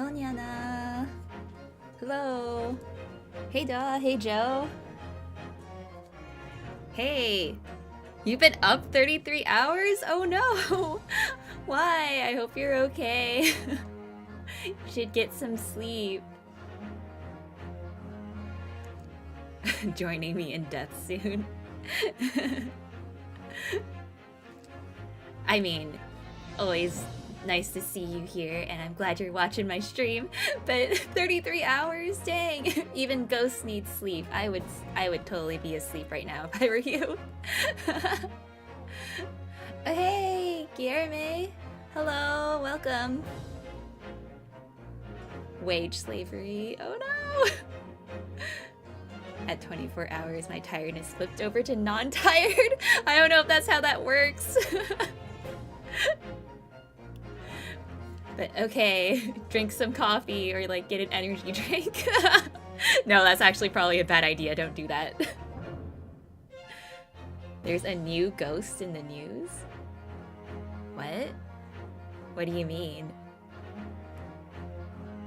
こんやな. Hello. Hey Da, hey Joe. Hey, you've been up 33 hours? Oh no. Why? I hope you're okay. You should get some sleep. Joining me in death soon. I mean, always nice to see you here, and I'm glad you're watching my stream. But 33 hours, dang! Even ghosts need sleep. I would totally be asleep right now if I were you. Oh, hey, Guillermo. Hello, welcome. Wage slavery. Oh no! At 24 hours, my tiredness flipped over to non-tired. I don't know if that's how that works. But okay, drink some coffee or like get an energy drink. No, that's actually probably a bad idea. Don't do that. There's a new ghost in the news? What? What do you mean?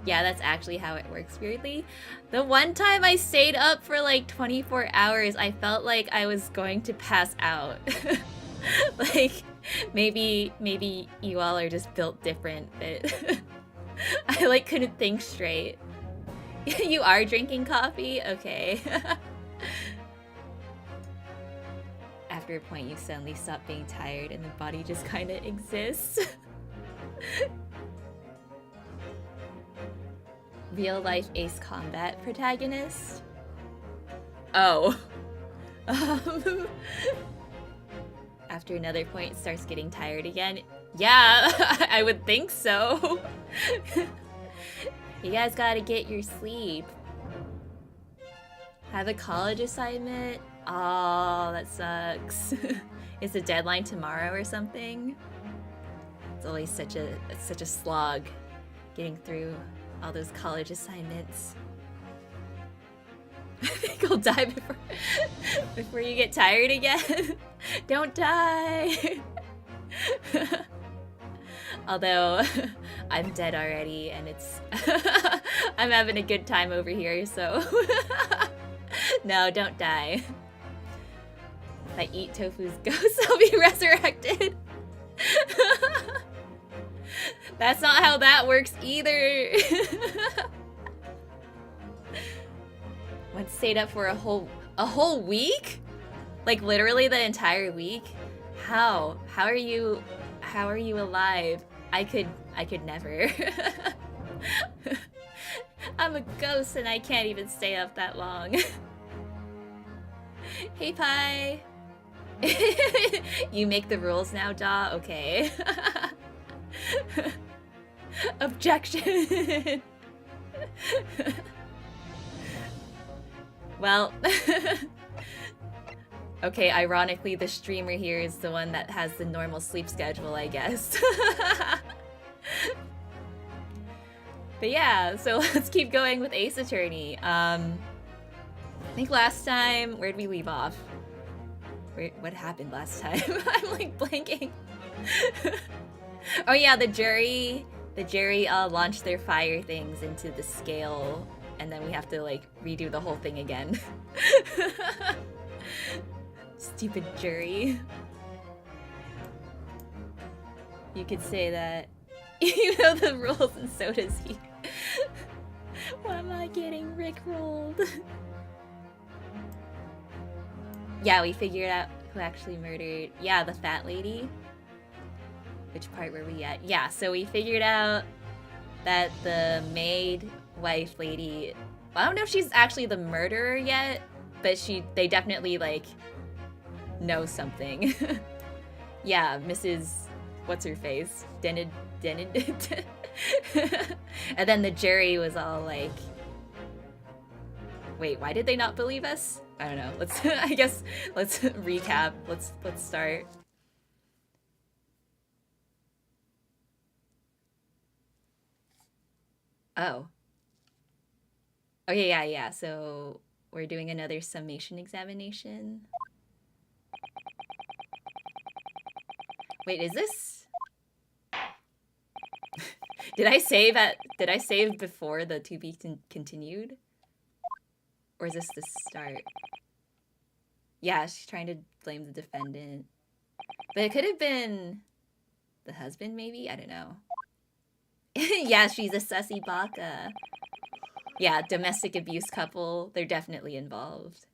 Yeah, that's actually how it works, weirdly. The one time I stayed up for like 24 hours, I felt like I was going to pass out. Like, maybe you all are just built different, but I like couldn't think straight. You are drinking coffee? Okay. After a point, you suddenly stop being tired and the body just kind of exists. Real life Ace Combat protagonist? Oh. After another point, starts getting tired again. Yeah, I would think so. You guys gotta get your sleep. Have a college assignment? Oh, that sucks. Is the deadline tomorrow or something? It's always such a slog getting through all those college assignments. I think I'll die before you get tired again. Don't die. Although I'm dead already and it's I'm having a good time over here, so no, don't die. If I eat tofu's ghost, I'll be resurrected. That's not how that works either. Once stayed up for a whole week? Like literally the entire week? How are you alive? I could never. I'm a ghost and I can't even stay up that long. Hey Pi. You make the rules now, Da? Okay. Objection. Well, okay, ironically the streamer here is the one that has the normal sleep schedule, I guess. But yeah, so let's keep going with Ace Attorney. I think last time, where'd we leave off? What happened last time? I'm like blanking. Oh yeah, the jury launched their fire things into the scale, and then we have to like redo the whole thing again. Stupid jury. You could say that. You know the rules, and so does he. Why am I getting rickrolled? Yeah, we figured out who actually murdered. Yeah, the fat lady. Which part were we at? Yeah, so we figured out that the maid wife lady, I don't know if she's actually the murderer yet, but they definitely like know something. Yeah, Mrs. What's her face? Denid. And then the jury was all like, wait, why did they not believe us? I don't know. Let's I guess let's recap. Let's start. Oh. Okay, yeah. So we're doing another summation examination. Wait, is this? Did I save before the to be continued? Or is this the start? Yeah, she's trying to blame the defendant. But it could have been the husband, maybe? I don't know. Yeah, she's a sussy baka. Yeah, domestic abuse couple. They're definitely involved.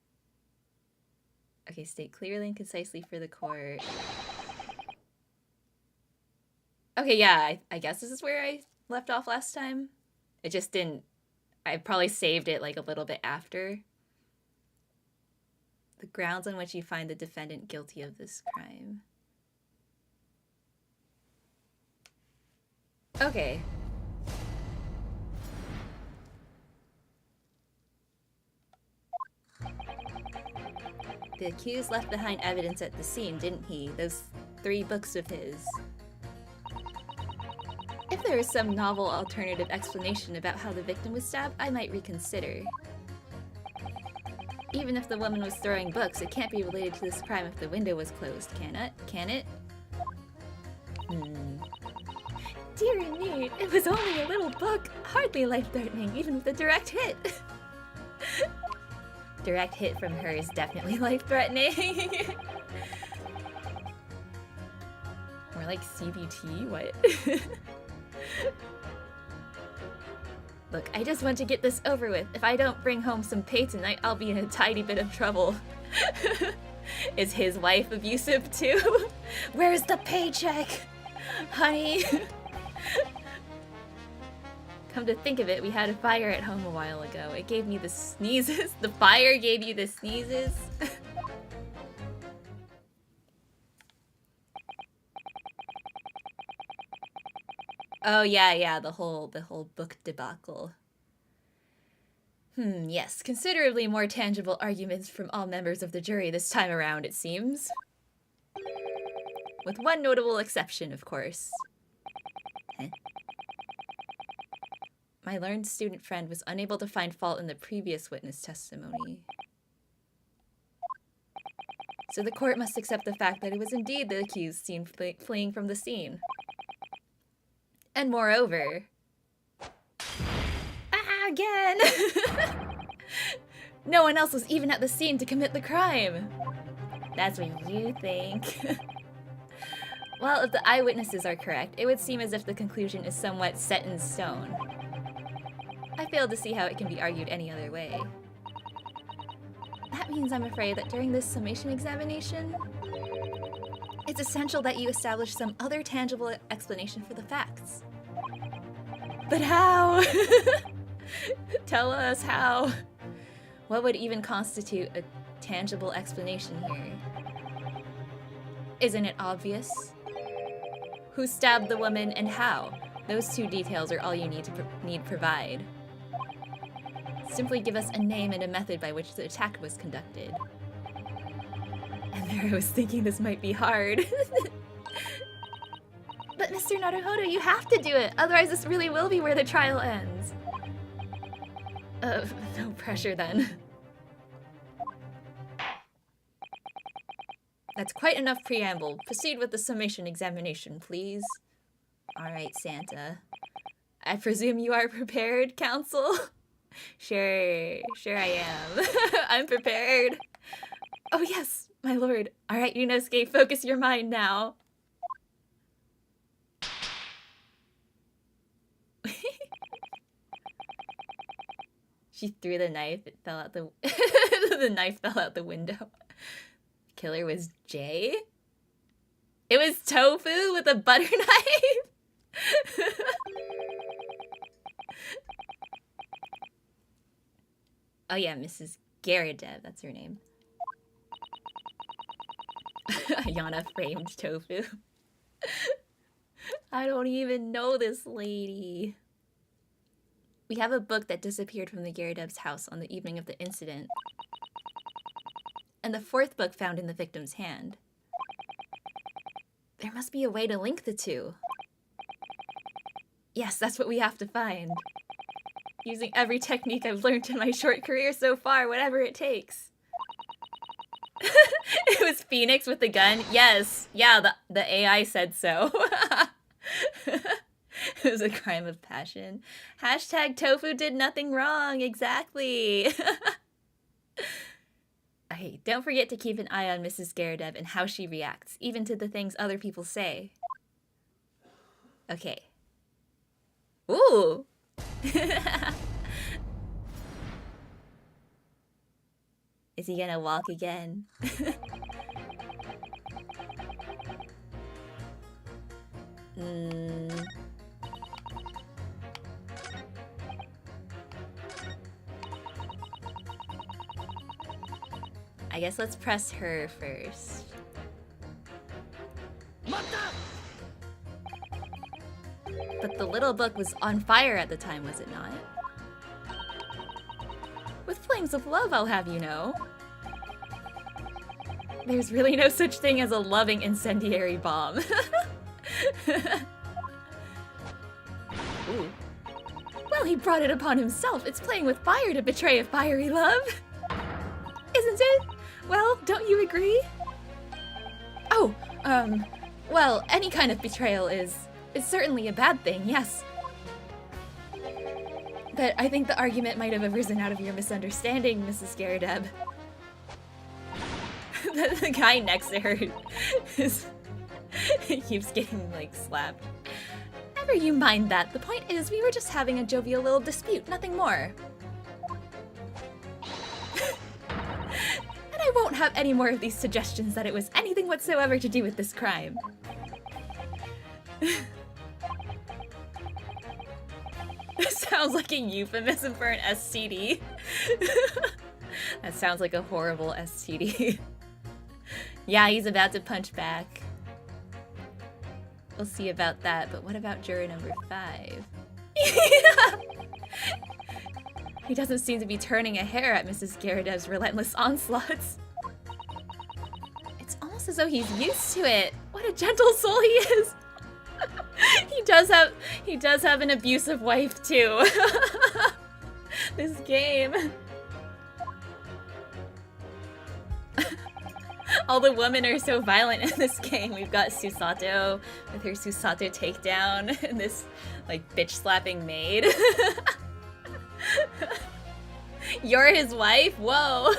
Okay, state clearly and concisely for the court. Okay, yeah, I guess this is where I left off last time. It just didn't... I probably saved it like a little bit after. The grounds on which you find the defendant guilty of this crime. Okay. The accused left behind evidence at the scene, didn't he? Those 3 books of his. If there is some novel alternative explanation about how the victim was stabbed, I might reconsider. Even if the woman was throwing books, it can't be related to this crime if the window was closed, can it? Can it? Dear me, it was only a little book. Hardly life-threatening, even with a direct hit. Direct hit from her is definitely life-threatening. More like CBT? What? Look, I just want to get this over with. If I don't bring home some pay tonight, I'll be in a tiny bit of trouble. Is his wife abusive too? Where's the paycheck? Honey? Come to think of it, we had a fire at home a while ago. It gave me the sneezes. The fire gave you the sneezes? Oh yeah, the whole book debacle. Yes, considerably more tangible arguments from all members of the jury this time around, it seems. With one notable exception, of course. My learned student friend was unable to find fault in the previous witness testimony. So the court must accept the fact that it was indeed the accused seen fleeing from the scene. And moreover... again! No one else was even at the scene to commit the crime! That's what you think. Well, if the eyewitnesses are correct, it would seem as if the conclusion is somewhat set in stone. I fail to see how it can be argued any other way. That means I'm afraid that during this summation examination, it's essential that you establish some other tangible explanation for the facts. But how? Tell us how. What would even constitute a tangible explanation here? Isn't it obvious? Who stabbed the woman and how? Those 2 details are all you need to provide. Simply give us a name and a method by which the attack was conducted. And there I was thinking this might be hard. But Mr. Naruhodo, you have to do it! Otherwise this really will be where the trial ends. No pressure then. That's quite enough preamble. Proceed with the summation examination, please. Alright, Santa. I presume you are prepared, counsel? Sure I am. I'm prepared. Oh yes, my lord. Alright, Yunosuke, focus your mind now. She threw the knife, it fell out the... the knife fell out the window. Killer was Jay? It was tofu with a butter knife? Oh yeah, Mrs. Garadev, that's her name. Ayana framed tofu. I don't even know this lady. We have a book that disappeared from the Garadev's house on the evening of the incident. And the 4th book found in the victim's hand. There must be a way to link the 2. Yes, that's what we have to find. Using every technique I've learned in my short career so far, whatever it takes. It was Phoenix with the gun? Yes. Yeah, the AI said so. It was a crime of passion. Hashtag tofu did nothing wrong. Exactly. Okay, don't forget to keep an eye on Mrs. Garadeb and how she reacts, even to the things other people say. Okay. Ooh! Is he gonna walk again? I guess let's press her first. But the little book was on fire at the time, was it not? With flames of love, I'll have you know. There's really no such thing as a loving incendiary bomb. Ooh. Well, he brought it upon himself. It's playing with fire to betray a fiery love. Isn't it? Well, don't you agree? Oh, well, any kind of betrayal is certainly a bad thing, yes. But I think the argument might have arisen out of your misunderstanding, Mrs. Garadeb. The guy next to her keeps getting, like, slapped. Never you mind that. The point is, we were just having a jovial little dispute, nothing more. And I won't have any more of these suggestions that it was anything whatsoever to do with this crime. This sounds like a euphemism for an STD. That sounds like a horrible STD. Yeah, he's about to punch back. We'll see about that, but what about juror number 5? He doesn't seem to be turning a hair at Mrs. Garadeb's relentless onslaughts. It's almost as though he's used to it. What a gentle soul he is. He does have an abusive wife too. This game. All the women are so violent in this game. We've got Susato with her Susato takedown and this like bitch slapping maid. You're his wife? Whoa.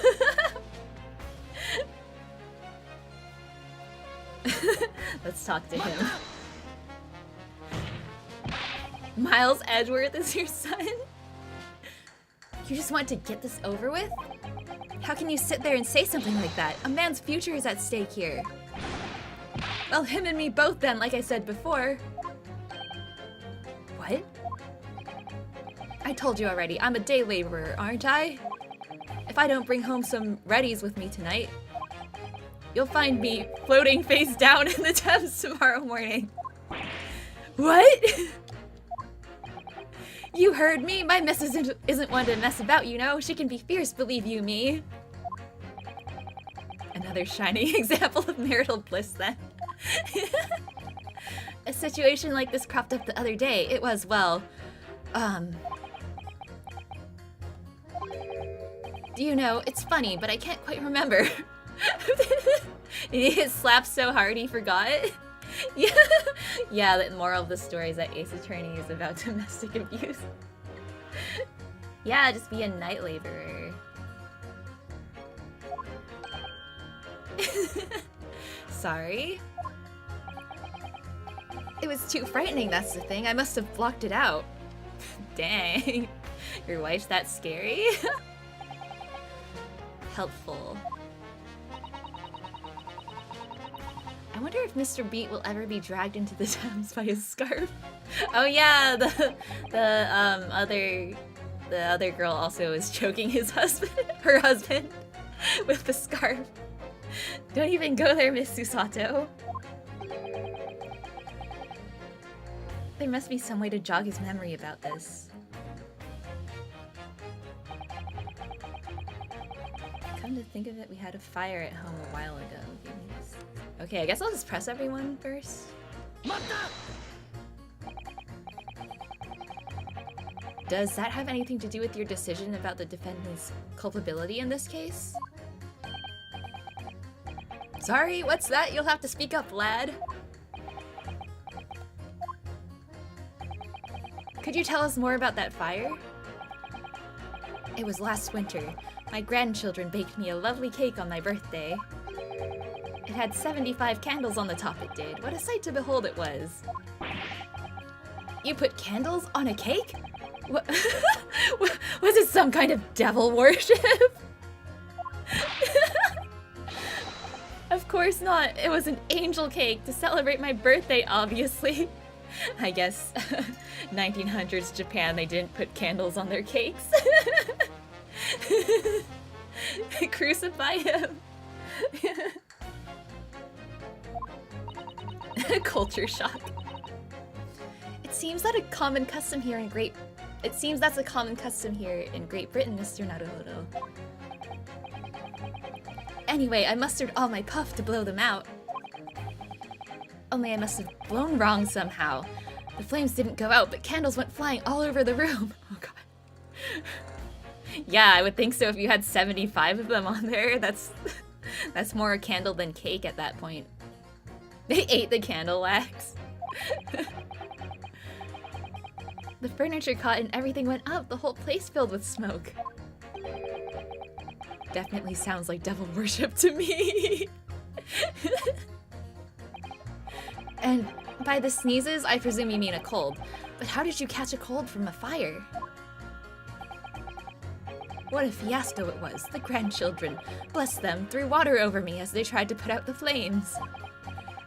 Let's talk to him. Miles Edgeworth is your son? You just want to get this over with? How can you sit there and say something like that? A man's future is at stake here. Well, him and me both then, like I said before. What? I told you already, I'm a day laborer, aren't I? If I don't bring home some readies with me tonight, you'll find me floating face down in the Thames tomorrow morning. What? You heard me? My missus isn't one to mess about, you know. She can be fierce, believe you me. Another shining example of marital bliss, then. A situation like this cropped up the other day. It was, well, do you know, it's funny, but I can't quite remember. Did he get slapped so hard he forgot? Yeah, yeah, the moral of the story is that Ace Attorney is about domestic abuse. Yeah, just be a night laborer. Sorry? It was too frightening, that's the thing. I must have blocked it out. Dang. Your wife's that scary? Helpful. I wonder if Mr. Beat will ever be dragged into the Thames by his scarf. Oh yeah, the other girl also is choking her husband, with the scarf. Don't even go there, Miss Susato. There must be some way to jog his memory about this. Come to think of it, we had a fire at home a while ago. Okay, I guess I'll just press everyone first. Does that have anything to do with your decision about the defendant's culpability in this case? Sorry, what's that? You'll have to speak up, lad. Could you tell us more about that fire? It was last winter. My grandchildren baked me a lovely cake on my birthday. It had 75 candles on the top, it did. What a sight to behold it was. You put candles on a cake? What? Was it some kind of devil worship? Of course not. It was an angel cake to celebrate my birthday, obviously. I guess 1900s Japan, they didn't put candles on their cakes. Crucify him. Culture shock. It seems that's a common custom here in Great Britain, Mr. Naruhodo. Anyway, I mustered all my puff to blow them out. Only I must have blown wrong somehow. The flames didn't go out, but candles went flying all over the room. Oh god. Yeah, I would think so if you had 75 of them on there. That's more a candle than cake at that point. They ate the candle wax. The furniture caught and everything went up. The whole place filled with smoke. Definitely sounds like devil worship to me. And by the sneezes, I presume you mean a cold. But how did you catch a cold from a fire? What a fiasco it was. The grandchildren, bless them, threw water over me as they tried to put out the flames.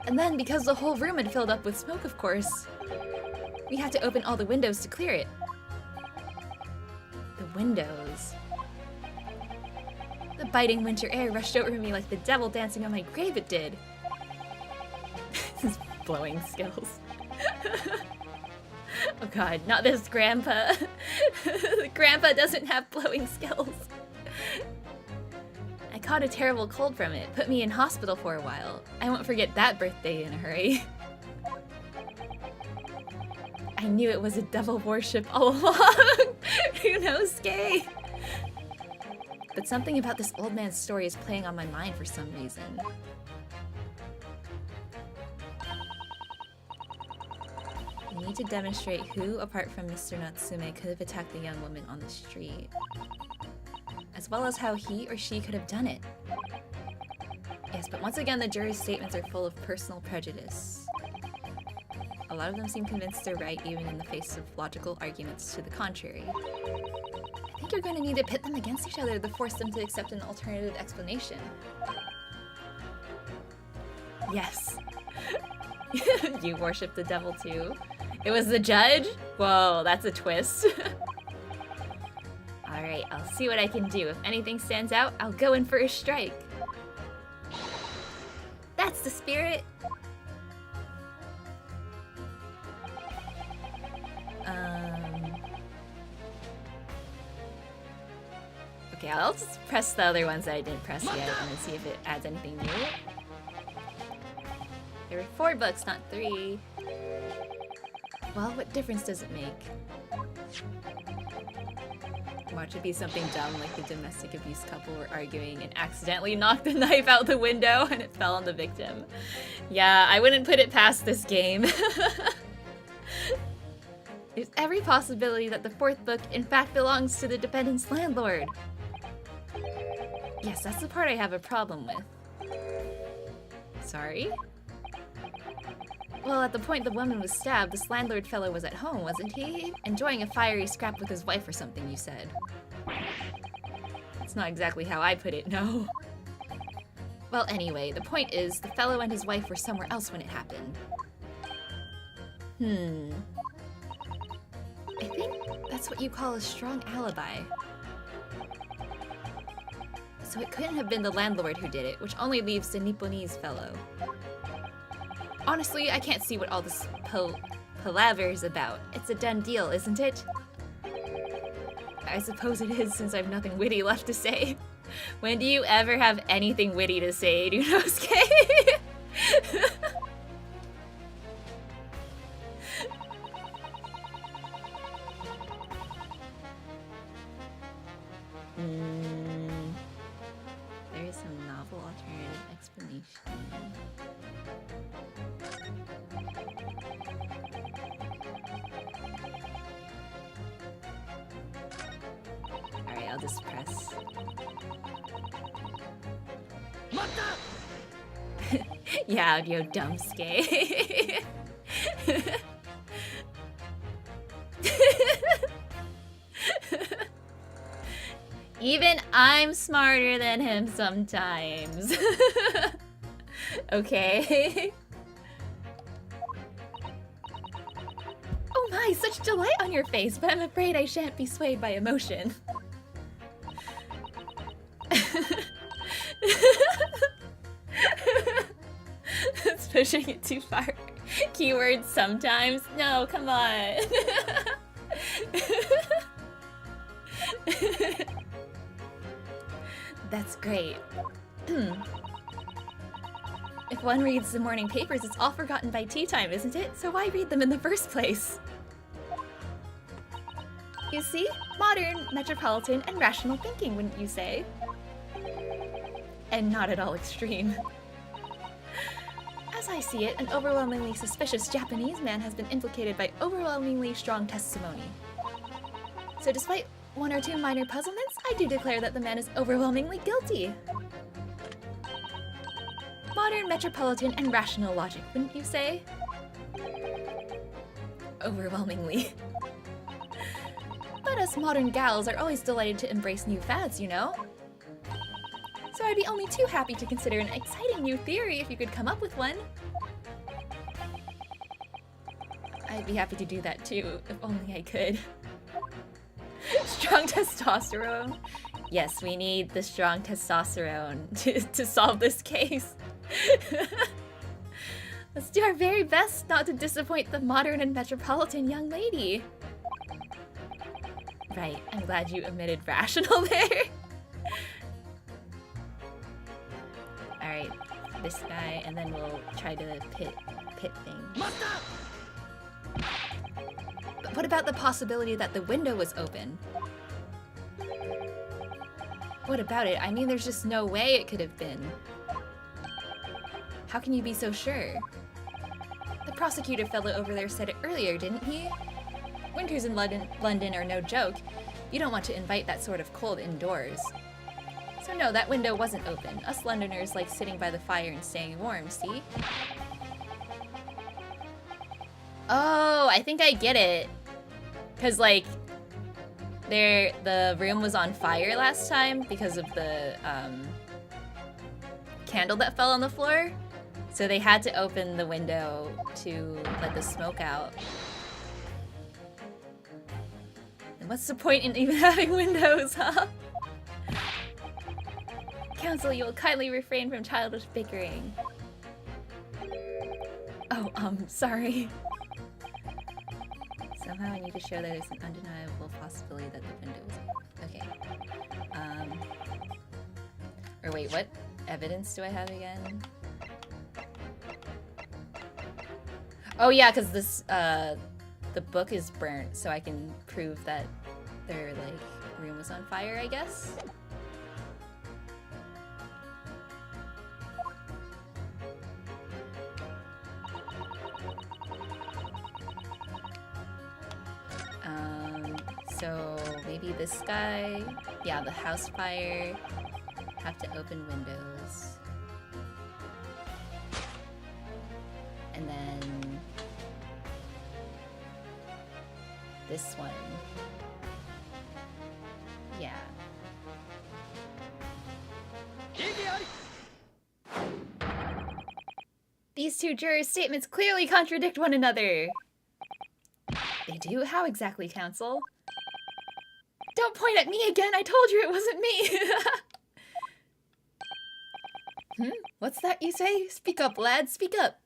And then, because the whole room had filled up with smoke, of course, we had to open all the windows to clear it. The windows. The biting winter air rushed over me like the devil dancing on my grave it did. His blowing skills. Oh god, not this grandpa. Grandpa doesn't have blowing skills. I caught a terrible cold from it, put me in hospital for a while. I won't forget that birthday in a hurry. I knew it was a devil worship all along. Ryunosuke. But something about this old man's story is playing on my mind for some reason. We need to demonstrate who, apart from Mr. Natsume, could have attacked the young woman on the street. As well as how he or she could have done it. Yes, but once again, the jury's statements are full of personal prejudice. A lot of them seem convinced they're right, even in the face of logical arguments to the contrary. I think you're going to need to pit them against each other to force them to accept an alternative explanation. Yes. You worship the devil too. It was the judge? Whoa, that's a twist. Alright, I'll see what I can do. If anything stands out, I'll go in for a strike. That's the spirit! Okay, I'll just press the other ones that I didn't press yet and then see if it adds anything new. There were 4 books, not 3. Well, what difference does it make? Watch it be something dumb like the domestic abuse couple were arguing and accidentally knocked the knife out the window and it fell on the victim. Yeah, I wouldn't put it past this game. There's every possibility that the 4th book in fact belongs to the defendant's landlord. Yes, that's the part I have a problem with. Sorry? Well, at the point the woman was stabbed, this landlord fellow was at home, wasn't he? Enjoying a fiery scrap with his wife or something, you said. That's not exactly how I put it, no. Well, anyway, the point is, the fellow and his wife were somewhere else when it happened. I think that's what you call a strong alibi. So it couldn't have been the landlord who did it, which only leaves the Nipponese fellow. Honestly, I can't see what all this palaver is about. It's a done deal, isn't it? I suppose it is, since I have nothing witty left to say. When do you ever have anything witty to say, Ryunosuke? There is some novel alternative explanation. this press. Yeah, yo, dumbskate. Even I'm smarter than him sometimes. Okay. Oh my, such delight on your face, but I'm afraid I shan't be swayed by emotion. That's pushing it too far. Keywords sometimes? No, come on. That's great. If one reads the morning papers, it's all forgotten by tea time, isn't it? So why read them in the first place? You see? Modern, metropolitan, and rational thinking, wouldn't you say? And not at all extreme. As I see it, an overwhelmingly suspicious Japanese man has been implicated by overwhelmingly strong testimony. So despite one or two minor puzzlements, I do declare that the man is overwhelmingly guilty. Modern, metropolitan, and rational logic, wouldn't you say? Overwhelmingly. But us modern gals are always delighted to embrace new fads, you know? So I'd be only too happy to consider an exciting new theory if you could come up with one. I'd be happy to do that too, if only I could. Strong testosterone. Yes, we need the strong testosterone to solve this case. Let's do our very best not to disappoint the modern and metropolitan young lady. Right, I'm glad you omitted rational there. Alright, this guy, and then we'll try to pit things. But what about the possibility that the window was open? What about it? I mean, there's just no way it could have been. How can you be so sure? The prosecutor fellow over there said it earlier, didn't he? Winters in London are no joke. You don't want to invite that sort of cold indoors. So no, that window wasn't open. Us Londoners like sitting by the fire and staying warm, see? Oh, I think I get it. Cause like, the room was on fire last time because of the candle that fell on the floor. So they had to open the window to let the smoke out. And what's the point in even having windows, huh? Counsel, you will kindly refrain from childish bickering. Oh, sorry. Somehow I need to show that there's an undeniable possibility that the window was open. Okay. Or wait, what evidence do I have again? Oh yeah, because this, the book is burnt, so I can prove that their, like, room was on fire, I guess? So maybe this guy, yeah, the house fire, have to open windows. And then this one, yeah. These two jurors' statements clearly contradict one another. They do? How exactly, counsel? Don't point at me again! I told you it wasn't me! What's that you say? Speak up, lad, speak up!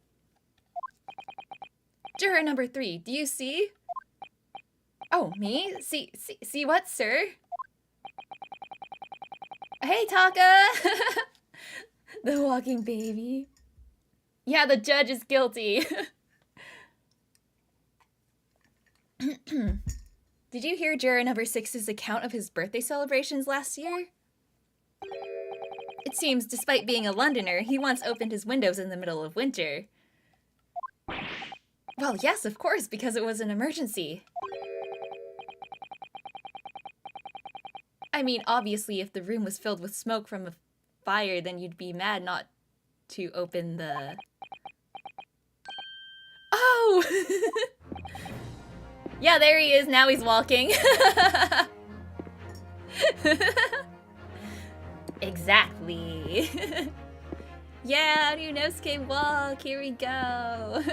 Juror number 3, do you see? Oh, me? See what, sir? Hey, Taka! The walking baby. Yeah, the judge is guilty. Did you hear juror number 6's account of his birthday celebrations last year? It seems, despite being a Londoner, he once opened his windows in the middle of winter. Well, yes, of course, because it was an emergency. I mean, obviously, if the room was filled with smoke from a fire, then you'd be mad not to open the... Oh! Yeah, there he is. Now he's walking. Exactly. Yeah, Ryunosuke walk. Here we go.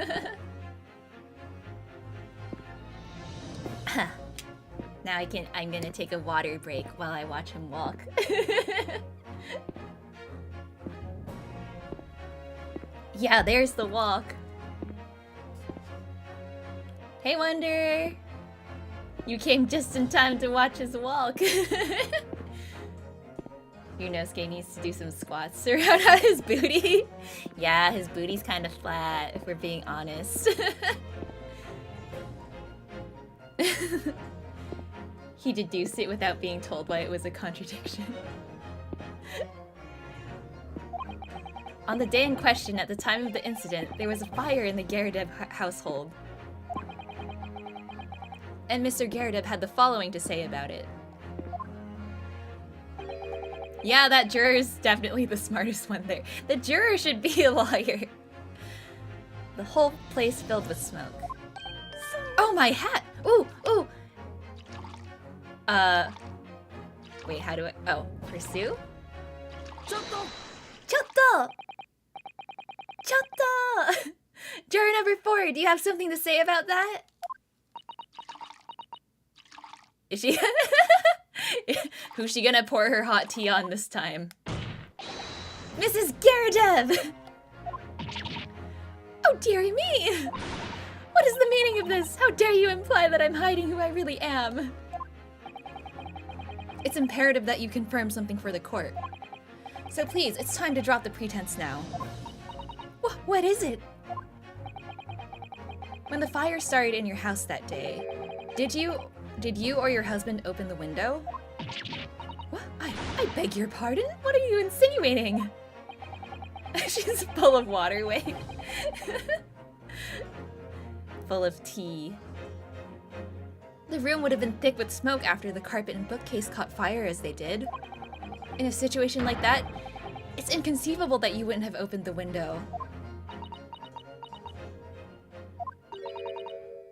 Now I'm gonna take a water break while I watch him walk. Yeah, there's the walk. Hey, Wonder! You came just in time to watch his walk. Ryunosuke needs to do some squats to round out his booty. Yeah, his booty's kind of flat, if we're being honest. He deduced it without being told why it was a contradiction. On the day in question, at the time of the incident, there was a fire in the Geradev household. And Mr. Geradev had the following to say about it. Yeah, that juror's definitely the smartest one there. The juror should be a lawyer. The whole place filled with smoke. Oh, my hat! Ooh, ooh! Wait, how do I... Oh, pursue? Chotto! Chotto! Chotto! Juror number 4, do you have something to say about that? Is she... Who's she gonna pour her hot tea on this time? Mrs. Geradev! Oh, dearie me! What is the meaning of this? How dare you imply that I'm hiding who I really am? It's imperative that you confirm something for the court. So please, it's time to drop the pretense now. What is it? When the fire started in your house that day, did you or your husband open the window? What? I beg your pardon? What are you insinuating? She's full of water, wait. Full of tea. The room would have been thick with smoke after the carpet and bookcase caught fire as they did. In a situation like that, it's inconceivable that you wouldn't have opened the window.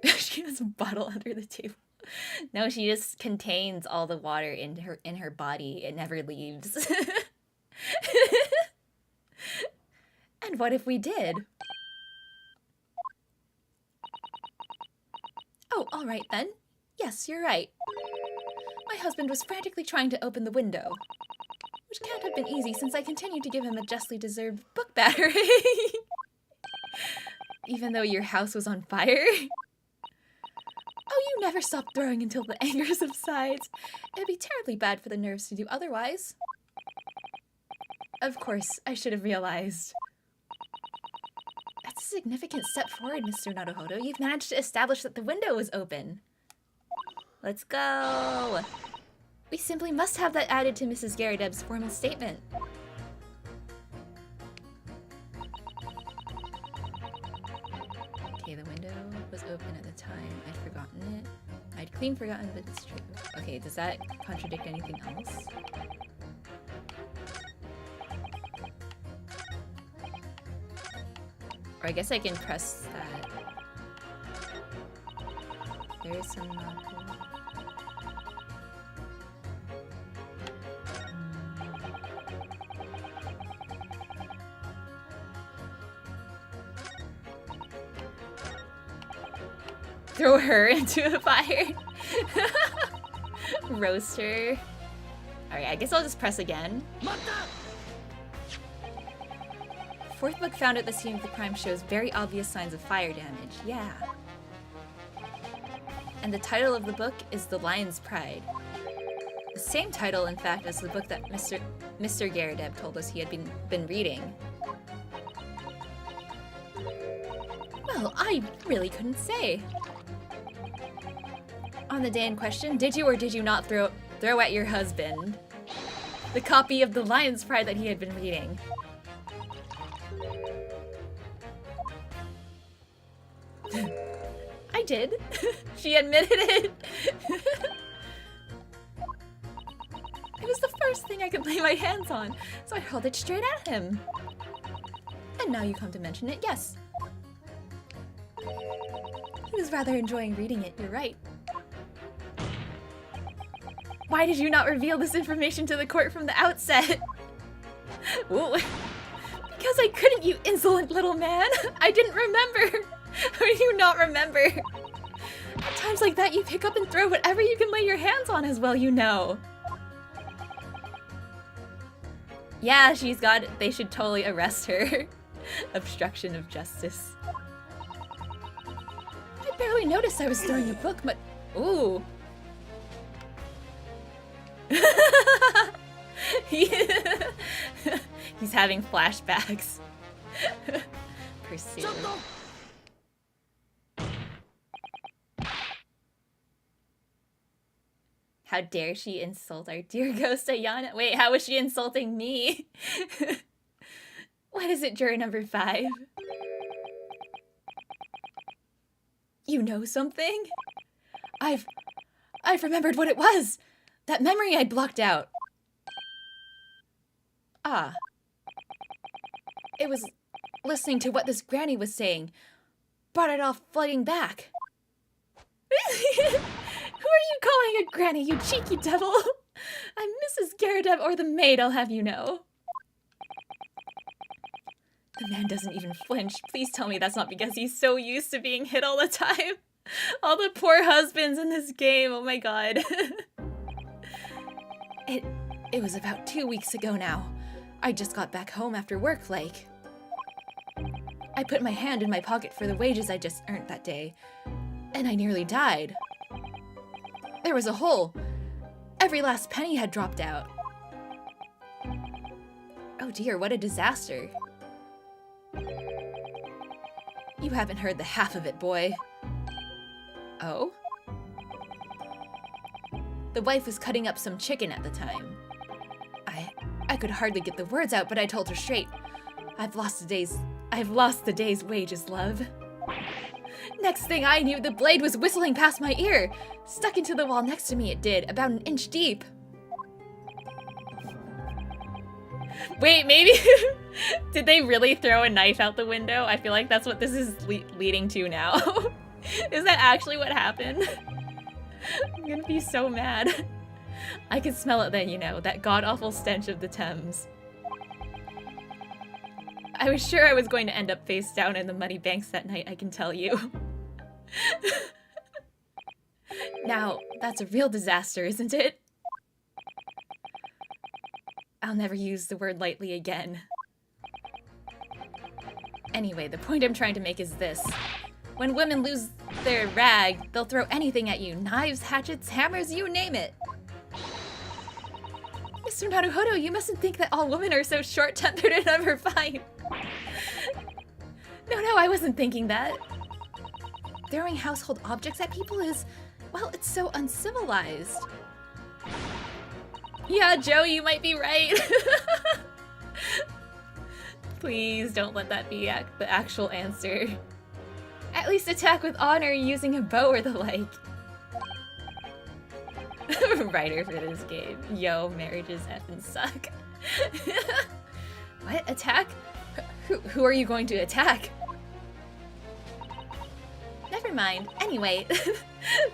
She has a bottle under the table. No, she just contains all the water in her body. It never leaves. And what if we did? Oh, all right then. Yes, you're right. My husband was frantically trying to open the window, which can't have been easy since I continued to give him a justly deserved book battery. Even though your house was on fire? Oh, you never stop throwing until the anger subsides. It'd be terribly bad for the nerves to do otherwise. Of course, I should have realized. That's a significant step forward, Mr. Naruhodo. You've managed to establish that the window was open. Let's go! We simply must have that added to Mrs. Geradeb's formal statement. Okay, the window was open at the time. I'd forgotten it. I'd clean forgotten, but it's true. Okay, does that contradict anything else? Or I guess I can press that. There is some throw her into a fire. Roast her. Alright, I guess I'll just press again. Fourth book found at the scene of the crime shows very obvious signs of fire damage. Yeah. And the title of the book is The Lion's Pride. The same title, in fact, as the book that Mr. Geradev told us he had been reading. Well, I really couldn't say. On the day in question, did you or did you not throw at your husband the copy of The Lion's Pride that he had been reading? I did. She admitted it. first thing I could lay my hands on, so I hurled it straight at him. And now you come to mention it, yes. He was rather enjoying reading it, you're right. Why did you not reveal this information to the court from the outset? Ooh. Because I couldn't, you insolent little man! I didn't remember! How do you not remember? At times like that, you pick up and throw whatever you can lay your hands on as well, you know. Yeah, she's got... They should totally arrest her. Obstruction of justice. I barely noticed I was throwing a book, but... Ooh. He's having flashbacks. Pursue. How dare she insult our dear ghost Ayana? Wait, how is she insulting me? What is it, juror number 5? You know something? I've remembered what it was! That memory I'd blocked out. Ah. It was listening to what this granny was saying. Brought it all flooding back. Who are you calling a granny, you cheeky devil? I'm Mrs. Garadeb, or the maid, I'll have you know. The man doesn't even flinch. Please tell me that's not because he's so used to being hit all the time. All the poor husbands in this game, oh my god. It was about 2 weeks ago now. I just got back home after work, like. I put my hand in my pocket for the wages I just earned that day, and I nearly died. There was a hole. Every last penny had dropped out. Oh dear, what a disaster. You haven't heard the half of it, boy. Oh? The wife was cutting up some chicken at the time. I could hardly get the words out, but I told her straight. I've lost the day's wages, love. Next thing I knew, the blade was whistling past my ear. Stuck into the wall next to me it did, about 1 inch deep. Wait, maybe... Did they really throw a knife out the window? I feel like that's what this is leading to now. Is that actually what happened? I'm gonna be so mad. I could smell it then, you know, that god-awful stench of the Thames. I was sure I was going to end up face down in the muddy banks that night, I can tell you. Now, that's a real disaster, isn't it? I'll never use the word lightly again. Anyway, the point I'm trying to make is this. When women lose their rag, they'll throw anything at you. Knives, hatchets, hammers, you name it. Mr. Naruhodo, you mustn't think that all women are so short-tempered and never fine. No, I wasn't thinking that. Throwing household objects at people is, well, it's so uncivilized. Yeah, Joe, you might be right. Please don't let that be the actual answer. At least attack with honor using a bow or the like. Writer for this game. Yo, marriages effing suck. What? Attack? Who are you going to attack? Never mind. Anyway,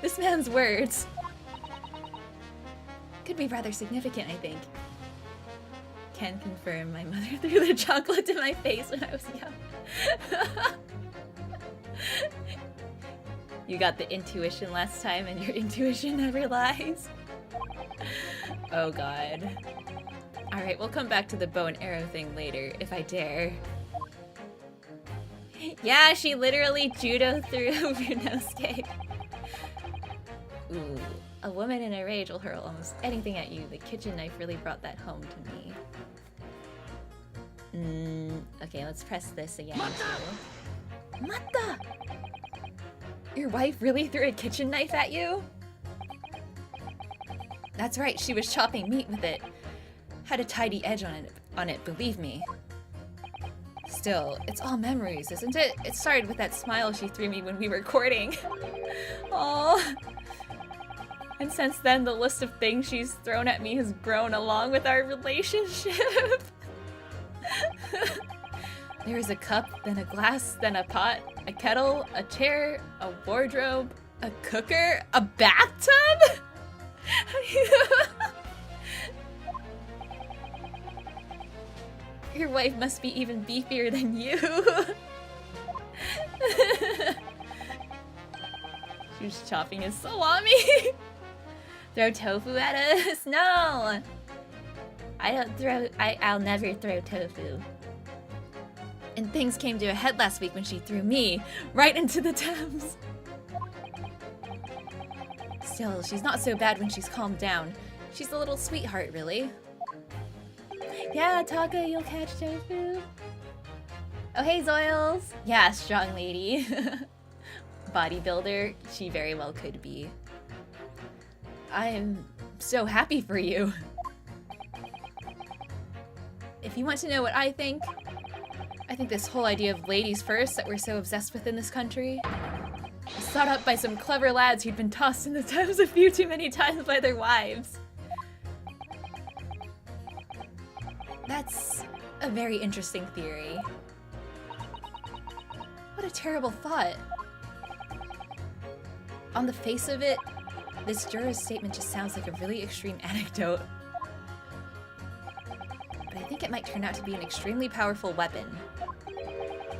this man's words could be rather significant, I think. Can confirm my mother threw the chocolate in my face when I was young. You got the intuition last time and your intuition never lies. Oh god. Alright, we'll come back to the bow and arrow thing later, if I dare. Yeah, she literally judo threw Runosuke. Ooh, a woman in a rage will hurl almost anything at you. The kitchen knife really brought that home to me. Okay, let's press this again. Mata! Your wife really threw a kitchen knife at you? That's right, she was chopping meat with it. Had a tidy edge on it, believe me. Still, it's all memories, isn't it? It started with that smile she threw me when we were courting. Aww. And since then, the list of things she's thrown at me has grown along with our relationship. There is a cup, then a glass, then a pot, a kettle, a chair, a wardrobe, a cooker, a bathtub? Your wife must be even beefier than you. She was chopping his salami. Throw tofu at us? No! I'll never throw tofu. And things came to a head last week when she threw me right into the Thames. Still, she's not so bad when she's calmed down. She's a little sweetheart, really. Yeah, Taka, you'll catch tofu. Oh, hey, Zoils. Yeah, strong lady. Bodybuilder, she very well could be. I'm so happy for you. If you want to know what I think this whole idea of ladies first that we're so obsessed with in this country was thought up by some clever lads who'd been tossed in the Thames a few too many times by their wives. That's a very interesting theory. What a terrible thought. On the face of it, this juror's statement just sounds like a really extreme anecdote. But I think it might turn out to be an extremely powerful weapon.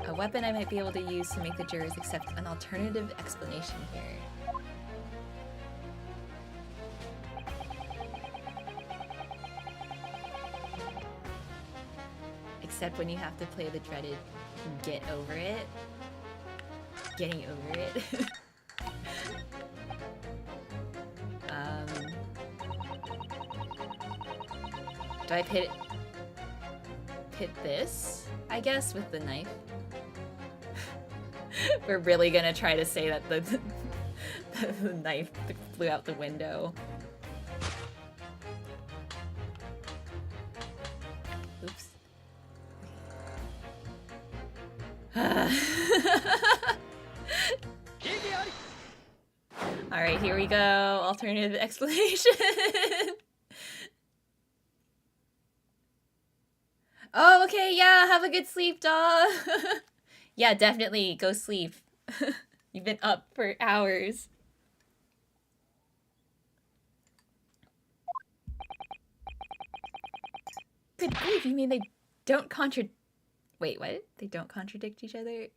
A weapon I might be able to use to make the jurors accept an alternative explanation here. Except when you have to play the dreaded get over it. Getting over it. Do I pit this, I guess, with the knife? We're really gonna try to say that the knife flew out the window. Oops. Alright, here we go. Alternative explanation. Oh, okay, yeah, have a good sleep, dog. Yeah, definitely, go sleep. You've been up for hours. Good grief, you mean they don't Wait, what? They don't contradict each other?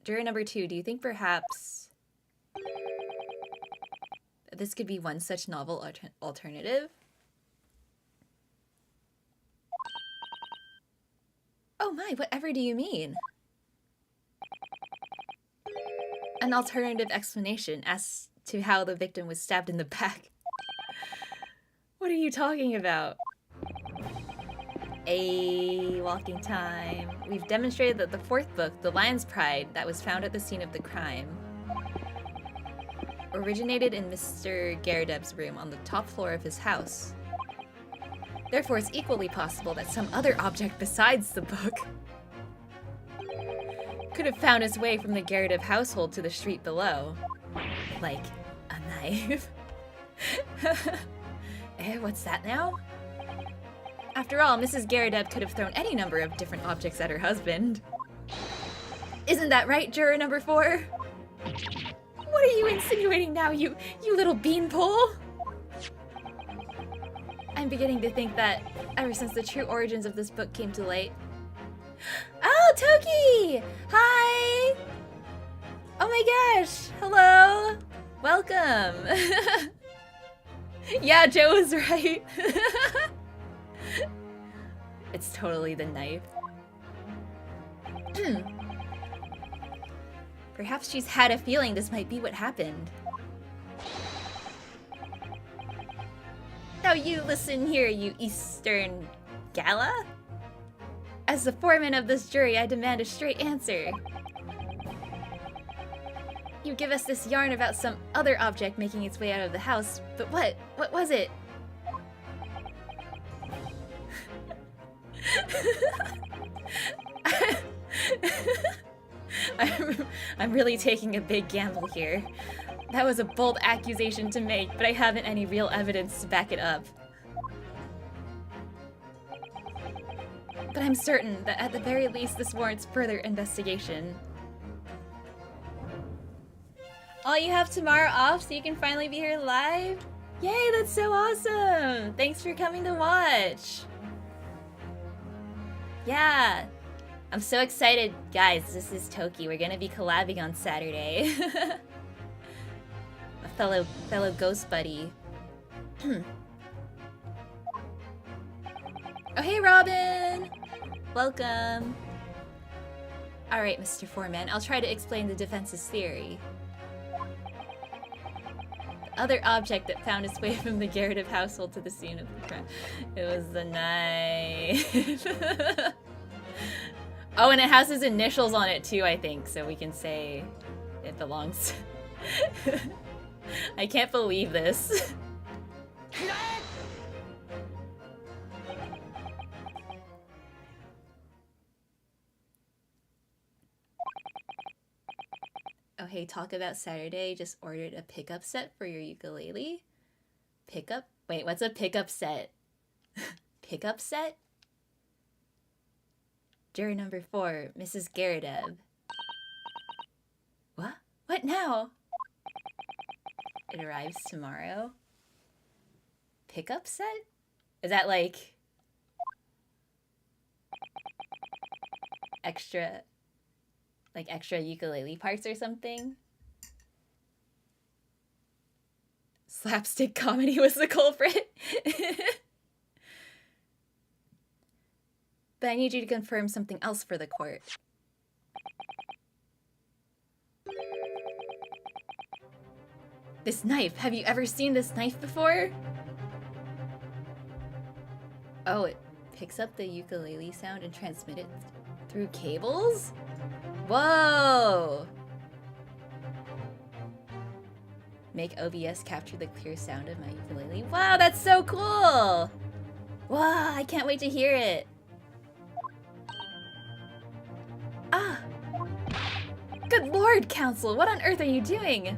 Juror number 2, do you think perhaps this could be one such novel alternative? Oh my, whatever do you mean? An alternative explanation as to how the victim was stabbed in the back. What are you talking about? A walking time. We've demonstrated that the 4th book, The Lion's Pride, that was found at the scene of the crime, originated in Mr. Garadeb's room on the top floor of his house. Therefore, it's equally possible that some other object besides the book could have found its way from the Garadeb household to the street below. Like, a knife. What's that now? After all, Mrs. Garadeb could have thrown any number of different objects at her husband. Isn't that right, juror number 4? What are you insinuating now, you little beanpole? I'm beginning to think that ever since the true origins of this book came to light... Oh, Toki! Hi! Oh my gosh! Hello! Welcome! Yeah, Joe was right. It's totally the knife. Perhaps she's had a feeling this might be what happened. Now you listen here, you Eastern Gala? As the foreman of this jury, I demand a straight answer. You give us this yarn about some other object making its way out of the house, but what? What was it? I'm really taking a big gamble here. That was a bold accusation to make, but I haven't any real evidence to back it up. But I'm certain that at the very least this warrants further investigation. Oh, you have tomorrow off so you can finally be here live? Yay, that's so awesome! Thanks for coming to watch! Yeah! I'm so excited. Guys, this is Toki. We're gonna be collabing on Saturday. A fellow ghost buddy. Oh, hey, Robin! Welcome. Alright, Mr. Foreman, I'll try to explain the defense's theory. The other object that found its way from the Garrative household to the scene of the crime. It was the knife. Oh, and it has his initials on it too, I think, so we can say it belongs. I can't believe this. Oh, hey, talk about Saturday. Just ordered a pickup set for your ukulele. Pickup? Wait, what's a pickup set? Pickup set? Juror number 4, Mrs. Garrative. What? What now? It arrives tomorrow. Pickup set? Is that like extra ukulele parts or something? Slapstick comedy was the culprit. But I need you to confirm something else for the court. This knife. Have you ever seen this knife before? Oh, it picks up the ukulele sound and transmits it through cables? Whoa! Make OBS capture the clear sound of my ukulele. Wow, that's so cool! Wow, I can't wait to hear it. Ah! Good lord, Counsel, what on earth are you doing?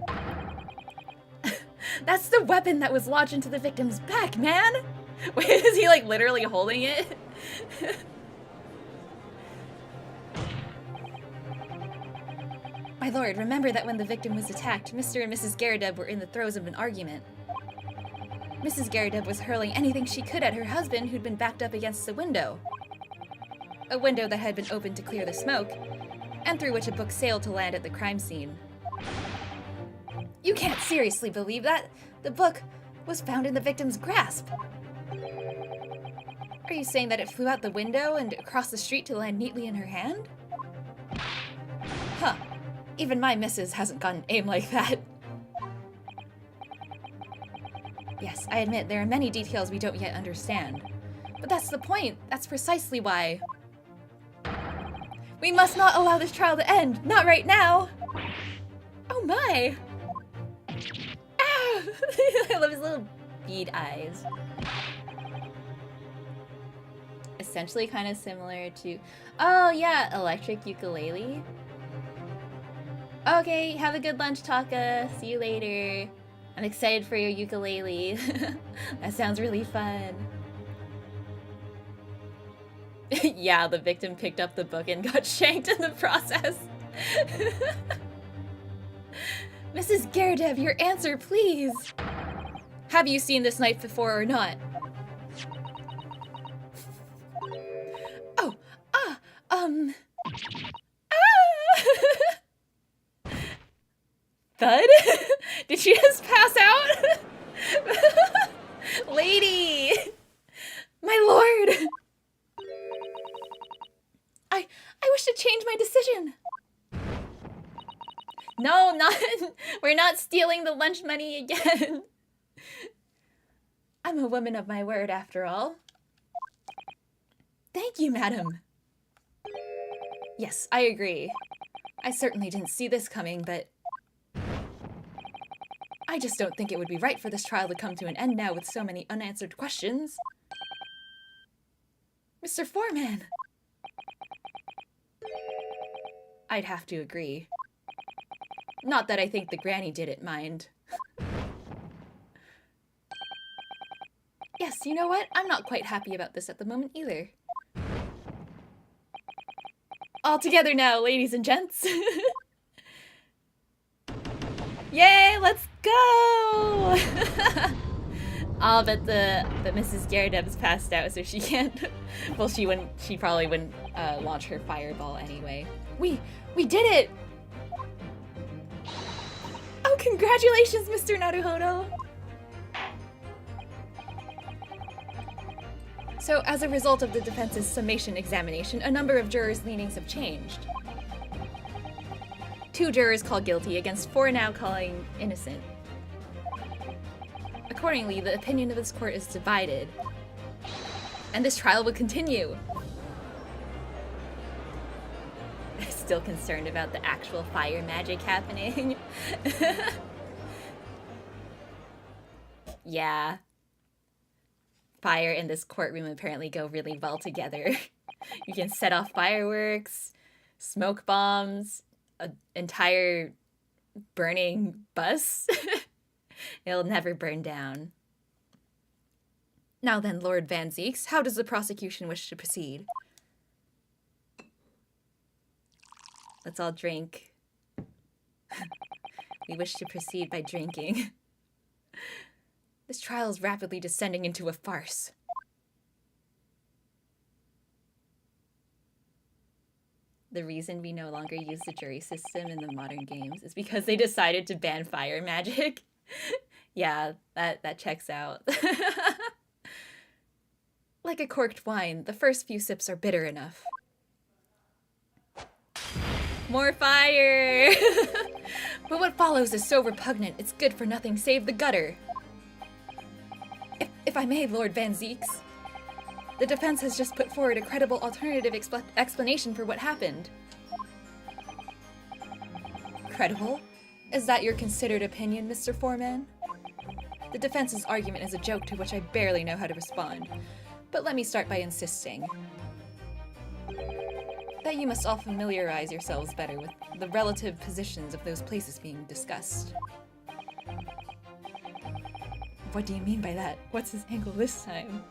That's the weapon that was lodged into the victim's back, man! Wait, is he like literally holding it? My lord, remember that when the victim was attacked, Mr. and Mrs. Garrative were in the throes of an argument. Mrs. Garrative was hurling anything she could at her husband, who'd been backed up against the window. A window that had been opened to clear the smoke, and through which a book sailed to land at the crime scene. You can't seriously believe that! The book was found in the victim's grasp! Are you saying that it flew out the window and across the street to land neatly in her hand? Huh. Even my missus hasn't got an aim like that. Yes, I admit there are many details we don't yet understand. But that's the point. That's precisely why. We must not allow this trial to end. Not right now. Oh my. Ah! I love his little bead eyes. Essentially kind of similar to... Oh yeah, electric ukulele. Okay, have a good lunch, Taka. See you later. I'm excited for your ukulele. That sounds really fun. Yeah, the victim picked up the book and got shanked in the process. Mrs. Garrative, your answer, please. Have you seen this knife before or not? Oh, Thud? Did she just pass out? Lady! My lord! I wish to change my decision. No, we're not stealing the lunch money again. I'm a woman of my word after all. Thank you, madam. Yes, I agree. I certainly didn't see this coming, but I just don't think it would be right for this trial to come to an end now with so many unanswered questions. Mr. Foreman! I'd have to agree. Not that I think the granny didn't mind. Yes, you know what? I'm not quite happy about this at the moment either. All together now, ladies and gents. Yay, let's go! But Mrs. Gyardeb's passed out, so she can't. Well, she probably wouldn't launch her fireball anyway. We did it! Oh, congratulations, Mr. Naruhodo! So, as a result of the defense's summation examination, a number of jurors' leanings have changed. 2 jurors call guilty against 4 now calling innocent. Accordingly, the opinion of this court is divided, and this trial will continue. Still concerned about the actual fire magic happening. Yeah. Fire in this courtroom apparently go really well together. You can set off fireworks, smoke bombs, an entire burning bus. It'll never burn down. Now then, Lord Van Zeeks, how does the prosecution wish to proceed? Let's all drink. We wish to proceed by drinking. This trial is rapidly descending into a farce. The reason we no longer use the jury system in the modern games is because they decided to ban fire magic. Yeah, that checks out. Like a corked wine, the first few sips are bitter enough. More fire! But what follows is so repugnant, it's good for nothing save the gutter. If I may, Lord Van Zeeks, the defense has just put forward a credible alternative explanation for what happened. Credible? Is that your considered opinion, Mr. Foreman? The defense's argument is a joke to which I barely know how to respond, but let me start by insisting that you must all familiarize yourselves better with the relative positions of those places being discussed. What do you mean by that? What's his angle this time?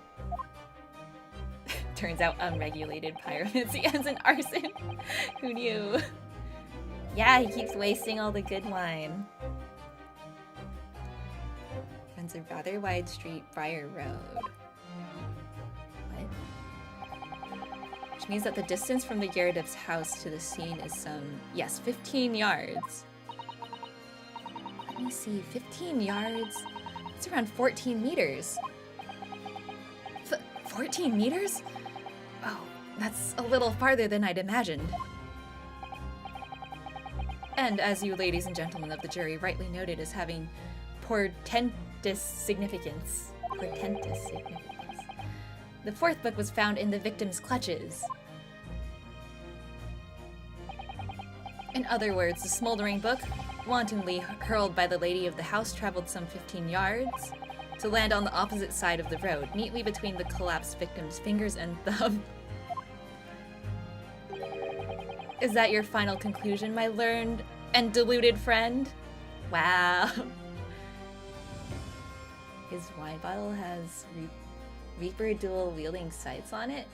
Turns out unregulated pyromancy ends in arson. Who knew? Yeah, he keeps wasting all the good wine. Runs a rather wide street, Briar Road. What? Which means that the distance from the Gyardeb's house to the scene is some, yes, 15 yards. Let me see, 15 yards? It's around 14 meters. 14 meters? Oh, that's a little farther than I'd imagined. And as you ladies and gentlemen of the jury rightly noted as having portentous significance. The 4th book was found in the victim's clutches. In other words, the smoldering book, wantonly hurled by the lady of the house, traveled some 15 yards to land on the opposite side of the road, neatly between the collapsed victim's fingers and thumb. Is that your final conclusion, my learned and deluded friend? Wow. His wine bottle has Reaper dual wielding sights on it.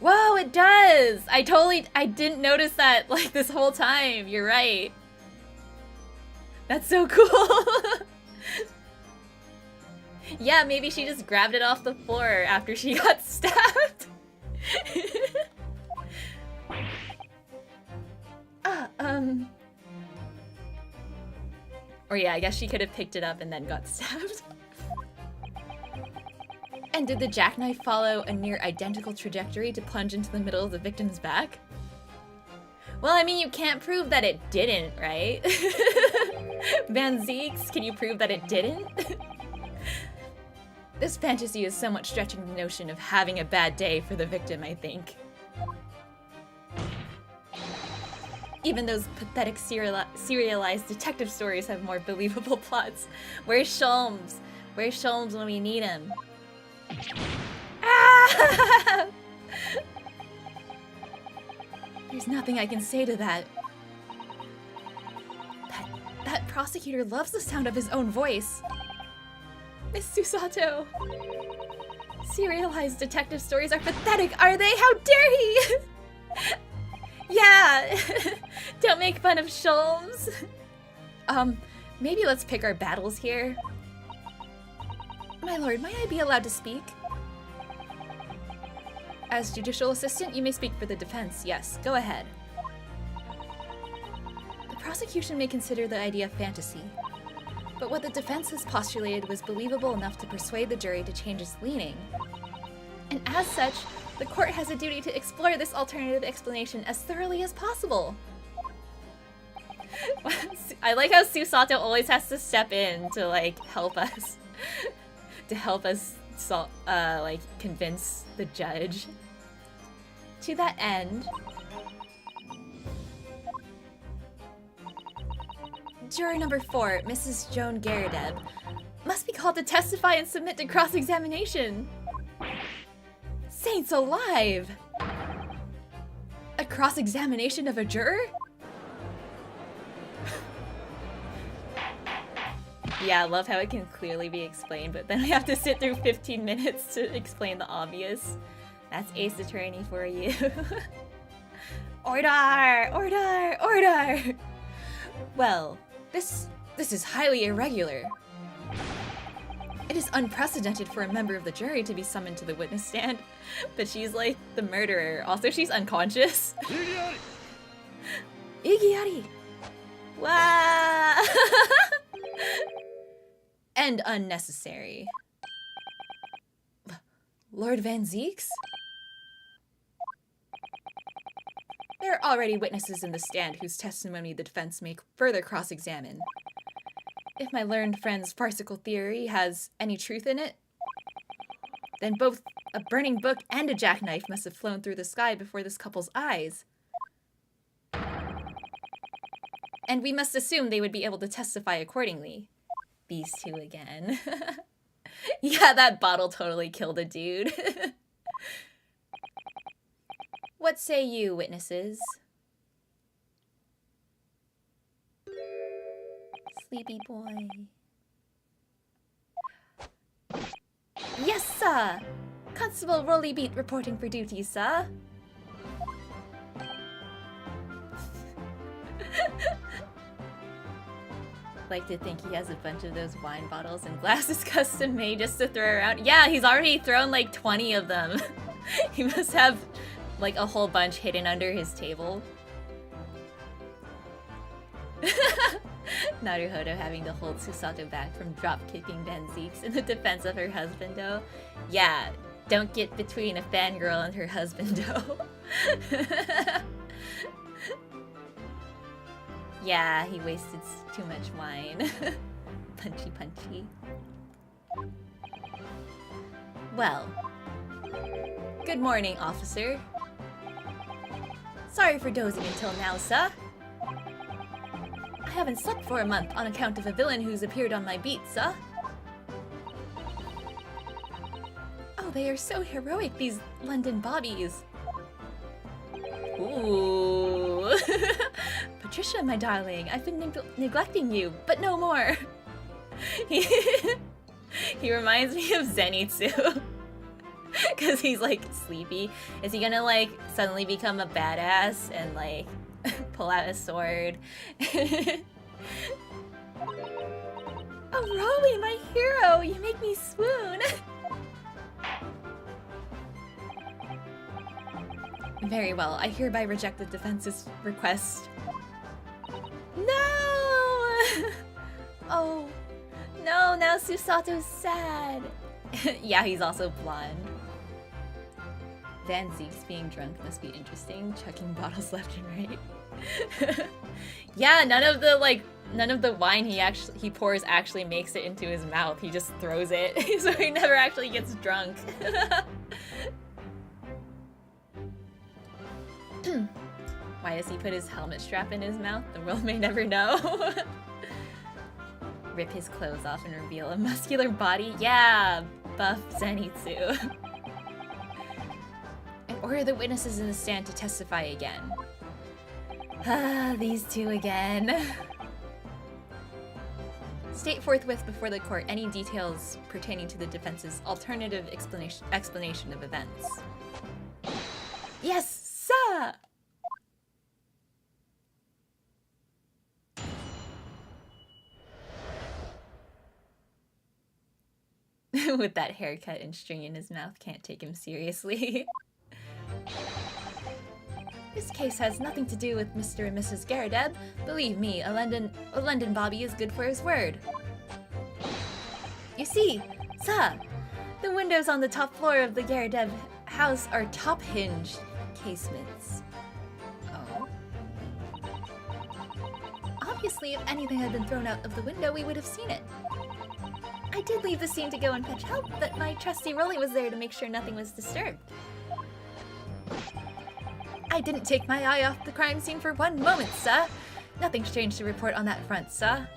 Whoa, it does! I didn't notice that like this whole time. You're right. That's so cool. Yeah, maybe she just grabbed it off the floor after she got stabbed. Or yeah, I guess she could have picked it up and then got stabbed. And did the jackknife follow a near identical trajectory to plunge into the middle of the victim's back? Well, I mean, you can't prove that it didn't, right? Van Zeeks, can you prove that it didn't? This fantasy is somewhat stretching the notion of having a bad day for the victim, I think. Even those pathetic serialized detective stories have more believable plots. Where's Sholmes? Where's Sholmes when we need him? Ah! There's nothing I can say to that. That prosecutor loves the sound of his own voice. Miss Susato. Serialized detective stories are pathetic, are they? How dare he! Yeah! Don't make fun of Sholmes. Maybe let's pick our battles here. My lord, might I be allowed to speak? As judicial assistant, you may speak for the defense. Yes, go ahead. The prosecution may consider the idea fantasy, but what the defense has postulated was believable enough to persuade the jury to change its leaning. And as such, the court has a duty to explore this alternative explanation as thoroughly as possible. I like how Susato always has to step in to, like, help us. Like, convince the judge. To that end, juror number 4, Mrs. Joan Garadeb, must be called to testify and submit to cross-examination. Saints alive! A cross-examination of a juror? Yeah, I love how it can clearly be explained, but then we have to sit through 15 minutes to explain the obvious. That's Ace Attorney for you. Order! Order! Order! Well, this is highly irregular. It is unprecedented for a member of the jury to be summoned to the witness stand, but she's like the murderer. Also, she's unconscious. Igiari! Wow! And unnecessary. Lord Van Zeeks? There are already witnesses in the stand whose testimony the defense may further cross-examine. If my learned friend's farcical theory has any truth in it, then both a burning book and a jackknife must have flown through the sky before this couple's eyes. And we must assume they would be able to testify accordingly. These two again. Yeah, that bottle totally killed a dude. What say you, witnesses? Sleepy boy. Yes, sir! Constable Rolly Beat reporting for duty, sir. Like to think he has a bunch of those wine bottles and glasses custom made just to throw around. Yeah, he's already thrown like 20 of them. He must have like a whole bunch hidden under his table. Naruhodo having to hold Susato back from drop-kicking Van Zeeks in the defense of her husbando. Yeah, don't get between a fangirl and her husbando. Yeah, he wasted too much wine. Punchy punchy. Well, good morning, officer. Sorry for dozing until now, sir. I haven't slept for a month on account of a villain who's appeared on my beat, sir. Oh, they are so heroic, these London bobbies. Ooh. Patricia, my darling, I've been neglecting you, but no more. He reminds me of Zenitsu. Because he's like sleepy. Is he gonna like suddenly become a badass and like pull out a sword? Oh, Rolly, my hero! You make me swoon! Very well, I hereby reject the defense's request. No! Oh, no, now Susato's sad. Yeah, he's also blonde. Van Zeeks being drunk must be interesting, chucking bottles left and right. Yeah, none of the wine he pours actually makes it into his mouth. He just throws it, so he never actually gets drunk. Why does he put his helmet strap in his mouth? The world may never know. Rip his clothes off and reveal a muscular body? Yeah, buff Zenitsu. And order the witnesses in the stand to testify again. Ah, these two again. State forthwith before the court any details pertaining to the defense's alternative explanation of events. Yes, sir! With that haircut and string in his mouth, can't take him seriously. This case has nothing to do with Mr. and Mrs. Garadeb. Believe me, a London Bobby is good for his word. You see, sir, the windows on the top floor of the Garadeb house are top-hinged casements. Oh? Obviously, if anything had been thrown out of the window, we would have seen it. I did leave the scene to go and fetch help, but my trusty Rolly was there to make sure nothing was disturbed. I didn't take my eye off the crime scene for one moment, sir. Nothing strange to report on that front, sir.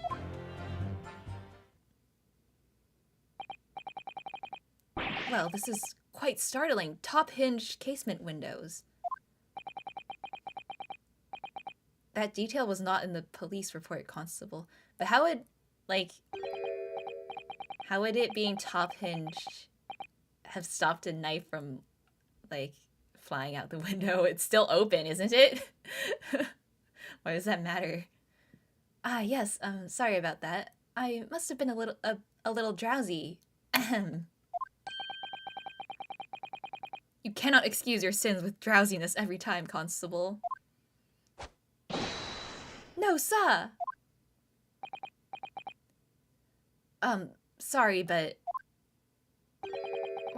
Well, this is quite startling. Top-hinged casement windows. That detail was not in the police report, Constable. But how would it being top-hinged have stopped a knife from, flying out the window? It's still open, isn't it? Why does that matter? Ah, yes, sorry about that. I must have been a little drowsy. Ahem. You cannot excuse your sins with drowsiness every time, Constable. No, sir! Sorry, but...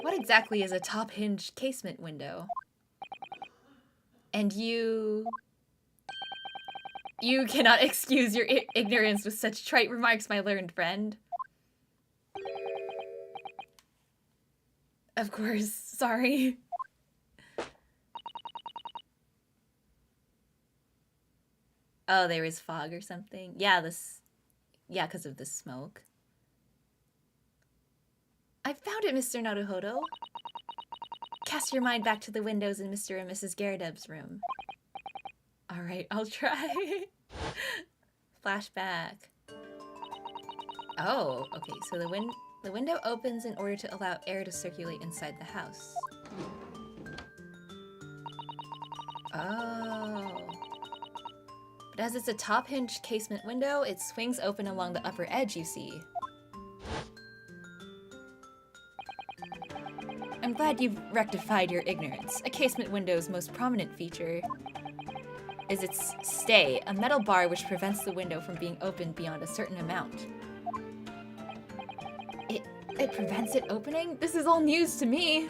what exactly is a top-hinged casement window? And you cannot excuse your ignorance with such trite remarks, my learned friend. Of course, sorry. Oh, there is fog or something? Yeah, because of the smoke. I found it, Mr. Naruhodo. Cast your mind back to the windows in Mr. and Mrs. Garadeb's room. Alright, I'll try. Flashback. Oh, okay, so the window opens in order to allow air to circulate inside the house. Oh. But as it's a top-hinged casement window, it swings open along the upper edge, you see. I'm glad you've rectified your ignorance. A casement window's most prominent feature is its stay, a metal bar which prevents the window from being opened beyond a certain amount. It prevents it opening? This is all news to me.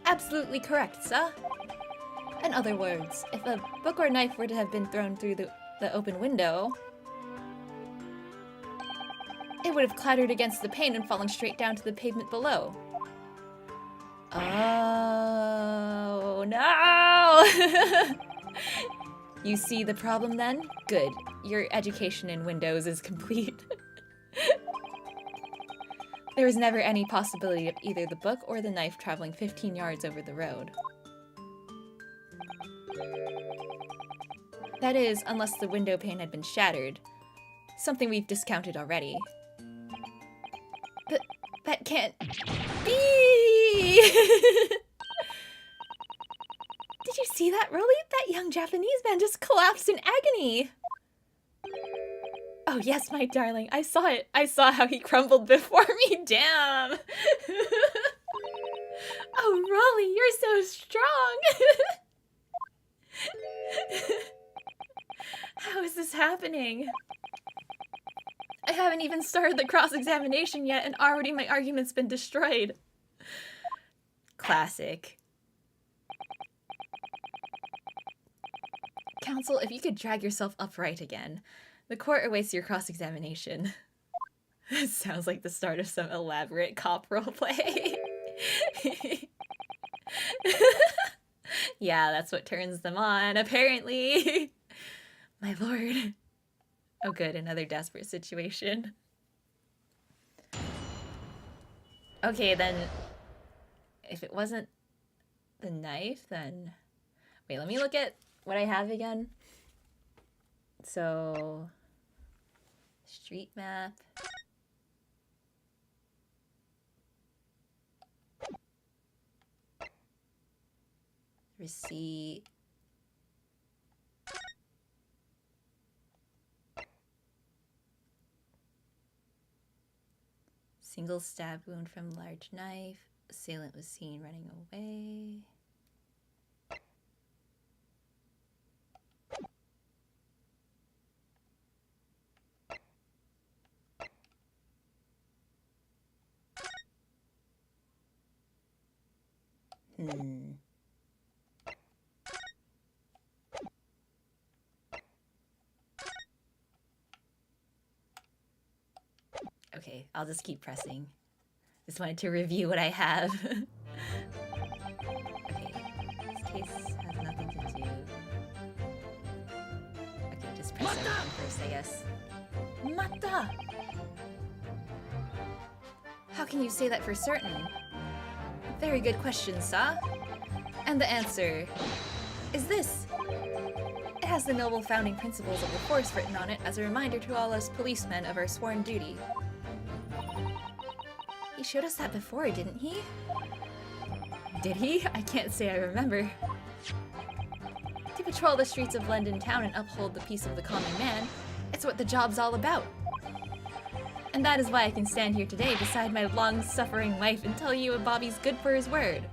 Absolutely correct, sir. In other words, if a book or knife were to have been thrown through the open window, it would have clattered against the pane and fallen straight down to the pavement below. Oh, no! You see the problem then? Good. Your education in windows is complete. There was never any possibility of either the book or the knife traveling 15 yards over the road. That is, unless the window pane had been shattered. Something we've discounted already. But that can't be! Did you see that, Rolly? That young Japanese man just collapsed in agony! Oh yes, my darling, I saw it. I saw how he crumbled before me, damn! Oh, Rolly, you're so strong! How is this happening? I haven't even started the cross-examination yet, and already my argument's been destroyed. Classic. Counsel, if you could drag yourself upright again. The court awaits your cross-examination. This sounds like the start of some elaborate cop roleplay. Yeah, that's what turns them on, apparently. My lord. Oh good, another desperate situation. Okay, then... if it wasn't the knife, then... Wait, let me look at what I have again. So, street map. Receipt. Single stab wound from large knife. Assailant was seen running away. Okay, I'll just keep pressing. Just wanted to review what I have. Okay, this case has nothing to do. Okay, just press everything first, I guess. Mata! How can you say that for certain? Very good question, Sa. And the answer is this. It has the noble founding principles of the force written on it as a reminder to all us policemen of our sworn duty. He showed us that before, didn't he? Did he? I can't say I remember. To patrol the streets of London town and uphold the peace of the common man, it's what the job's all about. And that is why I can stand here today beside my long-suffering wife and tell you Bobby's good for his word.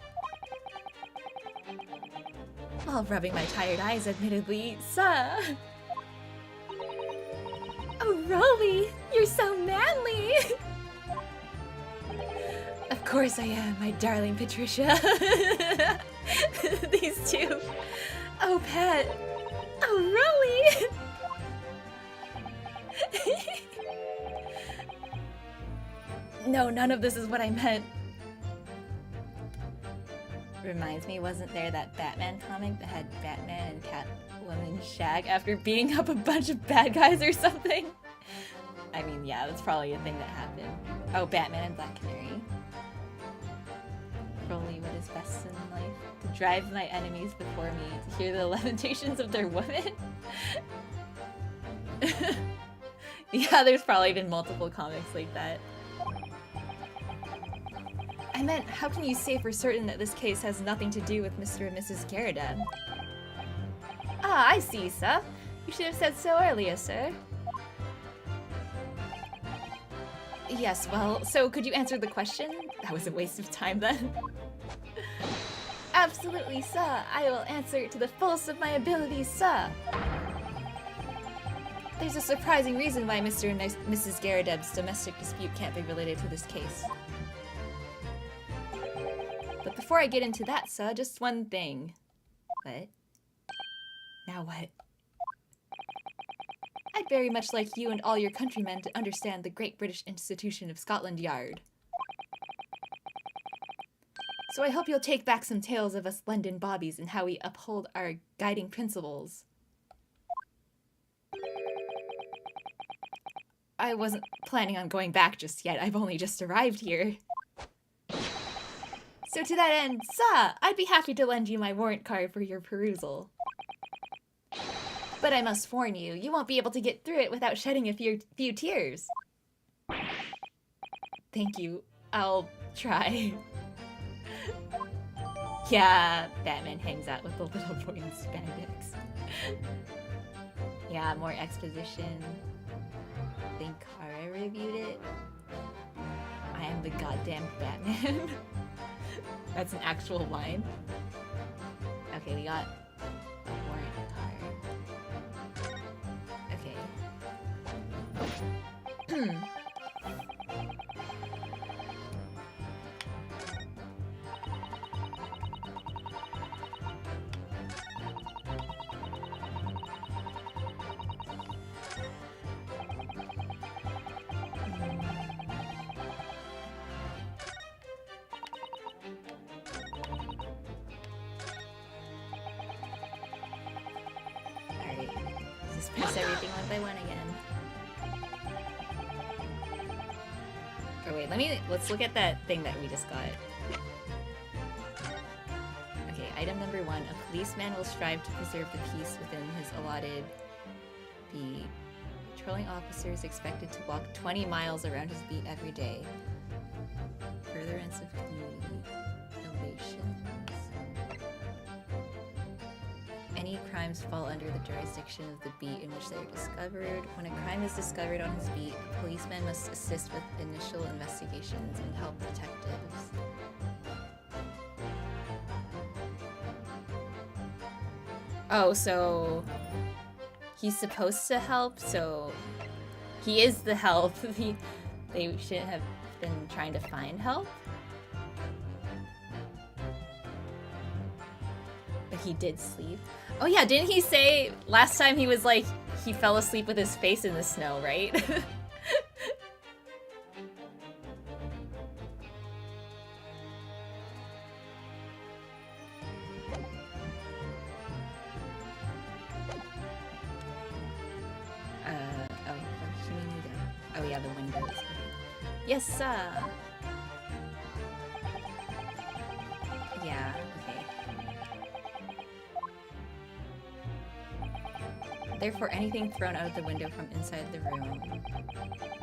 While rubbing my tired eyes, admittedly, Sa. Oh, Rolly, you're so manly! Of course I am, my darling Patricia. These two. Oh, Pat. Oh, Rolly! No, none of this is what I meant. Reminds me, wasn't there that Batman comic that had Batman and Catwoman shag after beating up a bunch of bad guys or something? I mean, yeah, that's probably a thing that happened. Oh, Batman and Black Canary. Probably what is best in life. To drive my enemies before me, to hear the lamentations of their women. Yeah, there's probably been multiple comics like that. I meant, how can you say for certain that this case has nothing to do with Mr. and Mrs. Garrideb? Ah, I see, sir. You should have said so earlier, sir. Yes, well, so could you answer the question? That was a waste of time then. Absolutely, sir. I will answer to the fullest of my abilities, sir. There's a surprising reason why Mr. and Mrs. Garrideb's domestic dispute can't be related to this case. But before I get into that, sir, just one thing. What? Now what? I'd very much like you and all your countrymen to understand the great British institution of Scotland Yard. So I hope you'll take back some tales of us London bobbies and how we uphold our guiding principles. I wasn't planning on going back just yet. I've only just arrived here. So to that end, sir, I'd be happy to lend you my warrant card for your perusal. But I must warn you, you won't be able to get through it without shedding a few tears. Thank you. I'll try. Yeah, Batman hangs out with the little boy in spandex. Yeah, more exposition. I think Kara reviewed it. I am the goddamn Batman. That's an actual line. Okay, we got a warrant card. Okay. Press everything one by one again. Oh wait, let's look at that thing that we just got. Okay, Item number 1, a policeman will strive to preserve the peace within his allotted beat. Patrolling officer is expected to walk 20 miles around his beat every day. Furtherance of community relations. Any crimes fall under the jurisdiction of the beat in which they are discovered. When a crime is discovered on his beat, a policeman must assist with initial investigations and help detectives. Oh, so he's supposed to help, so he is the help. They shouldn't have been trying to find help. But he did sleep. Oh yeah, didn't he say last time he was like, he fell asleep with his face in the snow, right? Oh yeah, the windows. Yes, sir. Yeah, okay. Therefore, anything thrown out of the window from inside the room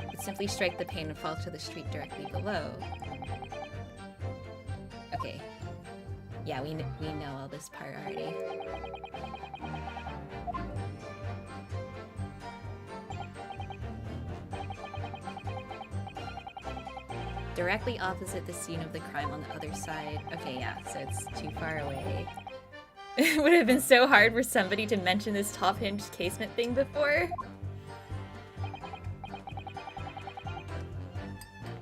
would simply strike the pane and fall to the street directly below. Okay. Yeah, we know all this part already. Directly opposite the scene of the crime on the other side. Okay, yeah, so it's too far away. It would have been so hard for somebody to mention this top-hinged casement thing before.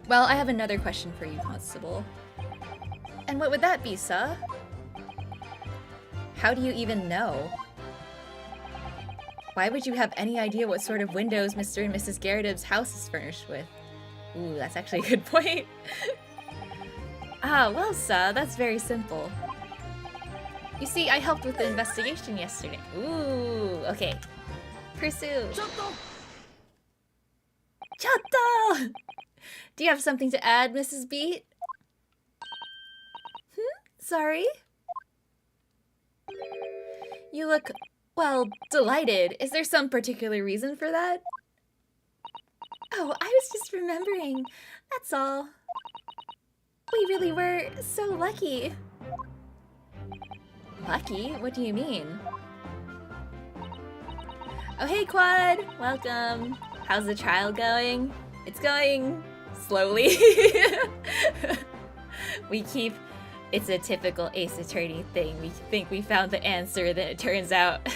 Well, I have another question for you, Constable. And what would that be, sir? How do you even know? Why would you have any idea what sort of windows Mr. and Mrs. Garrideb's house is furnished with? Ooh, that's actually a good point. Ah, well, sir, that's very simple. You see, I helped with the investigation yesterday. Ooh, okay. Pursue. Chotto! Chotto! Do you have something to add, Mrs. Beat? Sorry? You look, well, delighted. Is there some particular reason for that? Oh, I was just remembering. That's all. We really were so lucky. Lucky? What do you mean? Oh, hey, Quad! Welcome. How's the trial going? It's going slowly. It's a typical Ace Attorney thing. We think we found the answer, then it turns out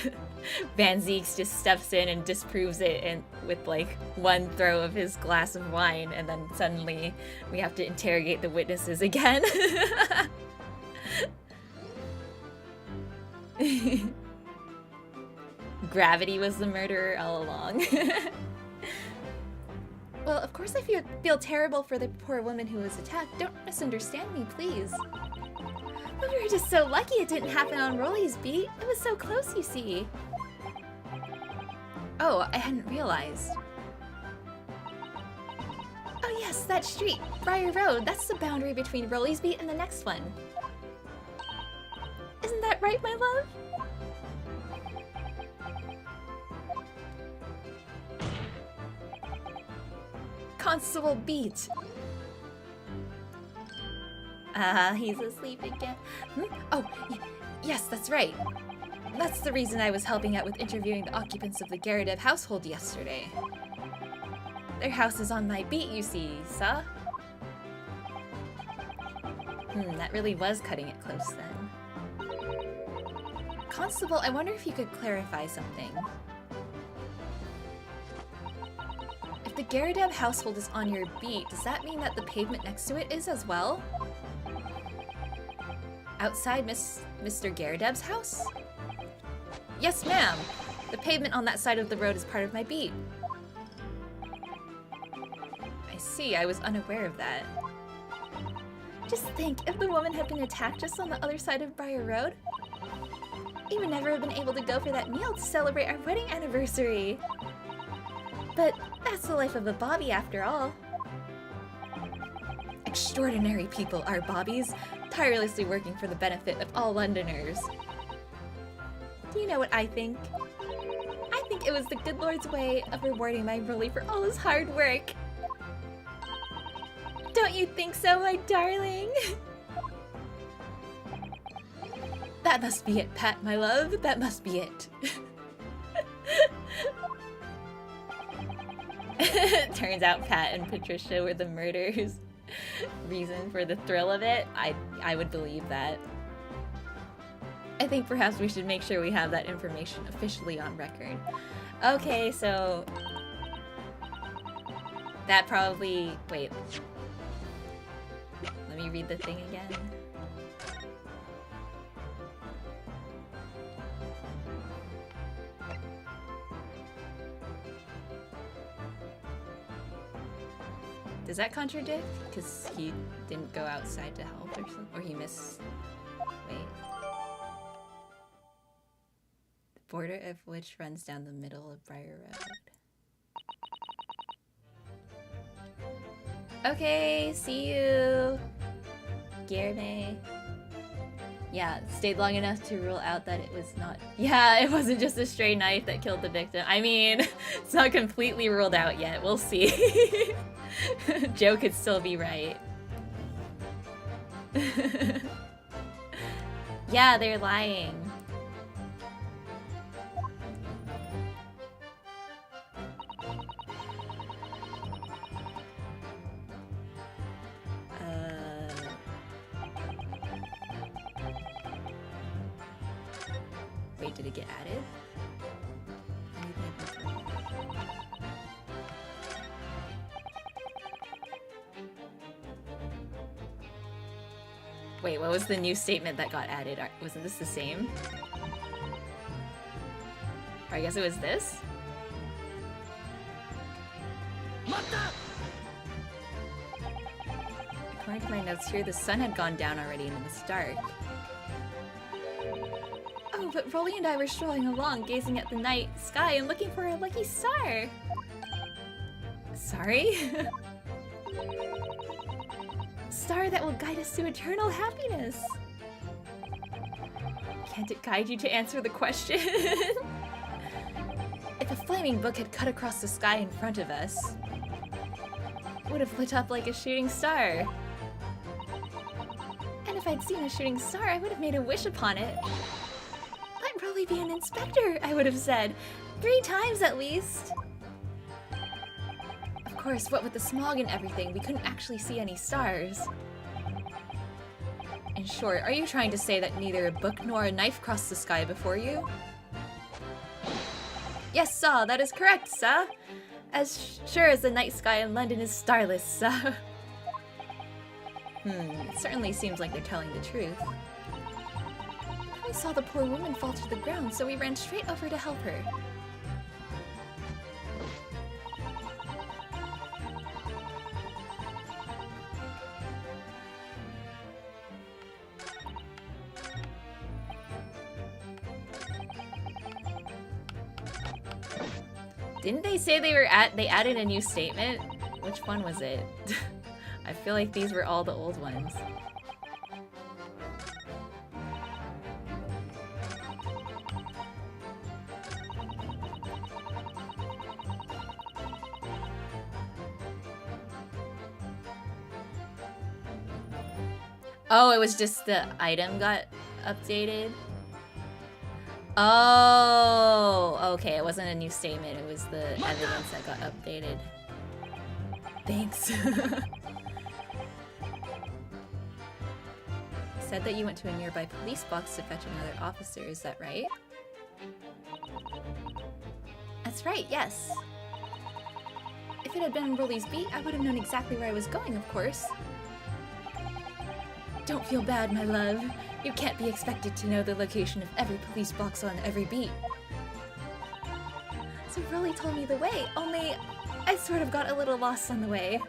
Van Zeeks just steps in and disproves it and with like one throw of his glass of wine, and then suddenly we have to interrogate the witnesses again. Gravity was the murderer all along. Well, of course I feel terrible for the poor woman who was attacked. Don't misunderstand me, please. But we were just so lucky it didn't happen on Rolly's beat. It was so close, you see. Oh, I hadn't realized. Oh yes, that street, Briar Road, that's the boundary between Rolly's beat and the next one. Isn't that right, my love? Constable Beat. He's asleep again. Oh, yes, that's right. That's the reason I was helping out with interviewing the occupants of the Garrideb household yesterday. Their house is on my beat, you see, sir. That really was cutting it close then. Constable, I wonder if you could clarify something. If the Garrideb household is on your beat, does that mean that the pavement next to it is as well? Outside Mr. Garrideb's house? Yes, ma'am. The pavement on that side of the road is part of my beat. I see, I was unaware of that. Just think, if the woman had been attacked just on the other side of Briar Road, we would never have been able to go for that meal to celebrate our wedding anniversary. But that's the life of a Bobby after all. Extraordinary people are Bobbies. tirelessly working for the benefit of all Londoners. Do you know what I think? I think it was the good Lord's way of rewarding my Rolly for all his hard work. Don't you think so, my darling? That must be it, Pat, my love. That must be it. Turns out Pat and Patricia were the murderers. Reason for the thrill of it. I would believe that. I think perhaps we should make sure we have that information officially on record. Okay, so that probably... Wait. Let me read the thing again. Does that contradict? Because he didn't go outside to help or something? Or he missed... Wait. The border of which runs down the middle of Briar Road. Okay, see you, Guillerme. Yeah, stayed long enough to rule out that it was not... Yeah, it wasn't just a stray knife that killed the victim. I mean, it's not completely ruled out yet. We'll see. Joe could still be right. Yeah, they're lying. Wait, did it get added? Wait, what was the new statement that got added? Wasn't this the same? Or I guess it was this? According to my notes here, the sun had gone down already and it was dark. Oh, but Rolly and I were strolling along, gazing at the night sky and looking for a lucky star. Sorry? Star that will guide us to eternal happiness. Can't it guide you to answer the question? If a flaming book had cut across the sky in front of us, it would have lit up like a shooting star. And if I'd seen a shooting star, I would have made a wish upon it. Let Rolly be an inspector, I would have said. 3 times at least. Of course, what with the smog and everything, we couldn't actually see any stars. In short, are you trying to say that neither a book nor a knife crossed the sky before you? Yes, sir, that is correct, sir. As sure as the night sky in London is starless, sir. It certainly seems like they're telling the truth. We saw the poor woman fall to the ground, so we ran straight over to help her. Didn't they say they added a new statement? Which one was it? I feel like these were all the old ones. Oh, it was just the item got updated? Oh, okay, it wasn't a new statement, it was the evidence that got updated. Thanks. Said that you went to a nearby police box to fetch another officer, is that right? That's right, yes. If it had been Rolly's beat, I would have known exactly where I was going, of course. Don't feel bad, my love. You can't be expected to know the location of every police box on every beat. So Rolly told me the way, only I sort of got a little lost on the way.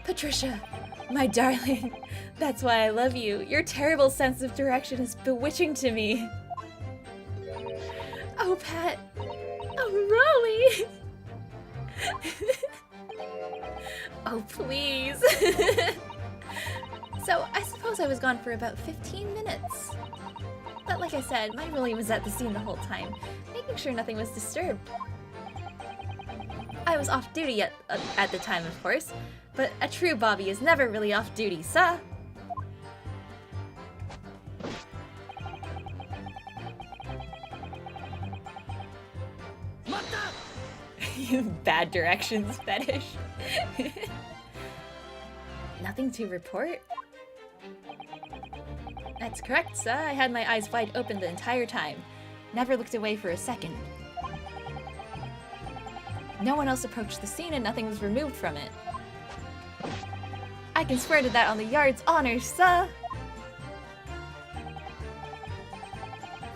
Patricia, my darling, that's why I love you. Your terrible sense of direction is bewitching to me. Oh, Pat. Oh, Rolly. Oh, please. So I suppose I was gone for about 15 minutes. But like I said, my rolly was at the scene the whole time, making sure nothing was disturbed. I was off duty at the time, of course, but a true Bobby is never really off duty, sa. Bad directions fetish. Nothing to report? That's correct, sir. I had my eyes wide open the entire time. Never looked away for a second. No one else approached the scene and nothing was removed from it. I can swear to that on the yard's honor, sir.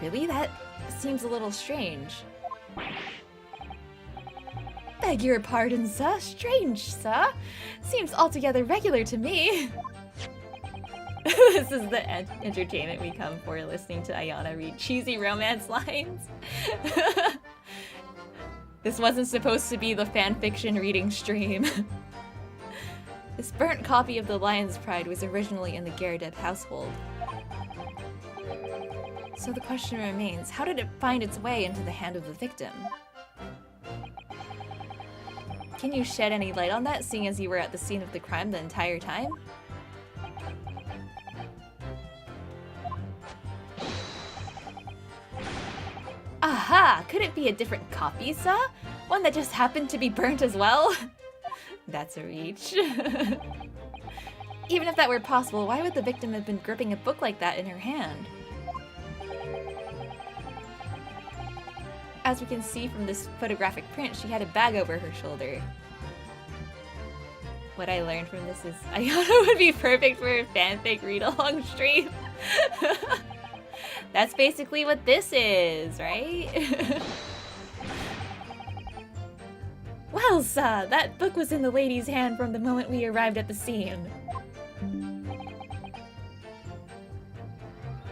Really? That seems a little strange. Beg your pardon, sir. Strange, sir. Seems altogether regular to me. This is the entertainment we come for, listening to Ayana read cheesy romance lines. This wasn't supposed to be the fanfiction reading stream. This burnt copy of The Lion's Pride was originally in the Garadeb household. So the question remains, how did it find its way into the hand of the victim? Can you shed any light on that, seeing as you were at the scene of the crime the entire time? Aha! Could it be a different copy, sir? One that just happened to be burnt as well? That's a reach. Even if that were possible, why would the victim have been gripping a book like that in her hand? As we can see from this photographic print, she had a bag over her shoulder. What I learned from this is Ayana would be perfect for a fanfic read-along stream. That's basically what this is, right? Well, sir, that book was in the lady's hand from the moment we arrived at the scene.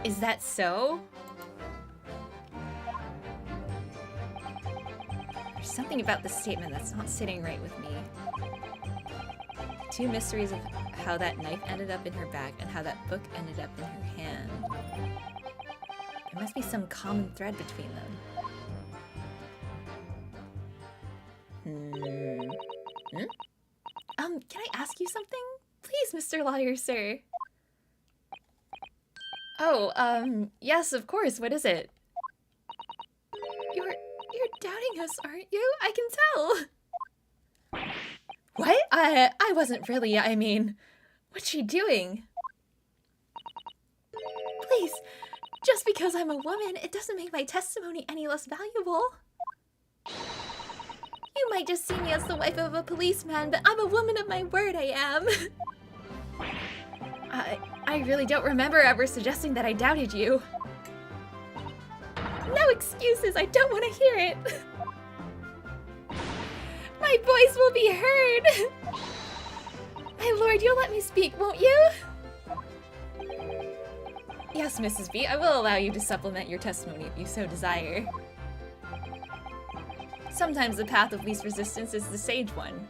Is that so? There's something about this statement that's not sitting right with me. Two mysteries of how that knife ended up in her bag and how that book ended up in her hand. There must be some common thread between them. Can I ask you something? Please, Mr. Lawyer, sir. Oh, yes, of course. What is it? You're doubting us, aren't you? I can tell. What? I wasn't really, I mean, what's she doing? Please, just because I'm a woman, it doesn't make my testimony any less valuable. You might just see me as the wife of a policeman, but I'm a woman of my word, I am. I really don't remember ever suggesting that I doubted you. No excuses, I don't want to hear it. My voice will be heard. My lord, you'll let me speak, won't you? Yes, Mrs. B, I will allow you to supplement your testimony if you so desire. Sometimes the path of least resistance is the sage one.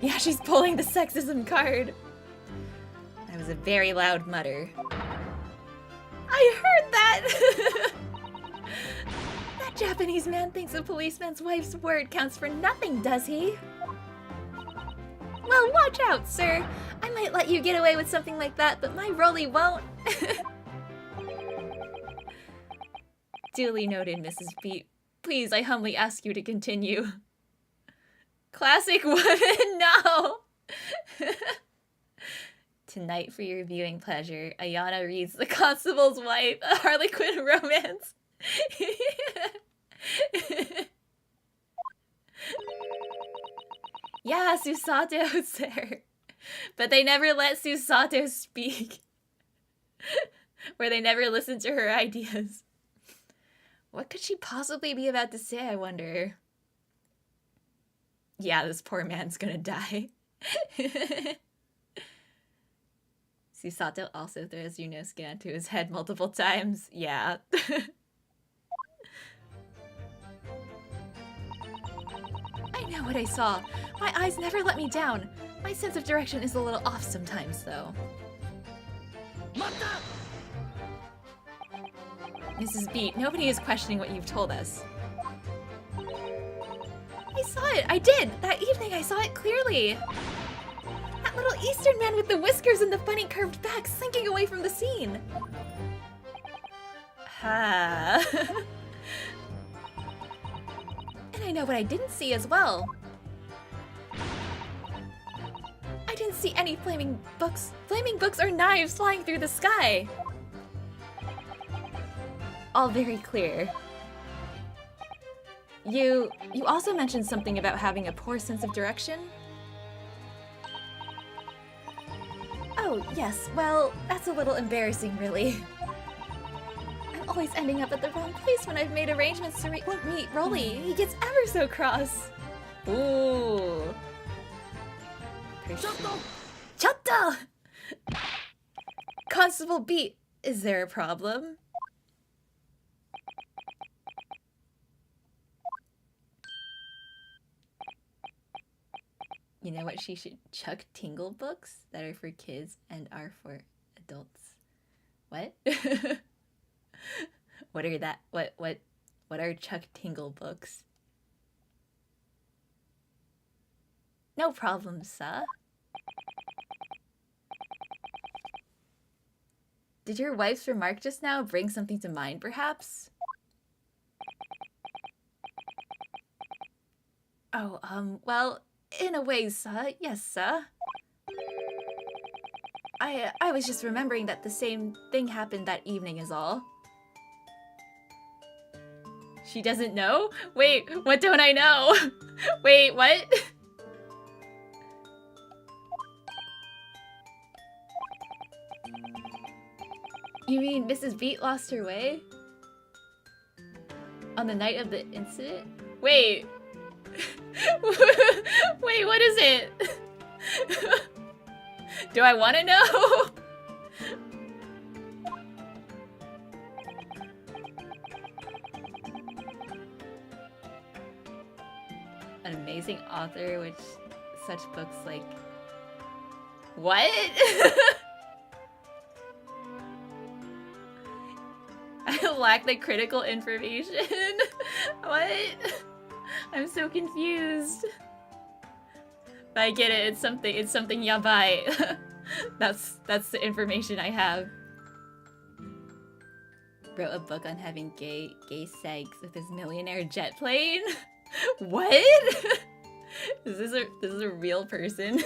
Yeah, she's pulling the sexism card. That was a very loud mutter. I heard that! That Japanese man thinks a policeman's wife's word counts for nothing, does he? Well, watch out, sir. I might let you get away with something like that, but my Rolly won't. Duly noted, Mrs. B. Please, I humbly ask you to continue. Classic woman, no! Tonight, for your viewing pleasure, Ayana reads The Constable's Wife, a Harlequin romance. Yeah, Susato, sir. But they never let Susato speak. Or they never listen to her ideas. What could she possibly be about to say, I wonder? Yeah, this poor man's gonna die. Susato also throws Yunosuke onto his head multiple times. Yeah. I know what I saw. My eyes never let me down. My sense of direction is a little off sometimes, though. Mrs. Beat, nobody is questioning what you've told us. I saw it! I did! That evening I saw it clearly! That little Eastern man with the whiskers and the funny curved back slinking away from the scene! Ha. And I know what I didn't see as well. I didn't see any flaming books or knives flying through the sky! All very clear. You also mentioned something about having a poor sense of direction? Oh, yes, well, that's a little embarrassing, really. I'm always ending up at the wrong place when I've made arrangements to meet Rolly. He gets ever so cross. Ooh. Chotto! Constable Beat, is there a problem? You know what, she should chuck Tingle books that are for kids and are for adults. What? What are Chuck Tingle books? No problem, sir. Did your wife's remark just now bring something to mind, perhaps? Oh, well, in a way, sir. Yes, sir. I was just remembering that the same thing happened that evening is all. She doesn't know? Wait, what don't I know? Wait, what? You mean Mrs. Beat lost her way? On the night of the incident? Wait. Wait, what is it? Do I want to know? An amazing author, which such books like... What? I lack the critical information. What? I'm so confused. But I get it, it's something yabai. That's the information I have. Wrote a book on having gay sex with his millionaire jet plane? What? Is this a real person?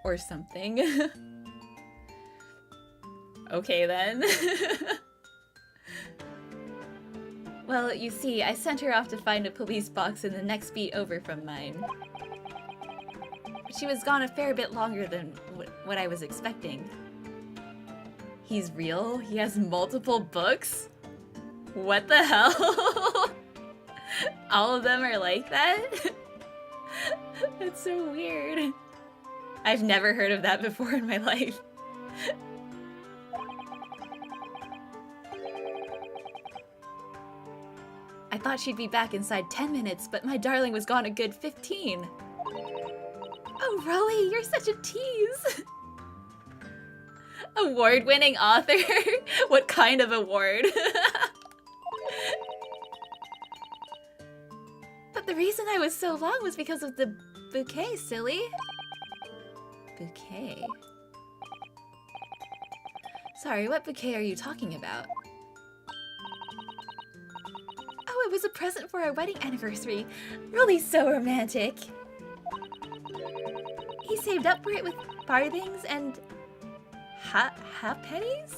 Or something. Okay then. Well, you see, I sent her off to find a police box in the next beat over from mine. She was gone a fair bit longer than what I was expecting. He's real? He has multiple books? What the hell? All of them are like that? That's so weird. I've never heard of that before in my life. I thought she'd be back inside 10 minutes, but my darling was gone a good 15. Oh, Rolly, you're such a tease. Award-winning author? What kind of award? But the reason I was so long was because of the bouquet, silly. Bouquet? Sorry, what bouquet are you talking about? Oh, it was a present for our wedding anniversary. Really so romantic. He saved up for it with farthings and half pennies?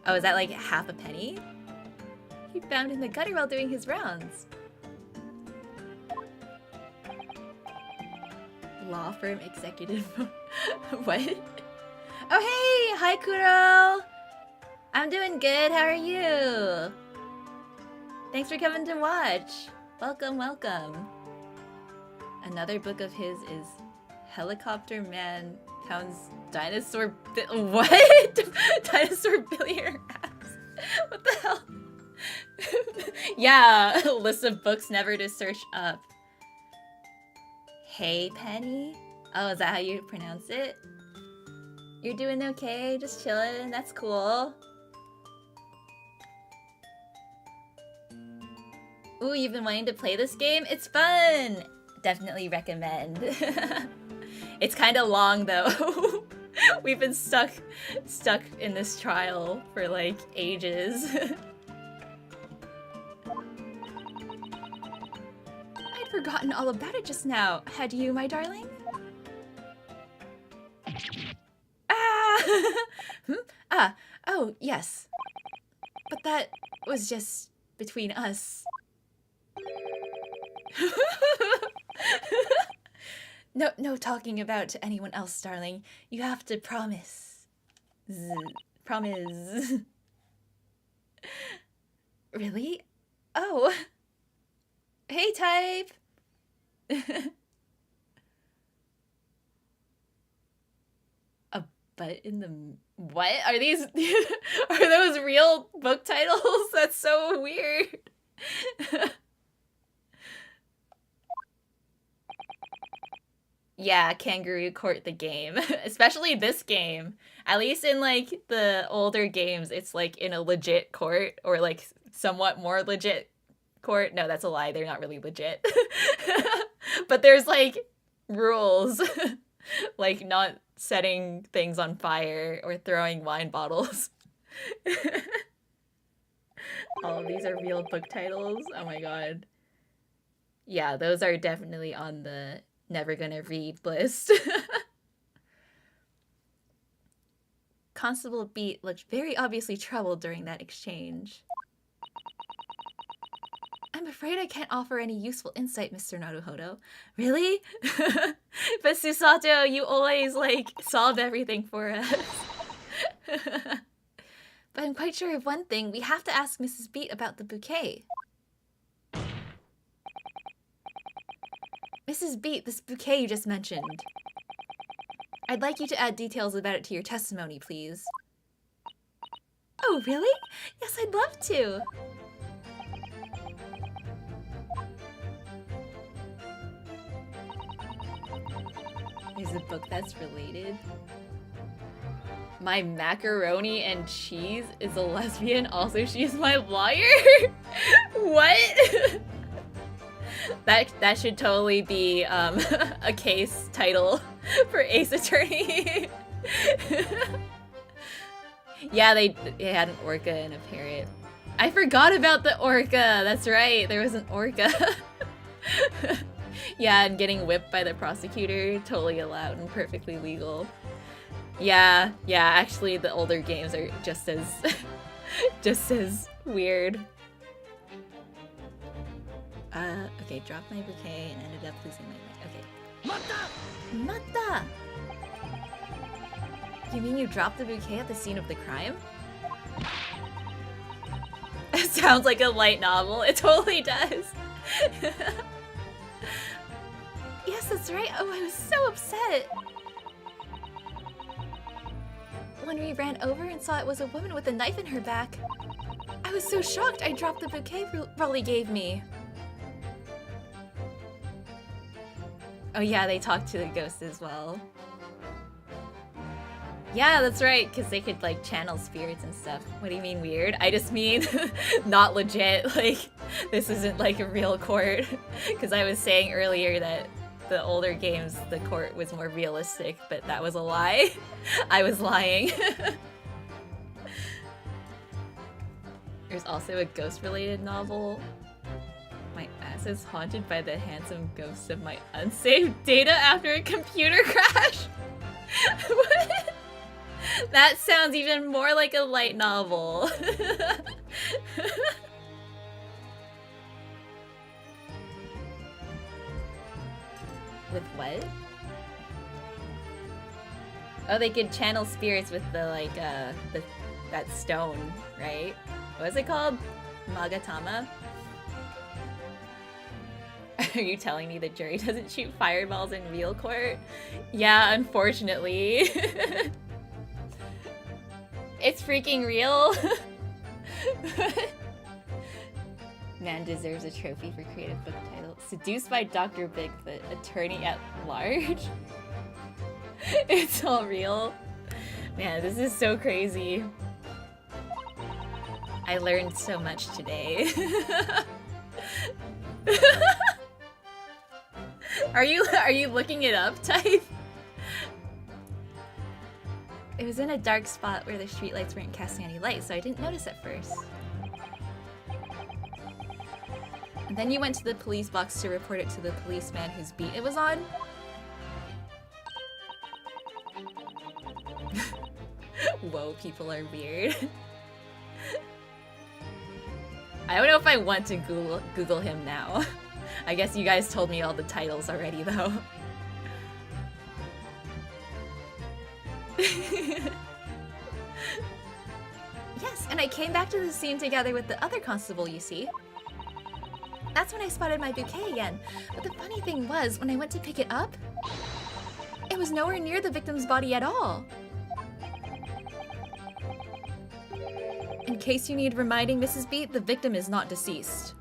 Oh, is that like half a penny? He found in the gutter while doing his rounds. Law firm executive. What? Oh, hey! Hi, Kuro! I'm doing good, how are you? Thanks for coming to watch. Welcome, welcome. Another book of his is Helicopter Man Pounds Dinosaur What? Dinosaur Billionaire Ass. What the hell? Yeah, a list of books never to search up. Hey, Penny? Oh, is that how you pronounce it? You're doing okay, just chilling, that's cool. Ooh, you've been wanting to play this game? It's fun! Definitely recommend. It's kind of long though. We've been stuck in this trial for like ages. I'd forgotten all about it just now. Had you, my darling? Oh, yes. But that was just between us. No talking about to anyone else, darling. You have to promise. Promise. Really? Oh. Hey, type. A butt in the... What? Are these... Are those real book titles? That's so weird. Yeah, Kangaroo Court the game. Especially this game. At least in, like, the older games, it's, like, in a legit court. Or, like, somewhat more legit court. No, that's a lie. They're not really legit. But there's, like, rules. Like, not setting things on fire or throwing wine bottles. All of these are real book titles. Oh my god. Yeah, those are definitely on the never gonna read list. Constable Beat looked very obviously troubled during that exchange. I'm afraid I can't offer any useful insight, Mr. Naruhodo. Really? But Susato, you always, like, solve everything for us. But I'm quite sure of one thing. We have to ask Mrs. Beat about the bouquet. Mrs. Beat, this bouquet you just mentioned. I'd like you to add details about it to your testimony, please. Oh, really? Yes, I'd love to. There's a book that's related. My macaroni and cheese is a lesbian. Also, she is my lawyer. What? That should totally be a case title for Ace Attorney. Yeah, they had an orca and a parrot. I forgot about the orca. That's right. There was an orca. Yeah, and getting whipped by the prosecutor, totally allowed and perfectly legal. Yeah, actually the older games are just as just as weird. Okay, dropped my bouquet and ended up losing my mind. Okay. Mata! You mean you dropped the bouquet at the scene of the crime? It sounds like a light novel. It totally does. Yes, that's right. Oh, I was so upset. When we ran over and saw it was a woman with a knife in her back, I was so shocked I dropped the bouquet Rolly gave me. Oh yeah, they talked to the ghost as well. Yeah, that's right, because they could, like, channel spirits and stuff. What do you mean weird? I just mean not legit. Like, this isn't, like, a real court. Because I was saying earlier that the older games, the court was more realistic, but that was a lie. I was lying. There's also a ghost-related novel. My ass is haunted by the handsome ghosts of my unsaved data after a computer crash. What? That sounds even more like a light novel. With what? Oh, they could channel spirits with the, like, that stone, right? What is it called? Magatama? Are you telling me the jury doesn't shoot fireballs in real court? Yeah, unfortunately. It's freaking real. Man deserves a trophy for creative book title. Seduced by Dr. Bigfoot, attorney at large. It's all real. Man, this is so crazy. I learned so much today. Are you looking it up, type? It was in a dark spot where the streetlights weren't casting any light, so I didn't notice at first. And then you went to the police box to report it to the policeman whose beat it was on? Whoa, people are weird. I don't know if I want to Google him now. I guess you guys told me all the titles already, though. Yes, and I came back to the scene together with the other constable, you see. That's when I spotted my bouquet again. But the funny thing was, when I went to pick it up, it was nowhere near the victim's body at all. In case you need reminding, Mrs. B, the victim is not deceased.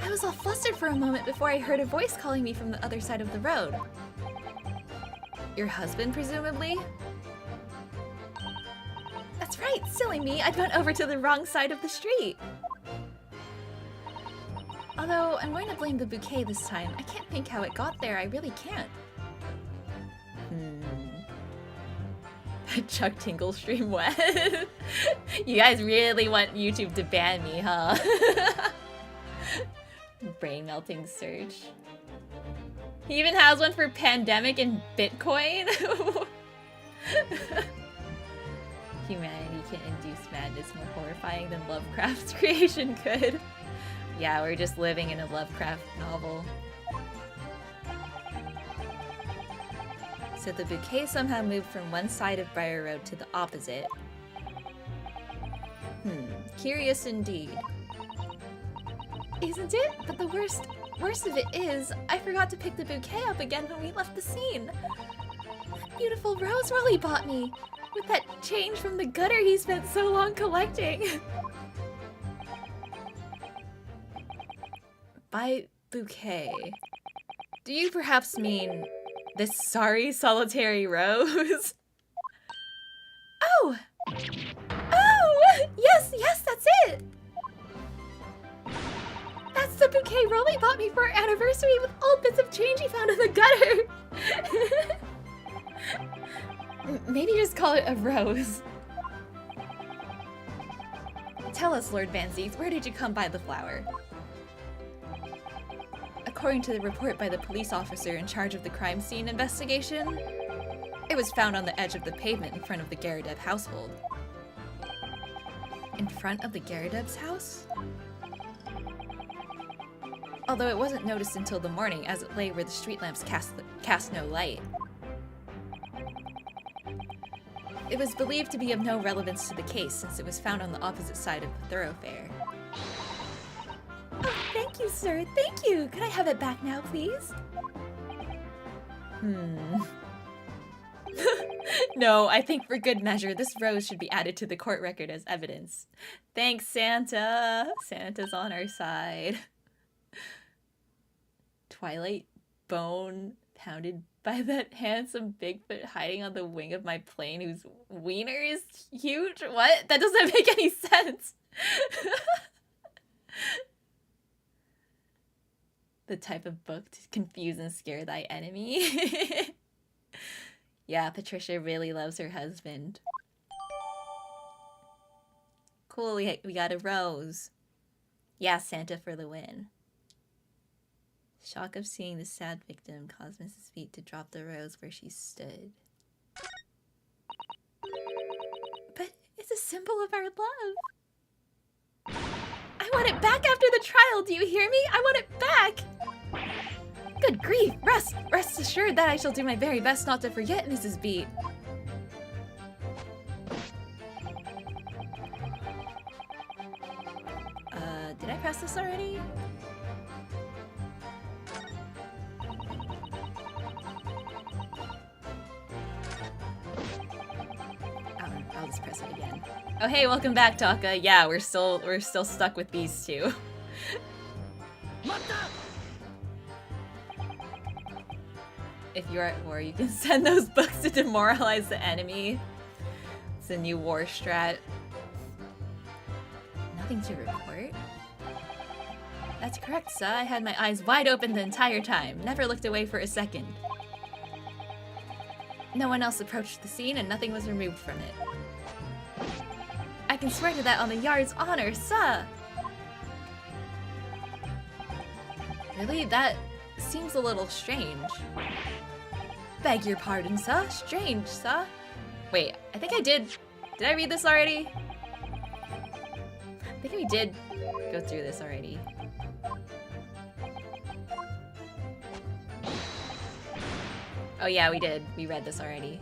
I was all flustered for a moment before I heard a voice calling me from the other side of the road. Your husband, presumably? That's right, silly me, I'd gone over to the wrong side of the street. Although, I'm going to blame the bouquet this time. I can't think how it got there, I really can't. Chuck Tingle stream what? You guys really want YouTube to ban me, huh? Brain melting search. He even has one for pandemic and Bitcoin. Humanity can induce madness more horrifying than Lovecraft's creation could. Yeah, we're just living in a Lovecraft novel. So the bouquet somehow moved from one side of Briar Road to the opposite. Curious indeed. Isn't it? But the worst of it is, I forgot to pick the bouquet up again when we left the scene. That beautiful rose Rolly bought me, with that change from the gutter he spent so long collecting. By bouquet, do you perhaps mean this sorry solitary rose? Oh! Oh! Yes, that's it! That's the bouquet Rolly bought me for our anniversary with old bits of change he found in the gutter! Maybe just call it a rose. Tell us, Lord Van Zieks, where did you come by the flower? According to the report by the police officer in charge of the crime scene investigation, it was found on the edge of the pavement in front of the Garadeb household. In front of the Garadeb's house? Although it wasn't noticed until the morning, as it lay where the street lamps cast no light. It was believed to be of no relevance to the case since it was found on the opposite side of the thoroughfare. Oh, thank you, sir. Thank you. Could I have it back now, please? No, I think for good measure, this rose should be added to the court record as evidence. Thanks, Santa. Santa's on our side. Twilight bone pounded by that handsome Bigfoot hiding on the wing of my plane whose wiener is huge? What? That doesn't make any sense. The type of book to confuse and scare thy enemy. Yeah, Patricia really loves her husband. Cool, we got a rose. Yeah, Santa for the win. Shock of seeing the sad victim caused Mrs. Feet to drop the rose where she stood. But it's a symbol of our love. I want it back after the trial, do you hear me? I want it back! Good grief! Rest assured that I shall do my very best not to forget, Mrs. B. Did I press this already? I'll just press it again. Oh hey, welcome back, Taka. Yeah, we're still stuck with these two. If you're at war, you can send those books to demoralize the enemy. It's a new war strat. Nothing to report? That's correct, sir. I had my eyes wide open the entire time. Never looked away for a second. No one else approached the scene and nothing was removed from it. I can swear to that on the Yard's honor, sir! Really? That seems a little strange. Beg your pardon, sir. Strange, sir. Wait, I think I did. Did I read this already? I think we did go through this already. Oh yeah, we did. We read this already.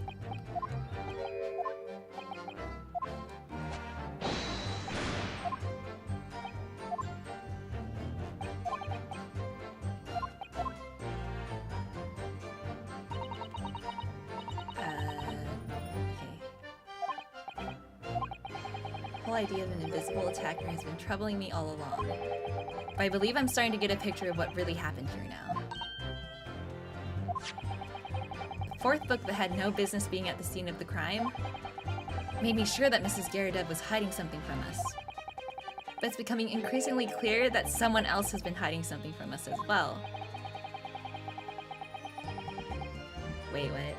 The whole idea of an invisible attacker has been troubling me all along. But I believe I'm starting to get a picture of what really happened here now. The fourth book that had no business being at the scene of the crime made me sure that Mrs. Geradev was hiding something from us. But it's becoming increasingly clear that someone else has been hiding something from us as well. Wait, what?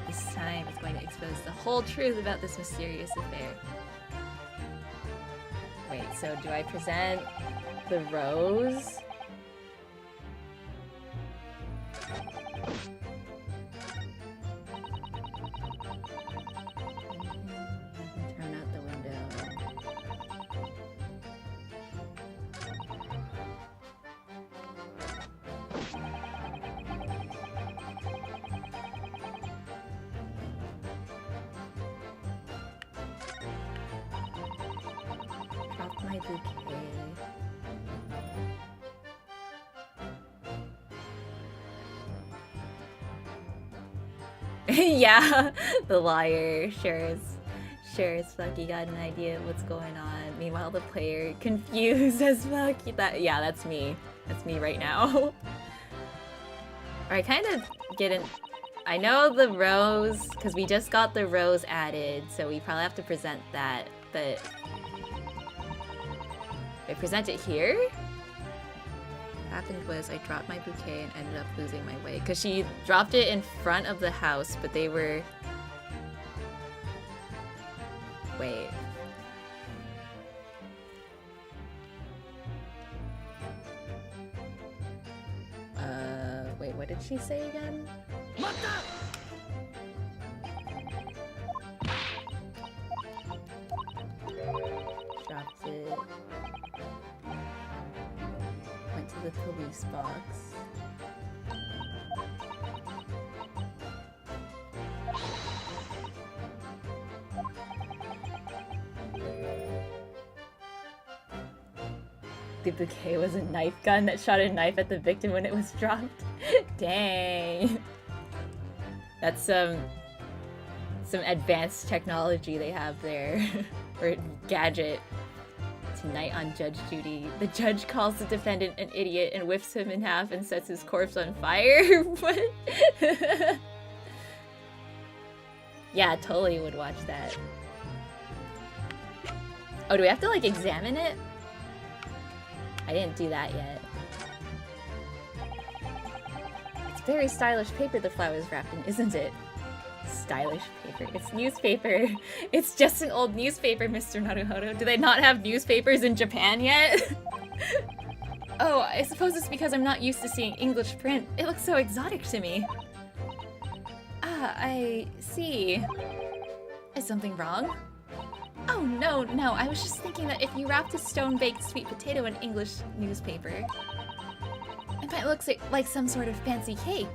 This time it's going to expose the whole truth about this mysterious affair. Wait, so do I present the rose? Turn out the window. Drop my bouquet. Yeah, the liar. Sure as fuck, you got an idea of what's going on. Meanwhile, the player confused as fuck. Yeah, that's me. That's me right now. I kind of get an... I know the rose, because we just got the rose added, so we probably have to present that, but... I present it here? What happened was I dropped my bouquet and ended up losing my way. Because she dropped it in front of the house, but they were... Wait. Wait, what did she say again? Dropped it. Went to the police box. The bouquet was a knife gun that shot a knife at the victim when it was dropped. Dang. That's some advanced technology they have there. Or gadget. Tonight on judge duty, the judge calls the defendant an idiot and whips him in half and sets his corpse on fire. What? Yeah, totally would watch that. Oh, do we have to like examine it? I didn't do that yet. It's very stylish paper the flower's wrapped in, isn't it? Stylish paper. It's newspaper. It's just an old newspaper, Mr. Naruhodo. Do they not have newspapers in Japan yet? Oh, I suppose it's because I'm not used to seeing English print. It looks so exotic to me. Ah, I see. Is something wrong? Oh, no. I was just thinking that if you wrapped a stone-baked sweet potato in English newspaper, it might look like some sort of fancy cake.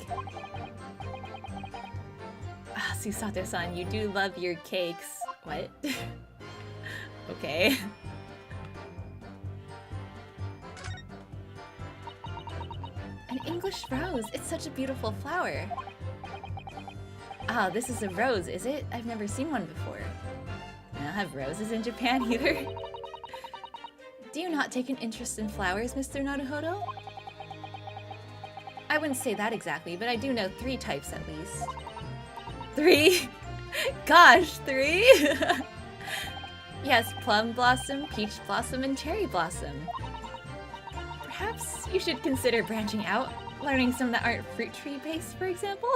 Ah, Susato-san, you do love your cakes. What? Okay. An English rose. It's such a beautiful flower. Ah, this is a rose, is it? I've never seen one before. They don't have roses in Japan either. Do you not take an interest in flowers, Mr. Naruhodo? I wouldn't say that exactly, but I do know 3 types at least. 3? Gosh, 3? Yes, plum blossom, peach blossom, and cherry blossom. Perhaps you should consider branching out, learning some that aren't fruit tree based, for example.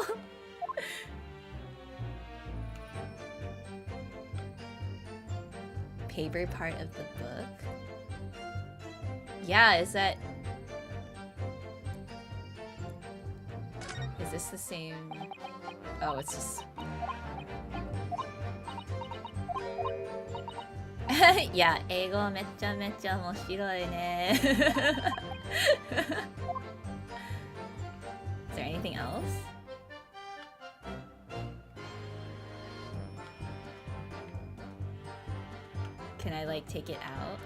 Paper part of the book? Yeah, is that... Is this the same? Oh, it's just... Yeah, 英語めっちゃめちゃ面白いね。Is there anything else? Can I like take it out?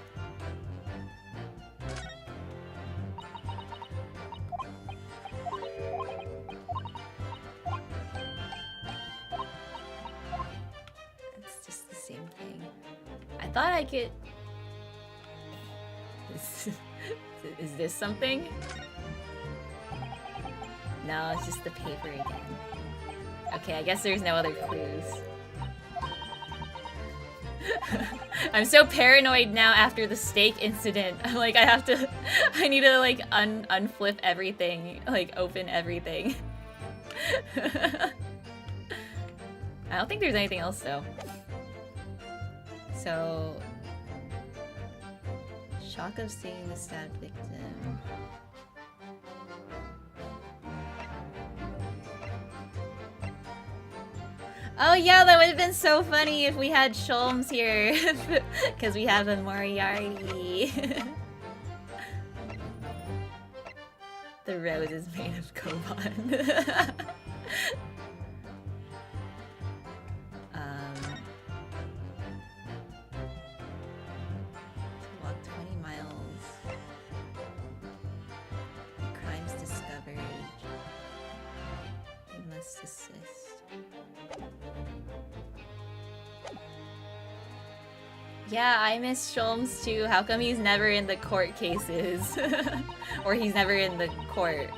It's just the same thing. I thought I could... Is this something? No, it's just the paper again. Okay, I guess there's no other clues. I'm so paranoid now after the steak incident. I'm like, I need to like unflip everything, like open everything. I don't think there's anything else though. So, shock of seeing the stabbed victim. Oh yeah, that would have been so funny if we had Sholmes here, because we have a Moriarty. The rose is made of Koban. Walk 20 miles. Crimes discovered. You must assist. Yeah, I miss Sholmes too. How come he's never in the court cases? Or he's never in the court.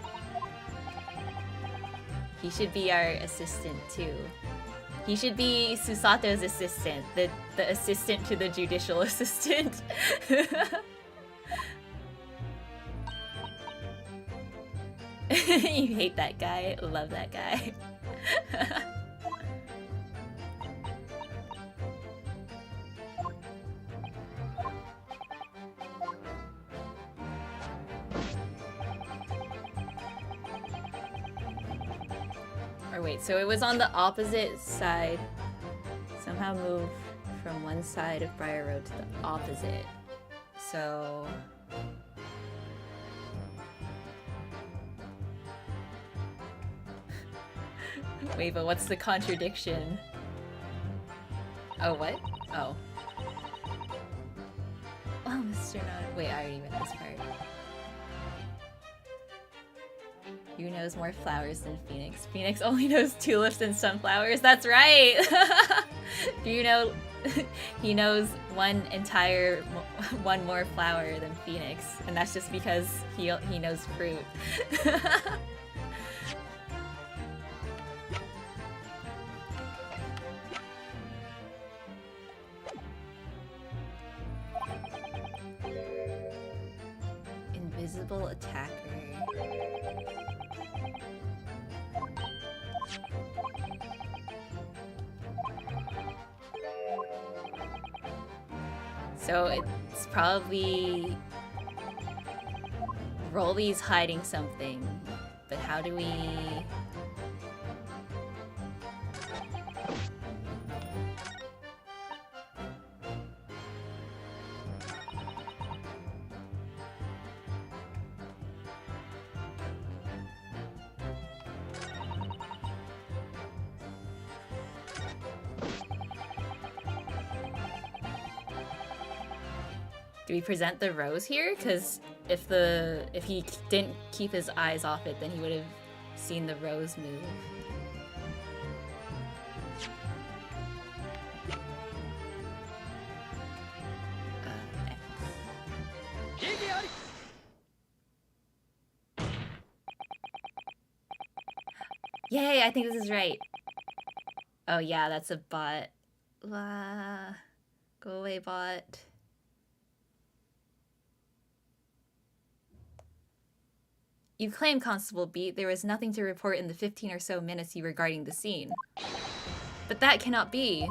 He should be our assistant too. He should be Susato's assistant, the assistant to the judicial assistant. You hate that guy, love that guy. Or wait, so it was on the opposite side. Somehow moved from one side of Briar Road to the opposite. So... Wait, but what's the contradiction? Oh, what? Oh. Oh, Mr. Not. Wait, I already read this part. Who knows more flowers than Phoenix? Phoenix only knows tulips and sunflowers. That's right! Do you know... he knows one more flower than Phoenix. And that's just because he knows fruit. Invisible attacker. So it's probably Rolly's hiding something, but how do we... Do we present the rose here? Because if he didn't keep his eyes off it, then he would have seen the rose move. X. Yay, I think this is right. Oh yeah, that's a bot. Go away, bot. You claim, Constable Beat, there was nothing to report in the 15 or so minutes you were guarding the scene. But that cannot be.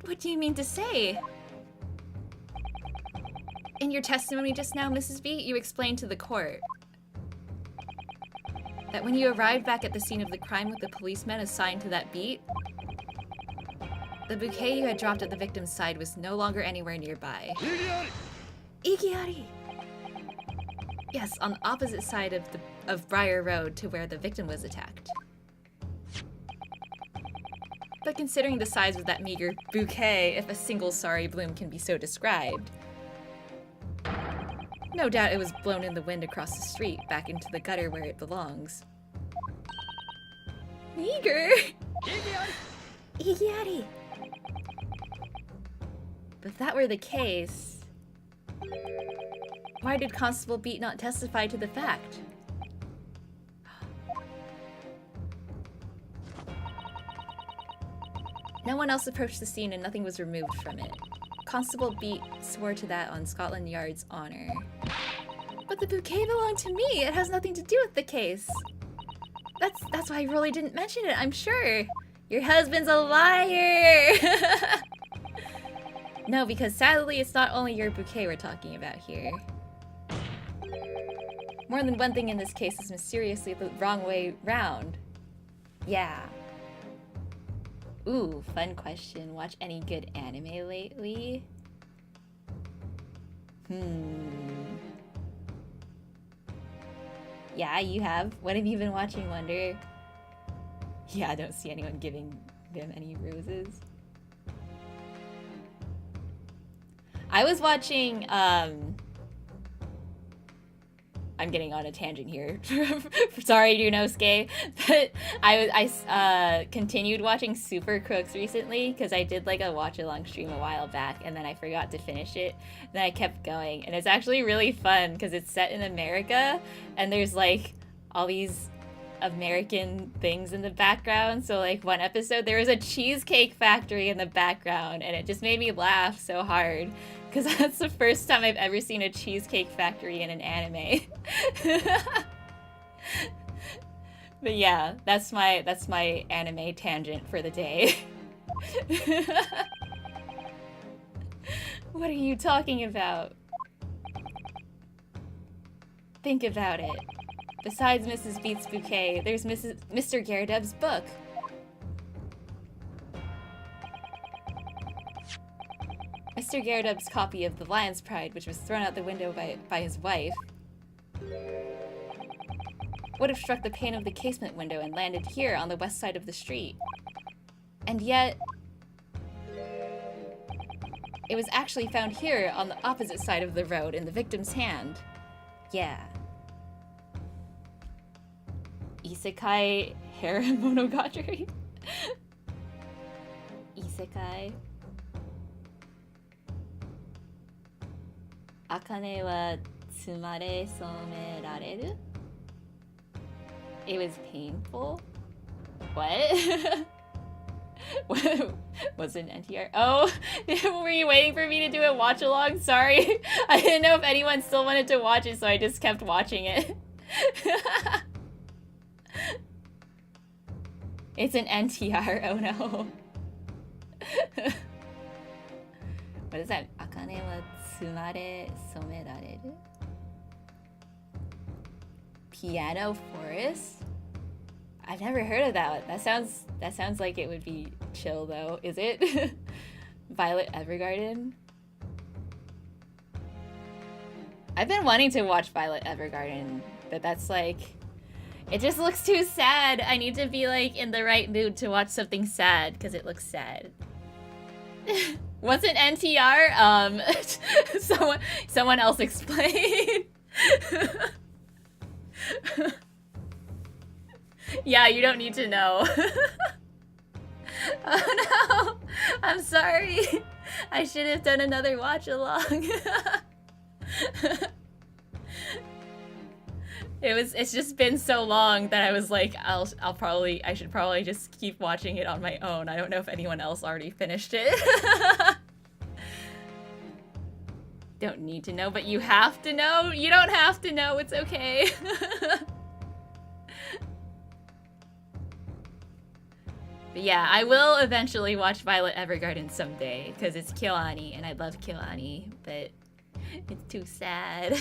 What do you mean to say? In your testimony just now, Mrs. Beat, you explained to the court that when you arrived back at the scene of the crime with the policemen assigned to that beat, the bouquet you had dropped at the victim's side was no longer anywhere nearby. Igiari! Yes, on the opposite side of Briar Road to where the victim was attacked. But considering the size of that meager bouquet, if a single sorry bloom can be so described, no doubt it was blown in the wind across the street, back into the gutter where it belongs. Meager? Igiari! But if that were the case, why did Constable Beat not testify to the fact? No one else approached the scene and nothing was removed from it. Constable Beat swore to that on Scotland Yard's honor. But the bouquet belonged to me! It has nothing to do with the case! That's why I really didn't mention it, I'm sure! Your husband's a liar! No, because sadly it's not only your bouquet we're talking about here. More than one thing in this case is mysteriously the wrong way round. Yeah. Ooh, fun question. Watch any good anime lately? Yeah, you have. What have you been watching, Wonder? Yeah, I don't see anyone giving them any roses. I was watching, I'm getting on a tangent here. Sorry, Junosuke. But I continued watching Super Crooks recently because I did like a watch-along stream a while back and then I forgot to finish it. Then I kept going and it's actually really fun because it's set in America and there's like all these American things in the background. So like one episode there was a cheesecake factory in the background and it just made me laugh so hard. Because that's the first time I've ever seen a cheesecake factory in an anime. But yeah, that's my anime tangent for the day. What are you talking about? Think about it. Besides Mrs. Beat's bouquet, there's Mr. Gerdev's book. Mr. Gerdub's copy of The Lion's Pride, which was thrown out the window by his wife, would have struck the pane of the casement window and landed here on the west side of the street. And yet, it was actually found here on the opposite side of the road in the victim's hand. Yeah. Isekai harem monogatari? Isekai. Akane wa tsumare somerareru? It was painful? What? Was it an NTR? Oh, were you waiting for me to do a watch along? Sorry. I didn't know if anyone still wanted to watch it, so I just kept watching it. It's an NTR, oh no. What is that? Akane wa tsumare somerareru? Piano Forest? I've never heard of that. That sounds like it would be chill though. Is it? Violet Evergarden? I've been wanting to watch Violet Evergarden, but that's like, it just looks too sad. I need to be like in the right mood to watch something sad because it looks sad. What's an NTR? Someone else explain. Yeah, you don't need to know. Oh no! I'm sorry. I should have done another watch along. It's just been so long that I was like, I should probably just keep watching it on my own. I don't know if anyone else already finished it. Don't need to know, but you have to know. You don't have to know, it's okay. But yeah, I will eventually watch Violet Evergarden someday, because it's Kyoani, and I love Kyoani, but it's too sad.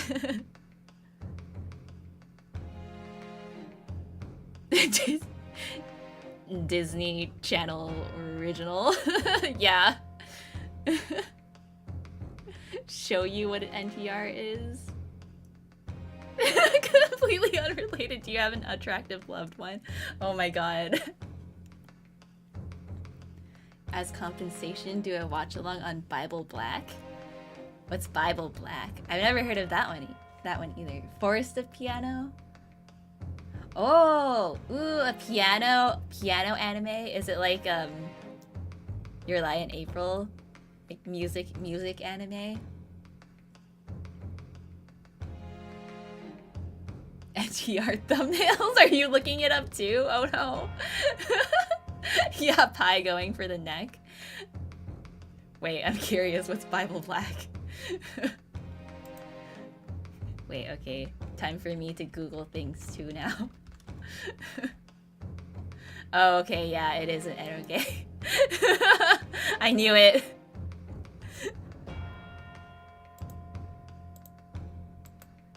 Disney Channel original. Yeah. Show you what an NTR is. Completely unrelated. Do you have an attractive loved one? Oh my god. As compensation, do a watch along on Bible Black? What's Bible Black? I've never heard of that one either. Forest of Piano? Oh, ooh, a piano anime. Is it like Your Lie in April, like music anime? NTR thumbnails? Are you looking it up too? Oh no. Yeah, pie going for the neck. Wait, I'm curious. What's Bible Black? Wait, okay. Time for me to Google things too now. Oh, okay, yeah, it is an eroge. I knew it.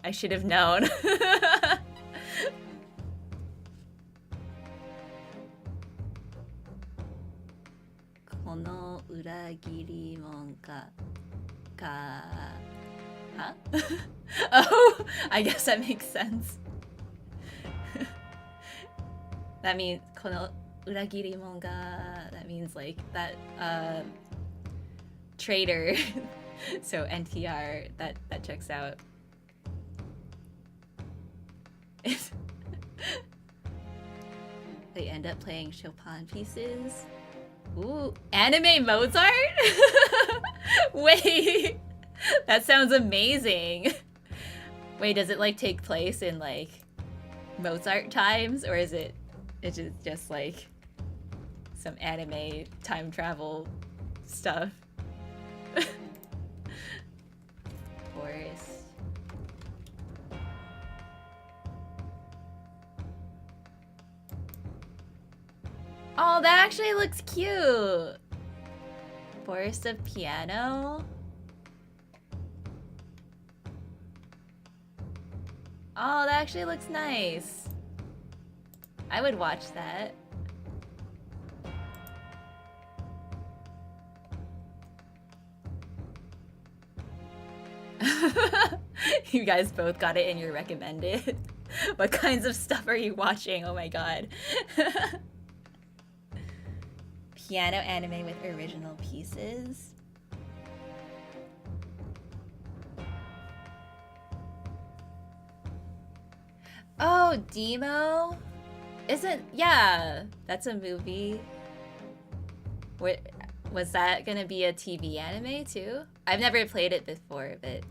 I should have known. Kono uragirimon Huh? Oh, I guess that makes sense. That means kono uragirimon ga. That means like that traitor. So NTR, that checks out. They end up playing Chopin pieces. Ooh, anime Mozart? Wait, that sounds amazing. Wait, does it like take place in like Mozart times, or is it's just like some anime time travel stuff? Forest. Oh, that actually looks cute. Forest of Piano. Oh, that actually looks nice. I would watch that. You guys both got it in your recommended. What kinds of stuff are you watching? Oh my god. Piano anime with original pieces. Oh, Demo? Yeah, that's a movie. Was that gonna be a TV anime too? I've never played it before, but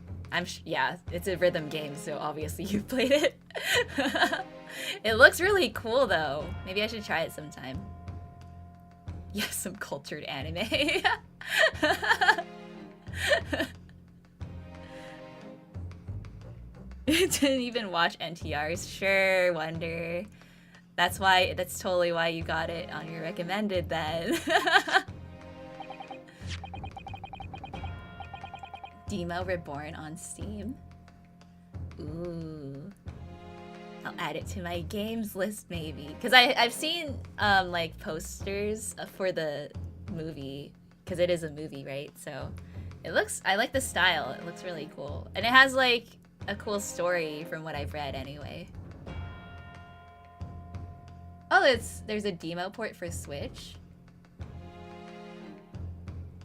yeah, it's a rhythm game, so obviously you've played it. It looks really cool though. Maybe I should try it sometime. Yes, some cultured anime. Didn't even watch NTRs. Sure, wonder. That's totally why you got it on your recommended then. Demo Reborn on Steam. Ooh. I'll add it to my games list maybe. Because I've seen like posters for the movie. Because it is a movie, right? So I like the style. It looks really cool. And it has like a cool story from what I've read anyway. Oh, there's a demo port for Switch.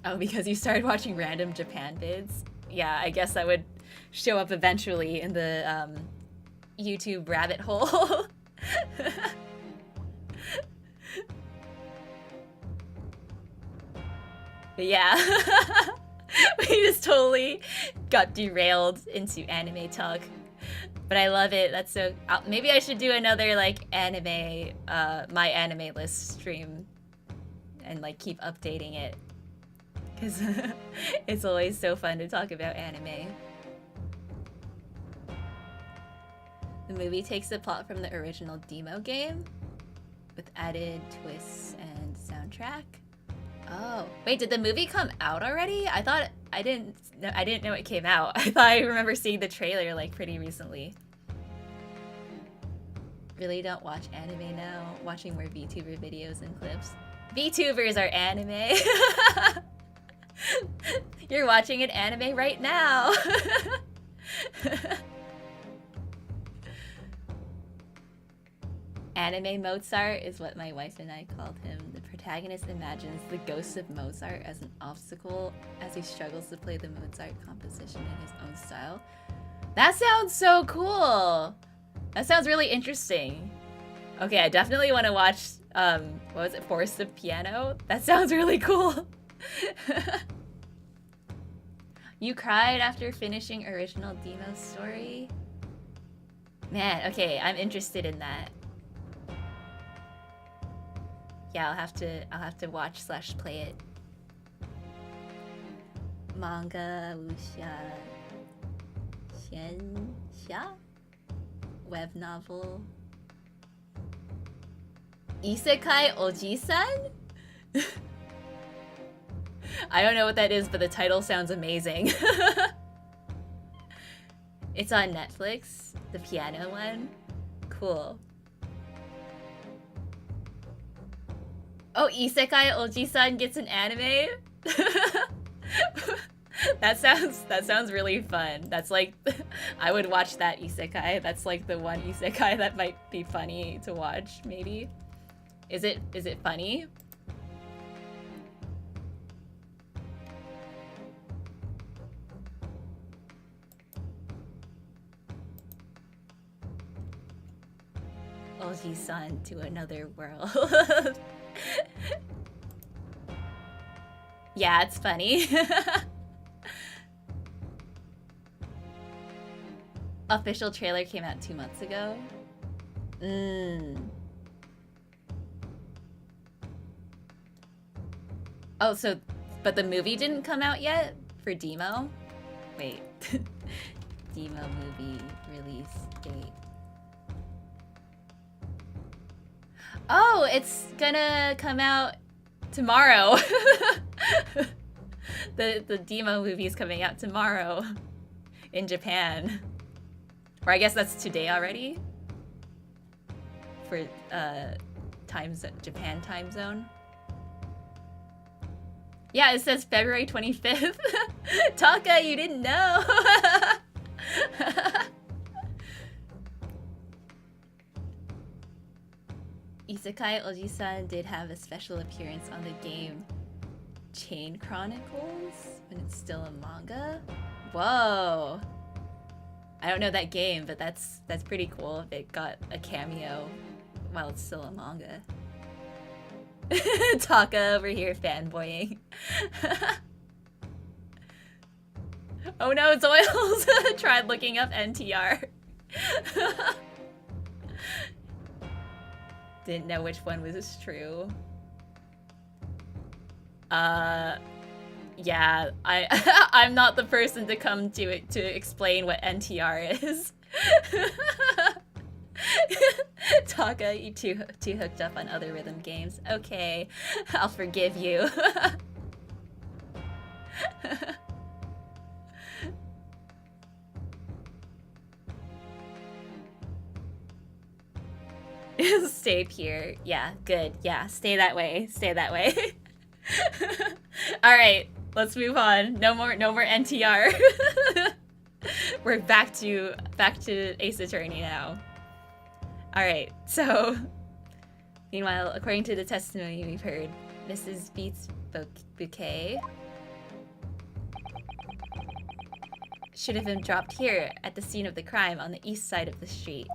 Oh, because you started watching random Japan vids? Yeah, I guess that would show up eventually in the YouTube rabbit hole. But yeah, we just totally got derailed into anime talk. But I love it. That's so... maybe I should do another, like, anime, my anime list stream. And, like, keep updating it. Because it's always so fun to talk about anime. The movie takes the plot from the original demo game with added twists and soundtrack. Oh, wait, did the movie come out already? I didn't know it came out. I thought I remember seeing the trailer like pretty recently. Really don't watch anime now. Watching more VTuber videos and clips. VTubers are anime. You're watching an anime right now. Anime Mozart is what my wife and I called him. The protagonist imagines the ghost of Mozart as an obstacle as he struggles to play the Mozart composition in his own style. That sounds so cool! That sounds really interesting. Okay, I definitely want to watch, what was it, Forest of Piano? That sounds really cool. You cried after finishing original demo story? Man, okay, I'm interested in that. Yeah, I'll have to watch / play it. Manga, wuxia, xianxia, web novel. Isekai Oji-san? I don't know what that is, but the title sounds amazing. It's on Netflix, the piano one. Cool. Oh, Isekai Oji-san gets an anime? That sounds really fun. That's like, I would watch that isekai. That's like the one isekai that might be funny to watch, maybe. Is it funny? Oji-san to another world. Yeah, it's funny. Official trailer came out 2 months ago. Oh, so, but the movie didn't come out yet for demo? Wait. Demo movie release date. Oh, it's gonna come out tomorrow. The demo movie is coming out tomorrow in Japan. Or I guess that's today already for Japan time zone. Yeah, it says February 25th. Taka, you didn't know. Isekai Oji-san did have a special appearance on the game Chain Chronicles when it's still a manga. Whoa. I don't know that game, but that's pretty cool if it got a cameo while it's still a manga. Taka over here fanboying. Oh no, Zoils tried looking up NTR. Didn't know which one was true. Yeah, I'm not the person to come to it to explain what NTR is. Taka, you too hooked up on other rhythm games. Okay, I'll forgive you. Stay pure. Yeah, good. Yeah, stay that way. Stay that way. All right, let's move on. No more NTR. We're back to Ace Attorney now. All right. So, meanwhile, according to the testimony we've heard, Mrs. Beats' bouquet should have been dropped here at the scene of the crime on the east side of the street.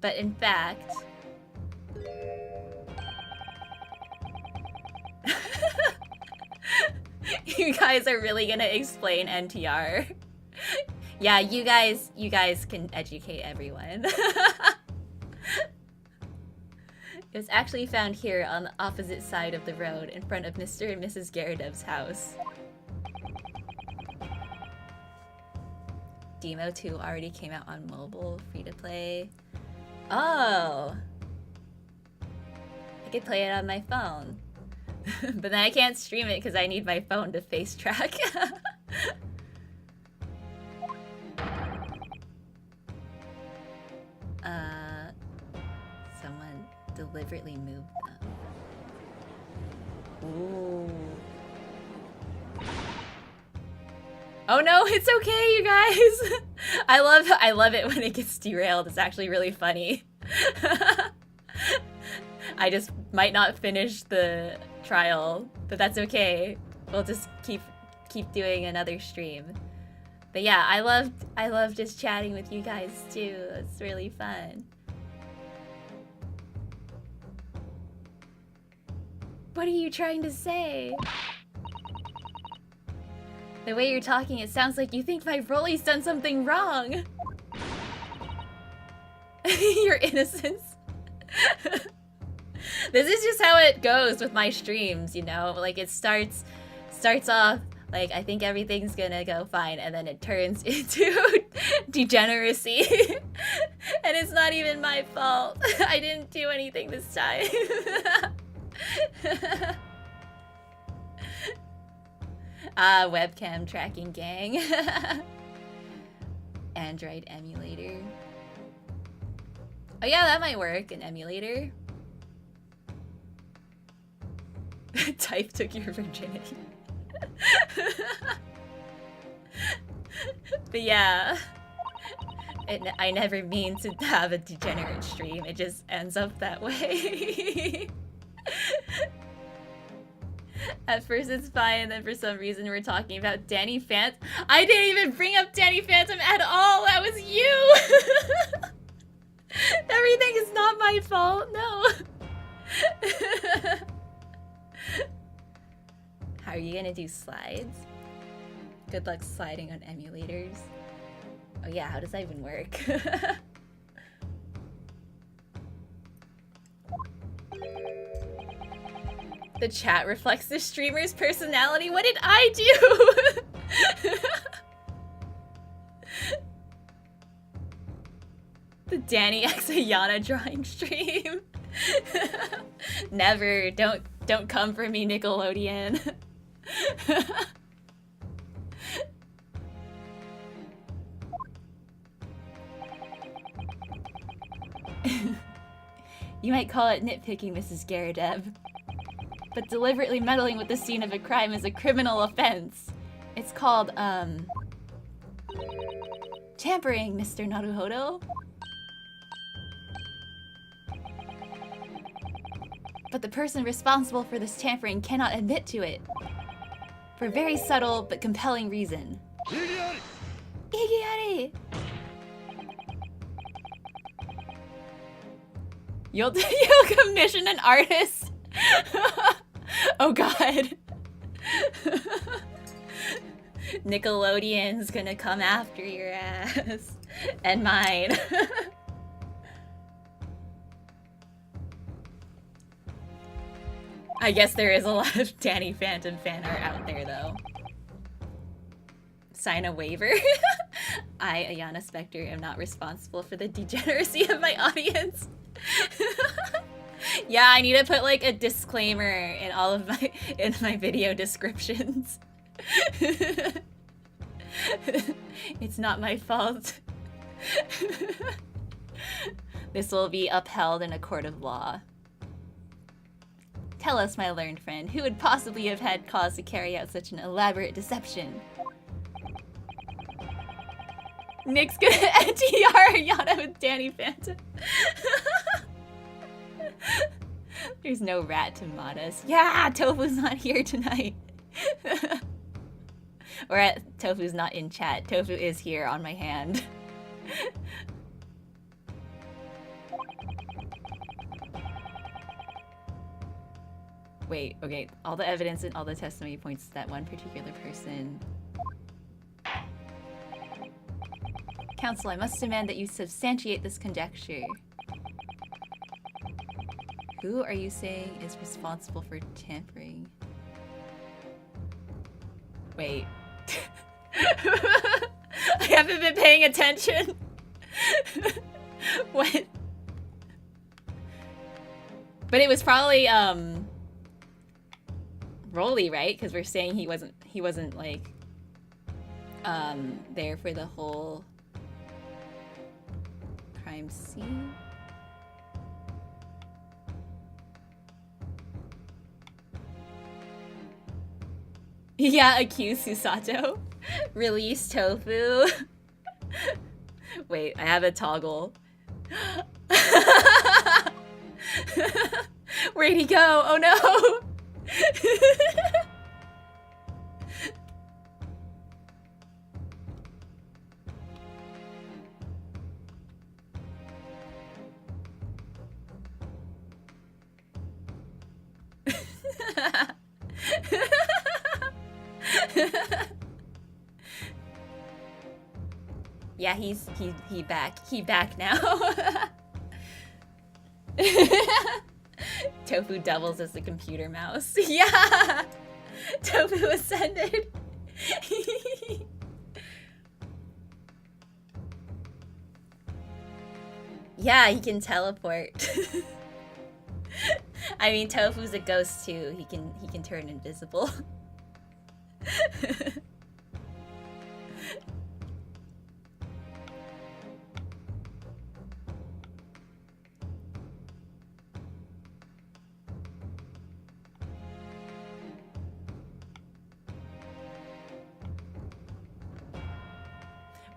But in fact, you guys are really gonna explain NTR. Yeah, you guys can educate everyone. It was actually found here on the opposite side of the road in front of Mr. and Mrs. Garadev's house. Demo 2 already came out on mobile, free to play. Oh! I could play it on my phone. But then I can't stream it because I need my phone to face track. Someone deliberately moved them. Ooh. Oh no, it's okay, you guys! I love it when it gets derailed. It's actually really funny. I just might not finish the trial, but that's okay. We'll just keep doing another stream. But yeah, I love just chatting with you guys too. It's really fun. What are you trying to say? The way you're talking, it sounds like you think my Rolly's done something wrong. Your innocence. This is just how it goes with my streams, you know? Like, it starts off like, I think everything's gonna go fine, and then it turns into degeneracy. And it's not even my fault. I didn't do anything this time. Webcam tracking gang. Android emulator. Oh yeah, that might work, an emulator. Type took your virginity. But yeah, I never mean to have a degenerate stream. It just ends up that way. At first it's fine, and then for some reason we're talking about Danny Phantom. I didn't even bring up Danny Phantom at all. That was you. Everything is not my fault. No. How are you gonna do slides? Good luck sliding on emulators. Oh yeah, how does that even work? The chat reflects the streamer's personality. What did I do? The Danny X Ayana drawing stream. Never. Don't come for me, Nickelodeon. You might call it nitpicking, Mrs. Garadev, but deliberately meddling with the scene of a crime is a criminal offense. It's called, tampering, Mr. Naruhodo. But the person responsible for this tampering cannot admit to it. For a very subtle but compelling reason. Igiari! You'll commission an artist? Oh god. Nickelodeon's gonna come after your ass. And mine. I guess there is a lot of Danny Phantom fan art out there, though. Sign a waiver. I, Ayana Spector, am not responsible for the degeneracy of my audience. Yeah, I need to put like a disclaimer in all of my video descriptions. It's not my fault. This will be upheld in a court of law. Tell us, my learned friend, who would possibly have had cause to carry out such an elaborate deception? Nick's gonna NTR Ayana with Danny Phantom. There's no rat to mod us. Yeah, Tofu's not here tonight. Or Tofu's not in chat. Tofu is here on my hand. Wait, okay. All the evidence and all the testimony points to that one particular person. counsel, I must demand that you substantiate this conjecture. Who are you saying is responsible for tampering? Wait. I haven't been paying attention. What? But it was probably Rolly, right? Because we're saying he wasn't like there for the whole crime scene. Yeah, accuse Susato. Release Tofu. Wait, I have a toggle. Where'd he go? Oh no! Yeah, he back now. Tofu doubles as the computer mouse. Yeah! Tofu ascended. Yeah, he can teleport. I mean, Tofu's a ghost too. He can turn invisible.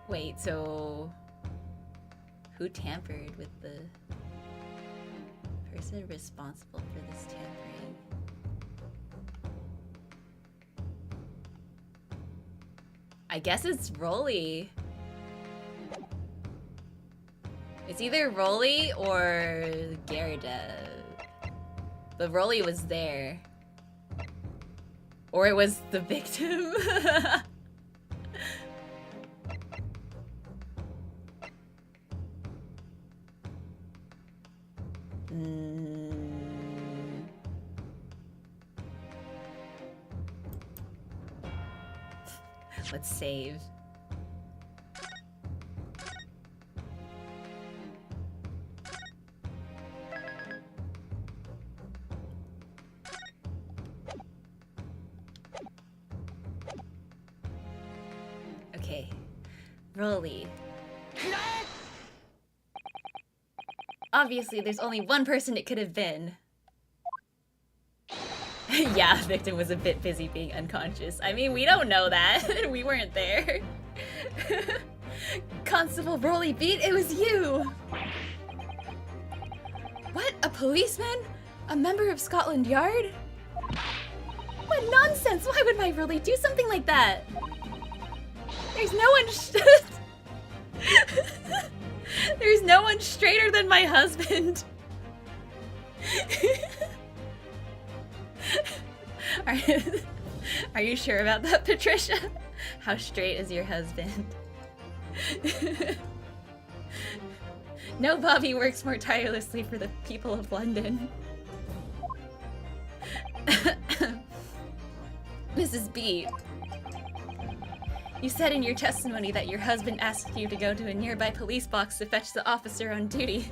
Wait, so who tampered with the person responsible for this tampering? I guess it's Rolly. It's either Rolly or Gerda. But Rolly was there. Or it was the victim. Let's save. Okay. Rolly. Obviously, there's only one person it could have been. Yeah, victim was a bit busy being unconscious. I mean, we don't know that. We weren't there. Constable Rolly beat, it was you! What? A policeman? A member of Scotland Yard? What nonsense! Why would my Rolly do something like that? There's no one There's no one straighter than my husband. Are you sure about that, Patricia? How straight is your husband? No, Bobby works more tirelessly for the people of London. Mrs. B, you said in your testimony that your husband asked you to go to a nearby police box to fetch the officer on duty.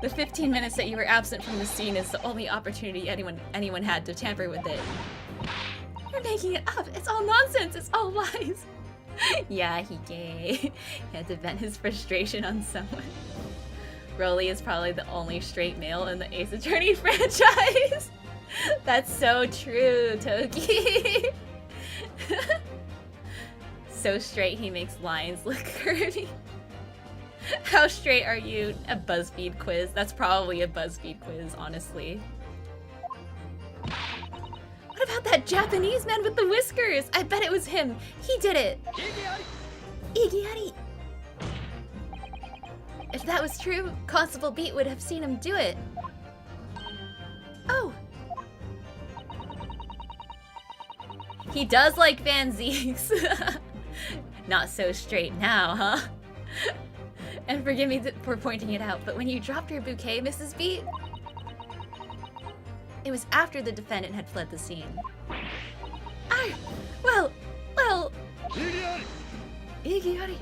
The 15 minutes that you were absent from the scene is the only opportunity anyone had to tamper with it. You're making it up. It's all nonsense. It's all lies. Yeah, he gay. He had to vent his frustration on someone. Rolly is probably the only straight male in the Ace Attorney franchise. That's so true, Toki. So straight he makes lions look curvy. How straight are you? A BuzzFeed quiz. That's probably a BuzzFeed quiz, honestly. What about that Japanese man with the whiskers? I bet it was him. He did it. Igiari. If that was true, Constable Beat would have seen him do it. Oh. He does like Van Zeeks. Not so straight now, huh? And forgive me for pointing it out, but when you dropped your bouquet, Mrs. B, it was after the defendant had fled the scene. Well... Igiari.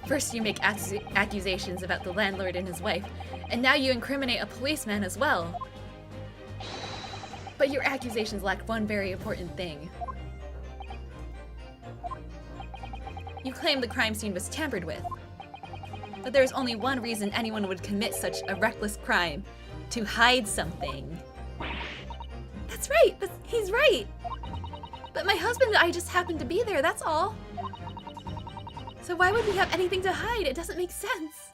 First you make accusations about the landlord and his wife, and now you incriminate a policeman as well. But your accusations lack one very important thing. You claim the crime scene was tampered with. But there's only one reason anyone would commit such a reckless crime: to hide something. That's right! He's right! But my husband and I just happened to be there, that's all. So why would we have anything to hide? It doesn't make sense.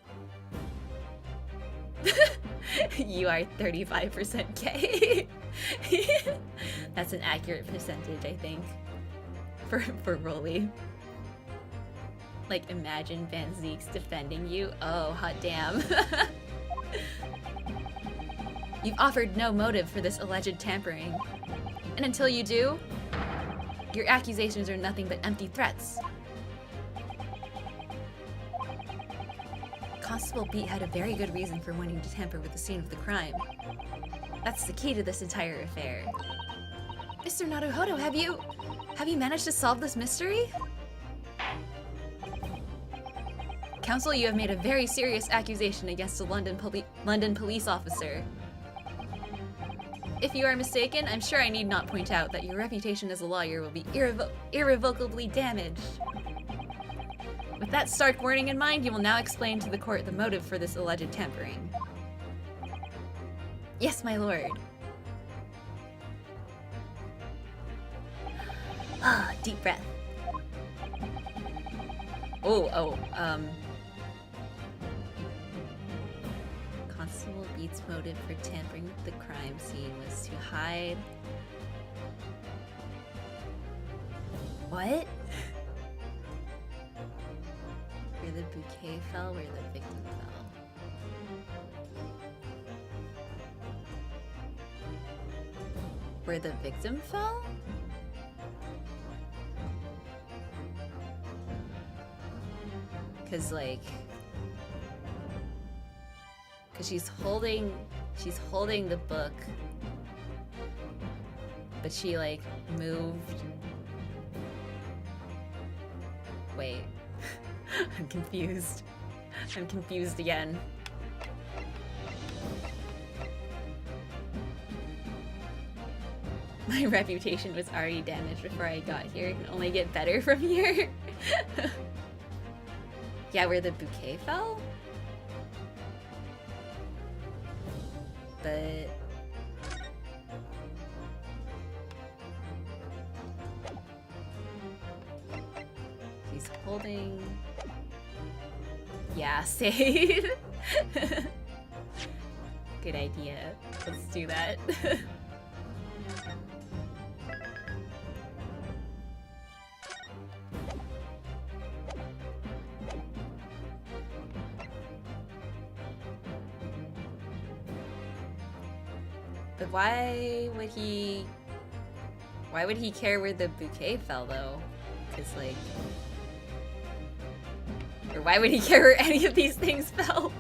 You are 35% gay. That's an accurate percentage, I think. For Rolly. Like, imagine Van Zeek's defending you. Oh, hot damn. You've offered no motive for this alleged tampering. And until you do, your accusations are nothing but empty threats. Constable Beat had a very good reason for wanting to tamper with the scene of the crime. That's the key to this entire affair. Mr. Naruhodo, have you managed to solve this mystery? Counsel, you have made a very serious accusation against a London police officer. If you are mistaken, I'm sure I need not point out that your reputation as a lawyer will be irrevocably damaged. With that stark warning in mind, you will now explain to the court the motive for this alleged tampering. Yes, my lord. Ah, deep breath. Constable Beat's motive for tampering with the crime scene was to hide... What? Where the bouquet fell, where the victim fell. Where the victim fell? Cause she's holding the book, but she like moved. Wait. I'm confused. I'm confused again. My reputation was already damaged before I got here. It can only get better from here. Yeah, where the bouquet fell? But... she's holding... Yeah, save. Good idea. Let's do that. But why would he care where the bouquet fell though? 'Cause like... Or why would he care where any of these things fell?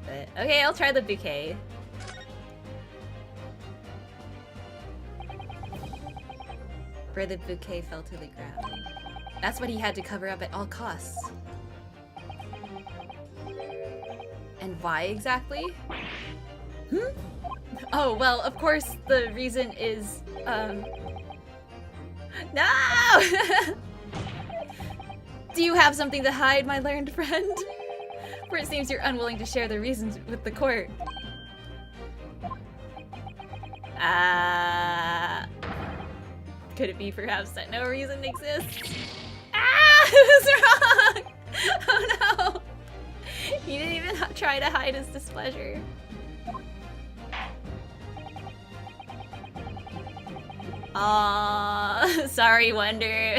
But, okay, I'll try the bouquet. Where the bouquet fell to the ground. That's what he had to cover up at all costs. And why exactly? Oh, well, of course the reason is, No! Do you have something to hide, my learned friend? For it seems you're unwilling to share the reasons with the court. Could it be perhaps that no reason exists? I was wrong! Oh no! He didn't even try to hide his displeasure. Sorry, Wonder.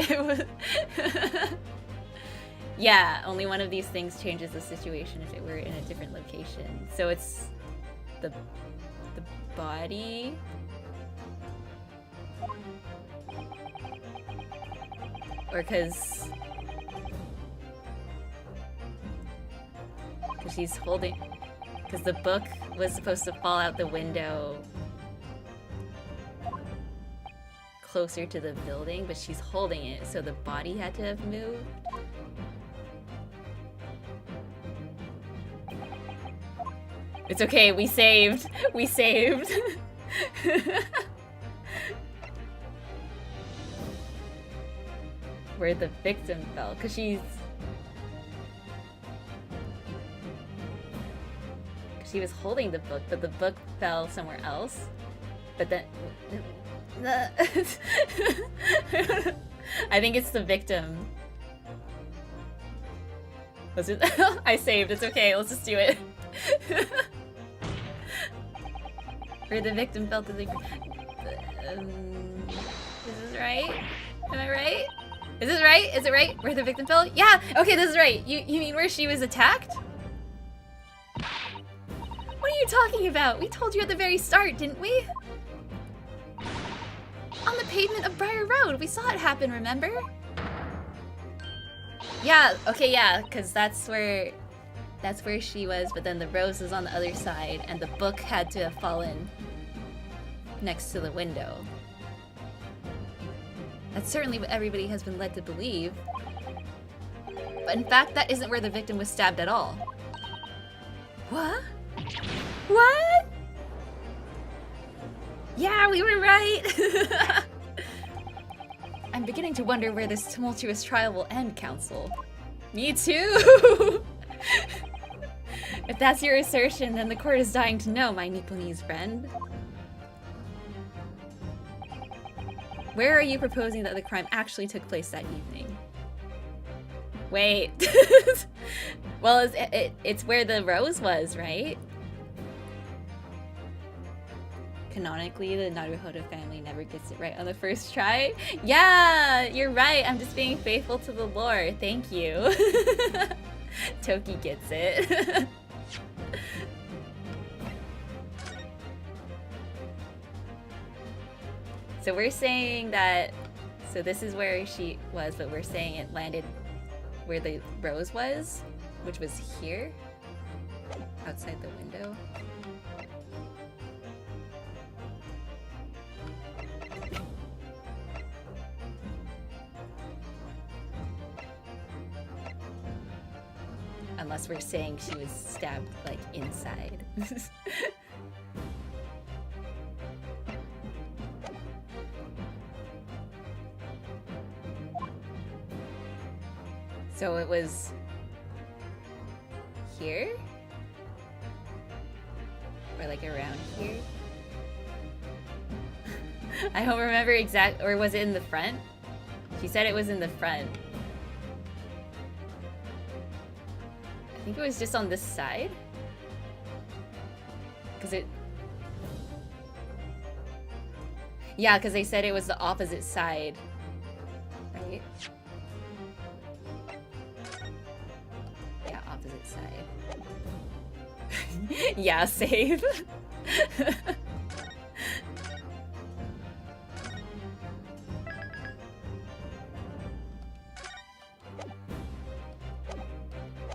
Yeah, only one of these things changes the situation if it were in a different location. So it's the body. Or because she's holding... Because the book was supposed to fall out the window closer to the building, but she's holding it, so the body had to have moved. It's okay, we saved. We saved. Where the victim fell, because she was holding the book, but the book fell somewhere else. But then I think it's the victim. Let's just I saved, it's okay, let's just do it. Where the victim fell to the is this right? Am I right? Is this right? Is it right? Where the victim fell? Yeah! Okay, this is right. You mean where she was attacked? What are you talking about? We told you at the very start, didn't we? On the pavement of Briar Road. We saw it happen, remember? Yeah, okay, yeah, because that's where she was, but then the rose was on the other side, and the book had to have fallen next to the window. That's certainly what everybody has been led to believe. But in fact, that isn't where the victim was stabbed at all. What? What? Yeah, we were right! I'm beginning to wonder where this tumultuous trial will end, Counsel. Me too! If that's your assertion, then the court is dying to know, my Nipponese friend. Where are you proposing that the crime actually took place that evening? Wait. Well, it's where the rose was, right? Canonically, the Naruhodo family never gets it right on the first try. Yeah, you're right. I'm just being faithful to the lore. Thank you. Toki gets it. So we're saying that, so this is where she was, but we're saying it landed where the rose was, which was here, outside the window. Unless we're saying she was stabbed, like, inside. So it was here? Or like around here? I don't remember exact, or was it in the front? She said it was in the front. I think it was just on this side. Cause it... Yeah, cause they said it was the opposite side. Right? Side. Yeah, save.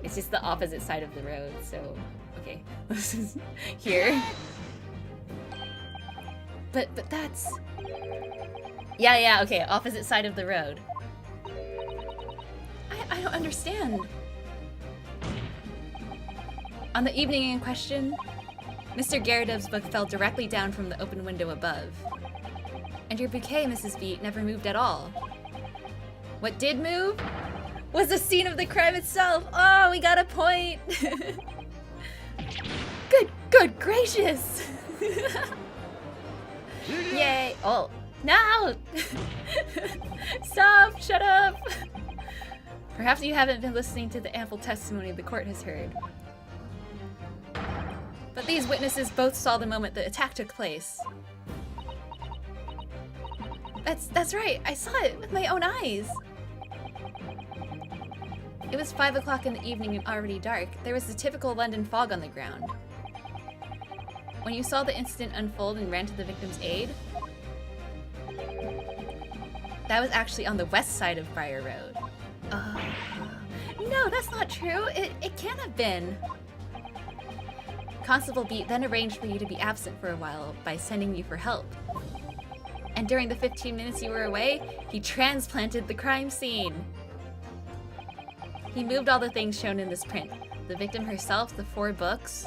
It's just the opposite side of the road, so okay. This is here. But that's yeah, okay, opposite side of the road. I don't understand. On the evening in question, Mr. Garadev's book fell directly down from the open window above. And your bouquet, Mrs. Beat, never moved at all. What did move was the scene of the crime itself. Oh, we got a point. Good gracious. Yay. Oh, no. Stop, shut up. Perhaps you haven't been listening to the ample testimony the court has heard. But these witnesses both saw the moment the attack took place. That's right, I saw it with my own eyes. It was 5 o'clock in the evening and already dark. There was the typical London fog on the ground. When you saw the incident unfold and ran to the victim's aid, That was actually on the west side of Briar Road. No, that's not true. It can't have been. Constable Beat then arranged for you to be absent for a while by sending you for help. And during the 15 minutes you were away, he transplanted the crime scene. He moved all the things shown in this print. The victim herself, the 4 books.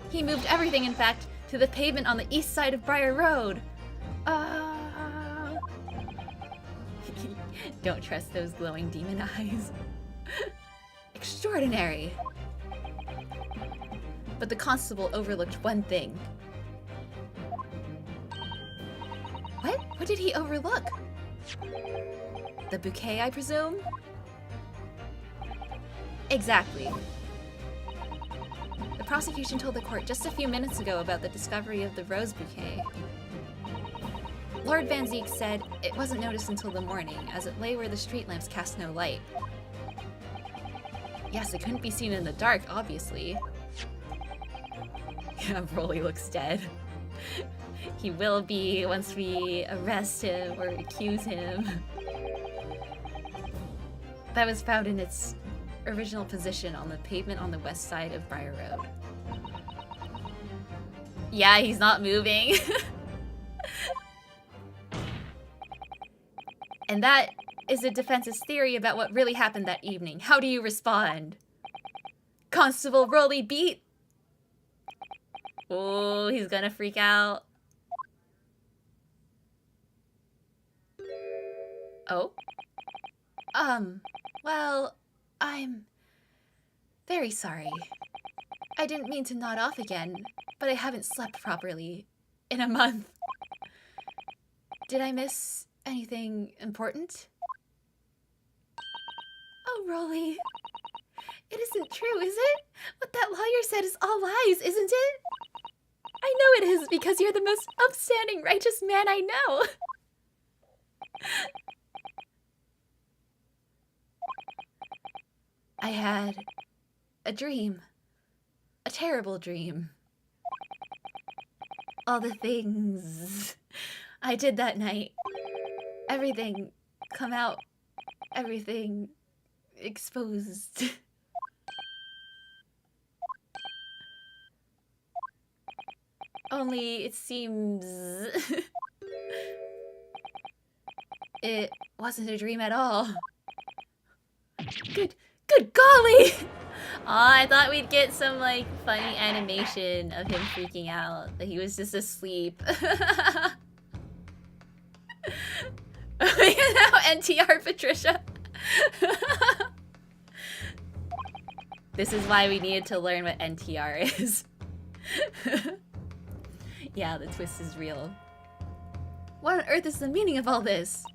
He moved everything, in fact, to the pavement on the east side of Briar Road. Don't trust those glowing demon eyes. Extraordinary. But the constable overlooked one thing. What? What did he overlook? The bouquet, I presume? Exactly. The prosecution told the court just a few minutes ago about the discovery of the rose bouquet. Lord Van Zeek said it wasn't noticed until the morning, as it lay where the street lamps cast no light. Yes, it couldn't be seen in the dark, obviously. Yeah, Broly looks dead. He will be once we arrest him or accuse him. That was found in its original position on the pavement on the west side of Briar Road. Yeah, he's not moving. And that is the defense's theory about what really happened that evening. How do you respond? Constable Broly Beat? Oh, he's gonna freak out. Oh? Well, I'm very sorry. I didn't mean to nod off again, but I haven't slept properly in a month. Did I miss anything important? Oh, Broly. It isn't true, is it? What that lawyer said is all lies, isn't it? I know it is, because you're the most upstanding, righteous man I know. I had a dream. A terrible dream. All the things I did that night. Everything come out. Everything exposed. Only it seems it wasn't a dream at all. Good golly! Aw, I thought we'd get some, like, funny animation of him freaking out, that he was just asleep. NTR Patricia. This is why we needed to learn what NTR is. Yeah, the twist is real. What on earth is the meaning of all this?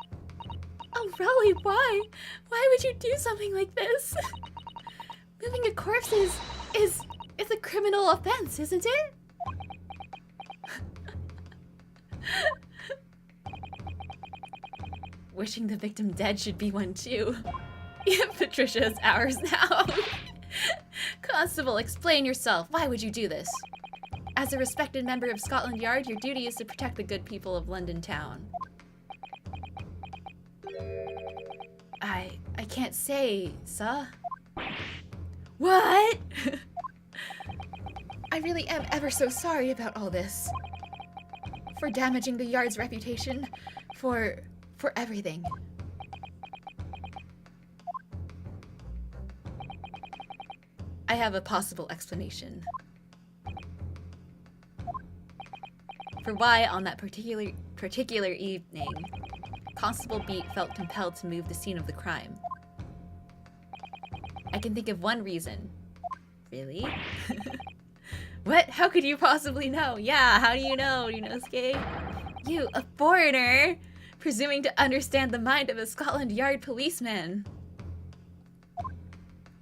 Oh, Raleigh, why? Why would you do something like this? Moving a corpse is a criminal offense, isn't it? Wishing the victim dead should be one too. Yeah, Patricia is ours now. Constable, explain yourself. Why would you do this? As a respected member of Scotland Yard, your duty is to protect the good people of London Town. I can't say, sir. What? I really am ever so sorry about all this. For damaging the Yard's reputation. For everything. I have a possible explanation. For why, on that particular evening, Constable Beat felt compelled to move the scene of the crime. I can think of one reason. Really? What? How could you possibly know? Yeah, how do you know, Yunosuke? You, a foreigner, presuming to understand the mind of a Scotland Yard policeman.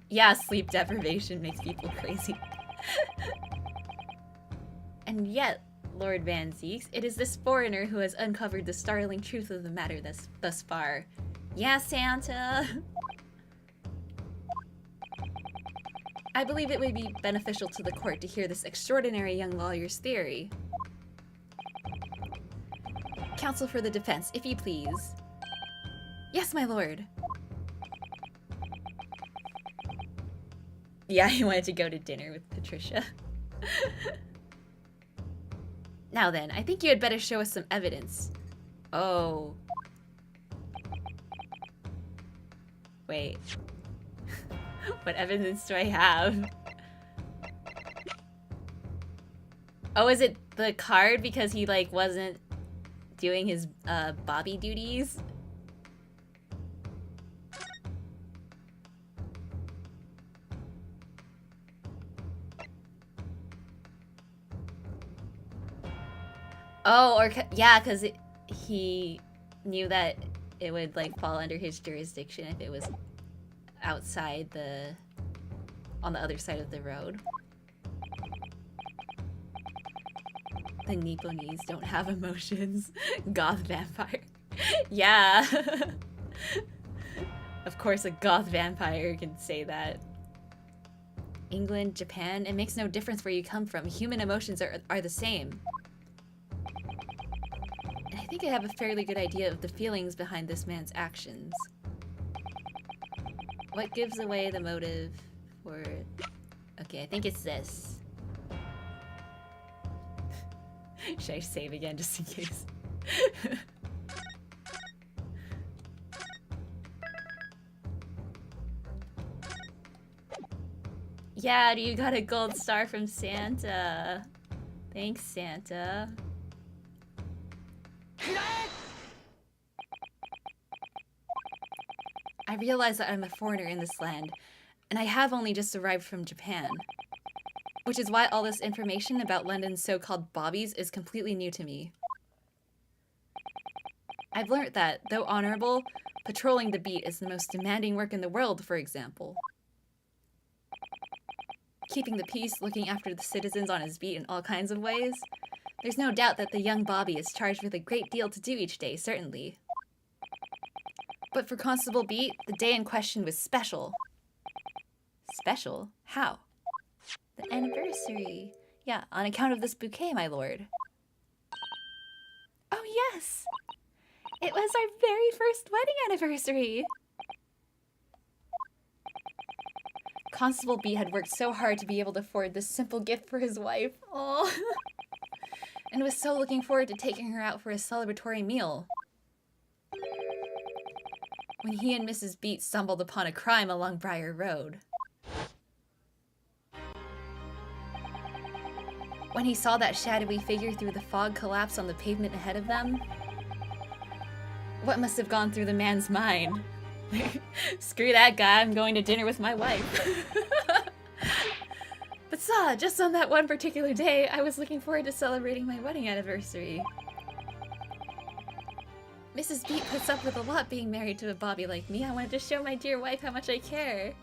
Yeah, sleep deprivation makes people crazy. And yet, Lord Van Zeeks, it is this foreigner who has uncovered the startling truth of the matter thus far. Yeah, Santa. I believe it would be beneficial to the court to hear this extraordinary young lawyer's theory. Counsel for the defense, if you please. Yes, my lord. Yeah, he wanted to go to dinner with Patricia. Now then, I think you had better show us some evidence. Oh. Wait. What evidence do I have? Oh, is it the card because he, like, wasn't doing his, Bobby duties? Oh, or, yeah, because he knew that it would, like, fall under his jurisdiction if it was outside on the other side of the road. The Nipponese don't have emotions. Goth vampire. Yeah. Of course a goth vampire can say that. England, Japan, it makes no difference where you come from. Human emotions are the same. And I think I have a fairly good idea of the feelings behind this man's actions. What gives away the motive for... Okay, I think it's this. Should I save again just in case? Yeah, you got a gold star from Santa. Thanks, Santa. I realize that I'm a foreigner in this land, and I have only just arrived from Japan. Which is why all this information about London's so-called bobbies is completely new to me. I've learnt that, though honorable, patrolling the beat is the most demanding work in the world, for example. Keeping the peace, looking after the citizens on his beat in all kinds of ways. There's no doubt that the young Bobby is charged with a great deal to do each day, certainly. But for Constable Beat, the day in question was special. Special? How? The anniversary. Yeah, on account of this bouquet, my lord. Oh yes! It was our very first wedding anniversary! Constable B had worked so hard to be able to afford this simple gift for his wife. Oh, and was so looking forward to taking her out for a celebratory meal. When he and Mrs. Beat stumbled upon a crime along Briar Road. When he saw that shadowy figure through the fog collapse on the pavement ahead of them, what must have gone through the man's mind? Screw that guy, I'm going to dinner with my wife. But just on that one particular day, I was looking forward to celebrating my wedding anniversary. Mrs. Beat puts up with a lot being married to a Bobby like me. I wanted to show my dear wife how much I care.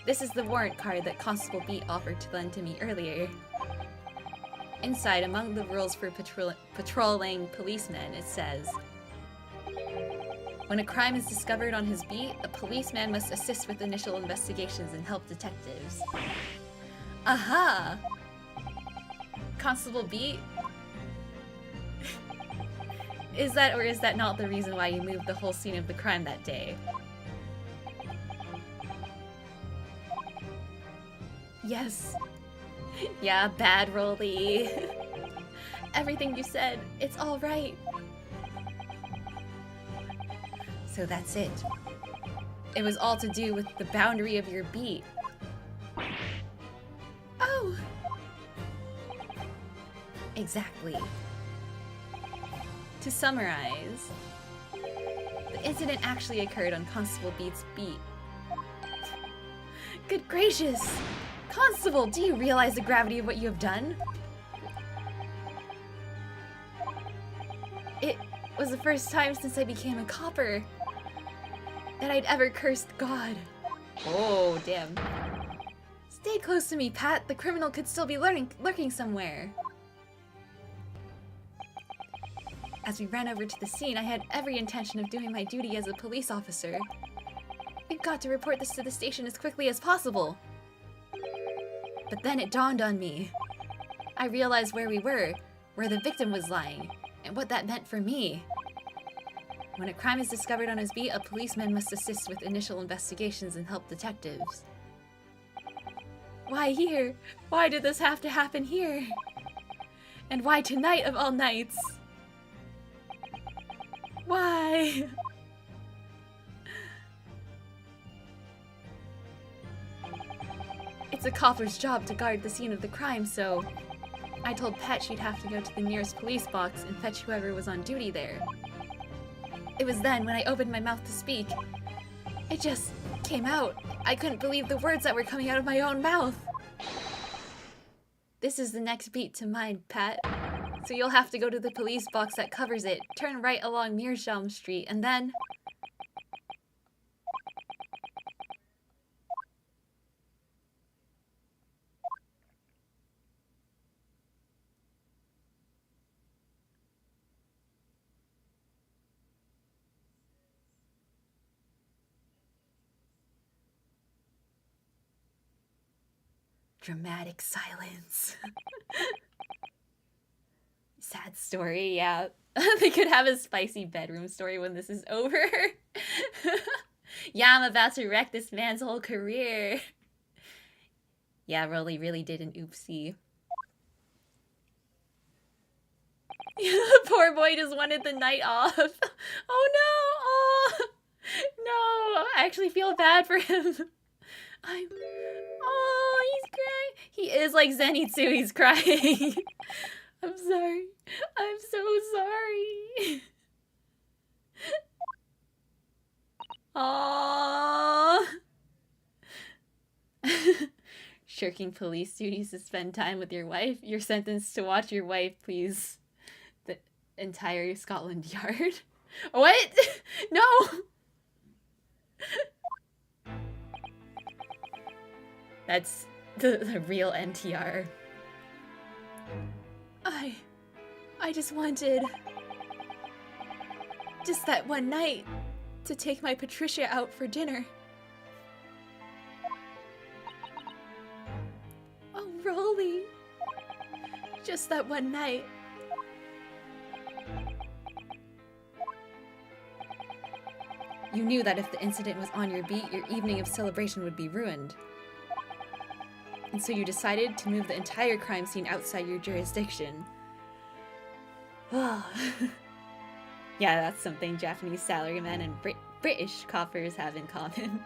This is the warrant card that Constable Beat offered to lend to me earlier. Inside, among the rules for patrolling policemen, it says, when a crime is discovered on his beat, a policeman must assist with initial investigations and help detectives. Aha! Constable Beat? Is that or is that not the reason why you moved the whole scene of the crime that day? Yes. Yeah, bad Rolly. Everything you said, it's all right. So that's it. It was all to do with the boundary of your beat. Oh! Exactly. To summarize, the incident actually occurred on Constable Beat's beat. Good gracious! Constable, do you realize the gravity of what you have done? It was the first time since I became a copper that I'd ever cursed God. Oh, damn. Stay close to me, Pat. The criminal could still be lurking somewhere. As we ran over to the scene, I had every intention of doing my duty as a police officer. We've got to report this to the station as quickly as possible. But then it dawned on me. I realized where we were, where the victim was lying, and what that meant for me. When a crime is discovered on his beat, a policeman must assist with initial investigations and help detectives. Why here? Why did this have to happen here? And why tonight of all nights? Why? It's a copper's job to guard the scene of the crime, so I told Pet she'd have to go to the nearest police box and fetch whoever was on duty there. It was then, when I opened my mouth to speak, it just came out. I couldn't believe the words that were coming out of my own mouth. This is the next beat to mine, Pat. So you'll have to go to the police box that covers it, turn right along Meerschaum Street, and then... Dramatic silence. Sad story, yeah. They could have a spicy bedroom story when this is over. Yeah, I'm about to wreck this man's whole career. Yeah, Rolly really did an oopsie. The poor boy just wanted the night off. Oh no! Oh no! I actually feel bad for him. Oh, he's crying. He is like Zenitsu, he's crying. I'm sorry. I'm so sorry. Aww. Shirking police duties to spend time with your wife. You're sentenced to watch your wife, please. The entire Scotland Yard. What? No! That's the real NTR. I just wanted... just that one night to take my Patricia out for dinner. Oh, Rolly. Just that one night. You knew that if the incident was on your beat, your evening of celebration would be ruined. And so you decided to move the entire crime scene outside your jurisdiction. Yeah, that's something Japanese salarymen and British coppers have in common.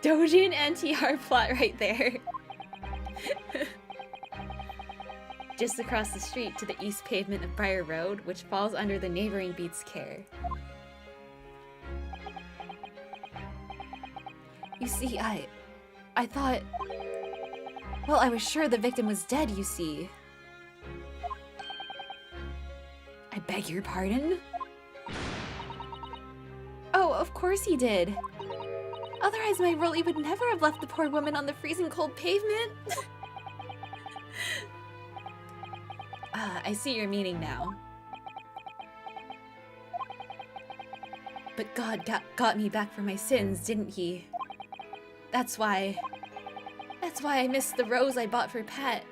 Dojin NTR plot right there. Just across the street to the east pavement of Briar Road, which falls under the neighboring beat's care. You see, I thought... Well, I was sure the victim was dead, you see. I beg your pardon? Oh, of course he did. Otherwise my Rolly would never have left the poor woman on the freezing cold pavement. I see your meaning now. But God got me back for my sins, didn't he? That's why I missed the rose I bought for Pat.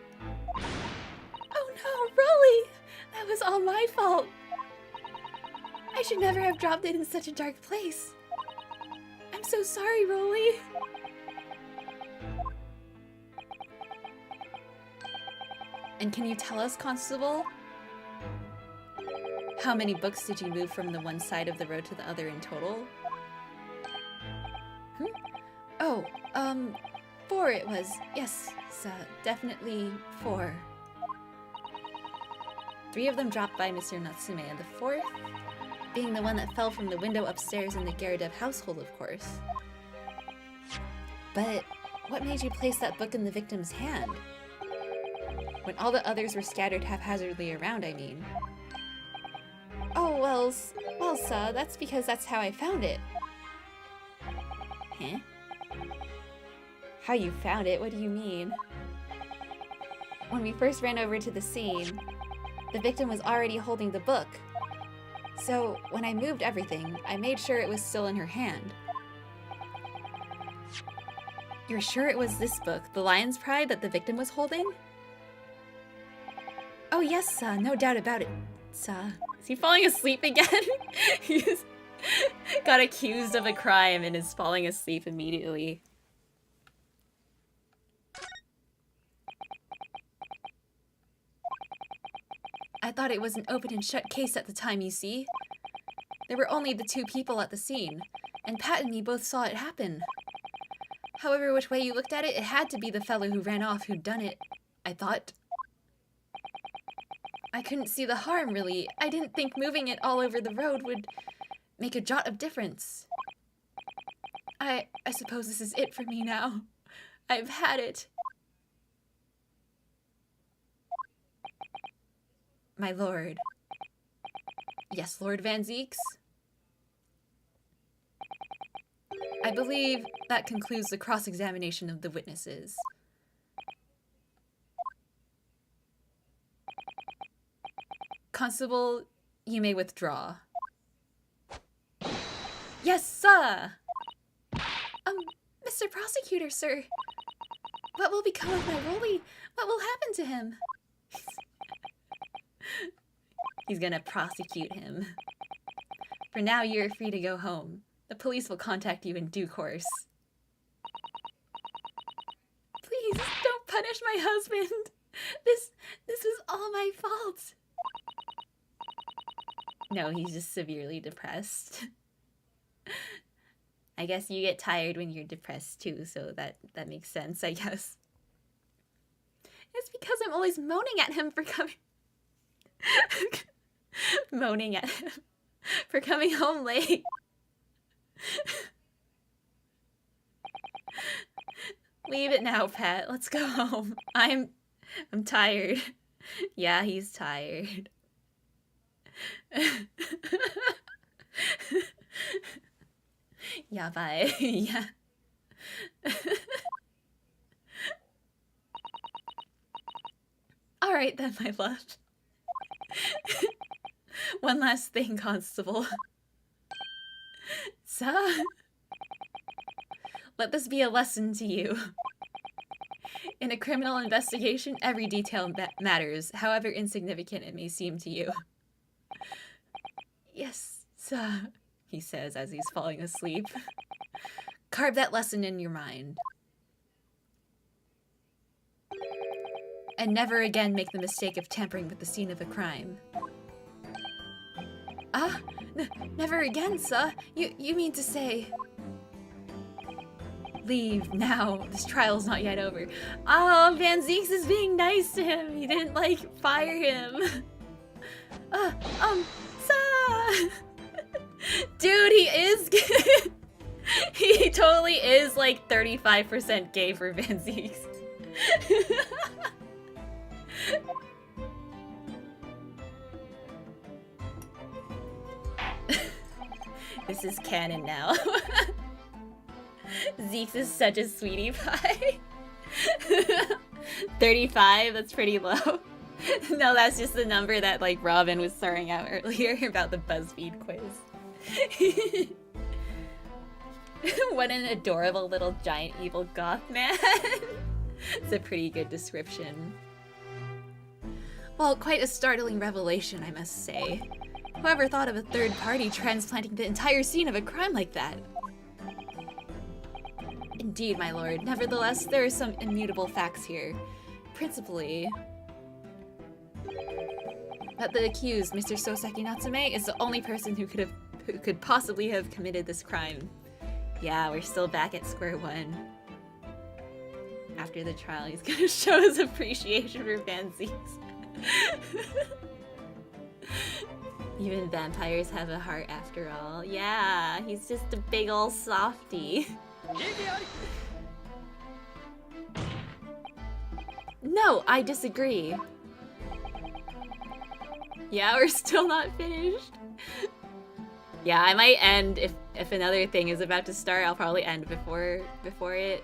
Oh no, Rolly! That was all my fault. I should never have dropped it in such a dark place. I'm so sorry, Rolly. And can you tell us, Constable? How many books did you move from the one side of the road to the other in total? Oh, 4 it was. Yes, definitely 4. 3 of them dropped by Mr. Natsume, and the 4th being the one that fell from the window upstairs in the Garadev household, of course. But what made you place that book in the victim's hand? When all the others were scattered haphazardly around, I mean. Oh, well, sir, that's because that's how I found it. Huh? How you found it? What do you mean? When we first ran over to the scene, the victim was already holding the book. So, when I moved everything, I made sure it was still in her hand. You're sure it was this book, The Lion's Pride, that the victim was holding? Oh yes, no doubt about it. Is he falling asleep again? He's got accused of a crime and is falling asleep immediately. I thought it was an open and shut case at the time, you see. There were only the two people at the scene, and Pat and me both saw it happen. However, which way you looked at it, it had to be the fellow who ran off who'd done it, I thought. I couldn't see the harm, really. I didn't think moving it all over the road would make a jot of difference. I suppose this is it for me now. I've had it. My lord. Yes, Lord Van Zieks? I believe that concludes the cross-examination of the witnesses. Constable, you may withdraw. Yes, sir! Mr. Prosecutor, sir. What will become of my Rolly? What will happen to him? He's gonna prosecute him. For now, you're free to go home. The police will contact you in due course. Please, don't punish my husband. This was all my fault. No, he's just severely depressed. I guess you get tired when you're depressed too, so that makes sense, I guess. It's because I'm always moaning at him for coming... moaning at him for coming home late. Leave it now, Pat. Let's go home. I'm tired. Yeah, he's tired. Yeah, bye. Yeah. All right then, my love. One last thing, Constable. Sir, let this be a lesson to you. In a criminal investigation, every detail matters, however insignificant it may seem to you. Yes, sir, he says as he's falling asleep. Carve that lesson in your mind. And never again make the mistake of tampering with the scene of a crime. Never again, sir? You mean to say... Leave now. This trial's not yet over. Oh, Van Zieks is being nice to him. He didn't, like, fire him. Sir! Dude, he is... he totally is, like, 35% gay for Van Zieks. This is canon now. Zeeks is such a sweetie pie. 35, that's pretty low. No, that's just the number that like Robin was throwing out earlier about the BuzzFeed quiz. What an adorable little giant evil goth man. It's a pretty good description. Well, quite a startling revelation, I must say. Whoever thought of a third party transplanting the entire scene of a crime like that? Indeed, my lord. Nevertheless, there are some immutable facts here. Principally, that the accused, Mr. Soseki Natsume, is the only person who could possibly have committed this crime. Yeah, we're still back at square one. After the trial, he's gonna show his appreciation for Van Zieks. Even vampires have a heart after all. Yeah, he's just a big ol' softie. No, I disagree. Yeah, we're still not finished. Yeah, I might end if another thing is about to start. I'll probably end before it.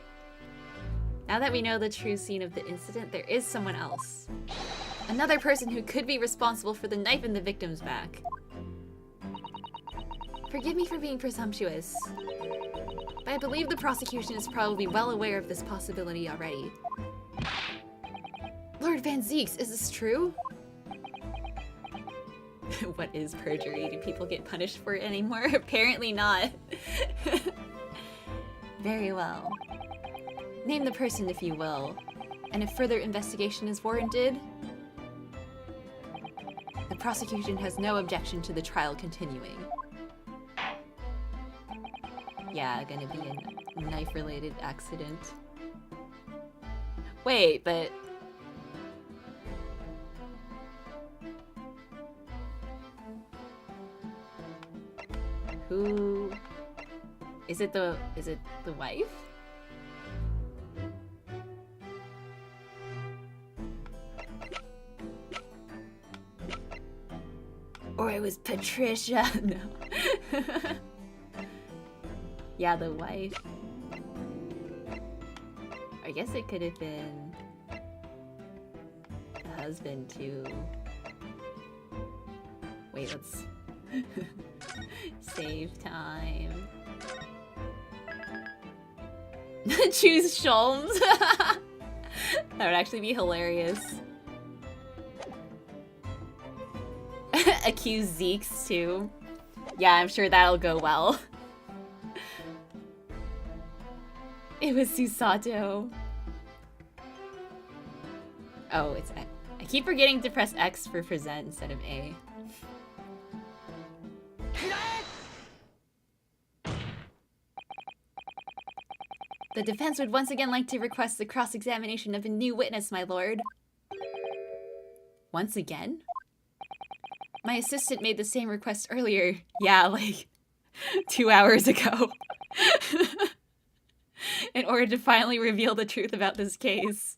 Now that we know the true scene of the incident, there is someone else. Another person who could be responsible for the knife in the victim's back. Forgive me for being presumptuous, but I believe the prosecution is probably well aware of this possibility already. Lord Van Zieks, is this true? What is perjury? Do people get punished for it anymore? Apparently not. Very well. Name the person if you will, and if further investigation is warranted, the prosecution has no objection to the trial continuing. Yeah, gonna be a knife-related accident. Wait, but... Who... Is it the wife? Or it was Patricia? No. Yeah, the wife. I guess it could have been the husband too. Wait, let's save time. Choose Sholmes. That would actually be hilarious. Accuse Zeke's too. Yeah, I'm sure that'll go well. It was Susato. Oh, it's X. I keep forgetting to press X for present instead of A. The defense would once again like to request the cross-examination of a new witness, my lord. Once again? My assistant made the same request earlier. Yeah, like 2 hours ago. In order to finally reveal the truth about this case.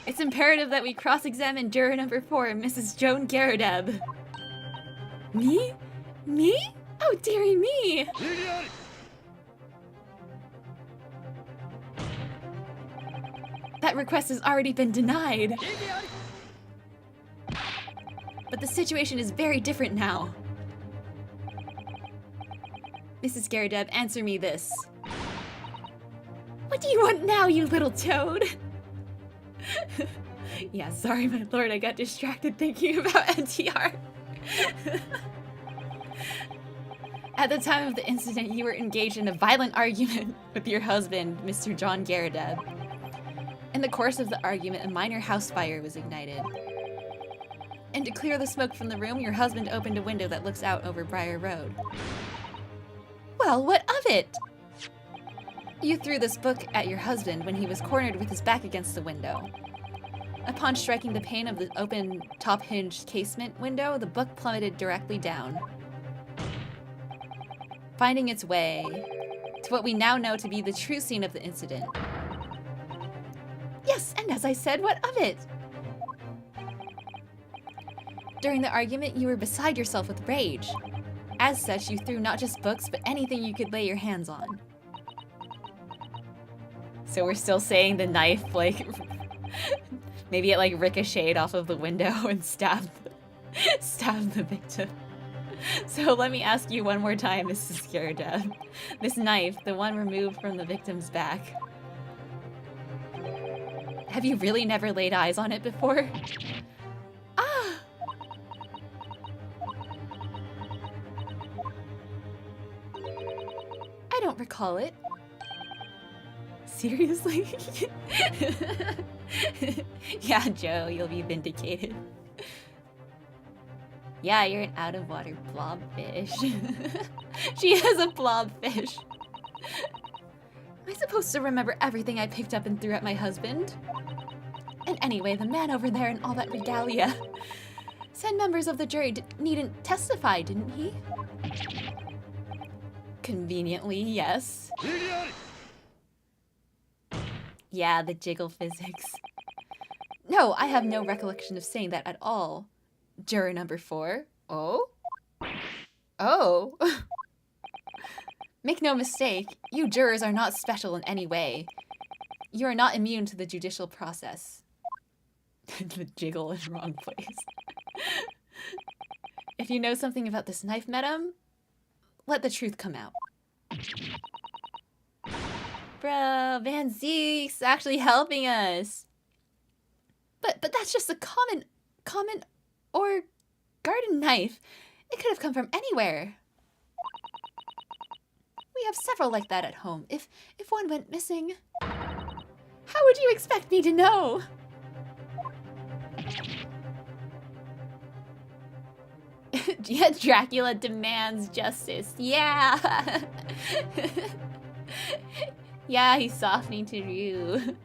It's imperative that we cross-examine juror number 4, Mrs. Joan Garadeb. Me? Me? Oh, dearie me! That request has already been denied. But the situation is very different now. Mrs. Garadeb, answer me this. What do you want now, you little toad? Yeah, sorry, my lord, I got distracted thinking about NTR. At the time of the incident, you were engaged in a violent argument with your husband, Mr. John Garadeb. In the course of the argument, a minor house fire was ignited. And to clear the smoke from the room, your husband opened a window that looks out over Briar Road. Well, what of it? You threw this book at your husband when he was cornered with his back against the window. Upon striking the pane of the open top-hinged casement window, the book plummeted directly down, finding its way to what we now know to be the true scene of the incident. Yes, and as I said, what of it? During the argument, you were beside yourself with rage. As such, you threw not just books, but anything you could lay your hands on. So we're still saying the knife, like, maybe it, like, ricocheted off of the window and stabbed the victim. So let me ask you one more time, Mrs. Garadeb. This knife, the one removed from the victim's back, have you really never laid eyes on it before? Ah! I don't recall it. Seriously? Yeah, Joe, you'll be vindicated. Yeah, you're an out-of-water blobfish. She is a blobfish. Am I supposed to remember everything I picked up and threw at my husband? And anyway, the man over there and all that regalia said members of the jury needn't testify, didn't he? Conveniently, yes. Yeah, the jiggle physics. No, I have no recollection of saying that at all. Juror number 4. Oh? Oh. Make no mistake, you jurors are not special in any way. You are not immune to the judicial process. The jiggle in wrong place. If you know something about this knife, madam, let the truth come out. Bro, Van Zeke's actually helping us. But that's just a common or garden knife. It could have come from anywhere. We have several like that at home. If one went missing, how would you expect me to know? Yet Dracula demands justice. Yeah. Yeah, he's softening to Ryu.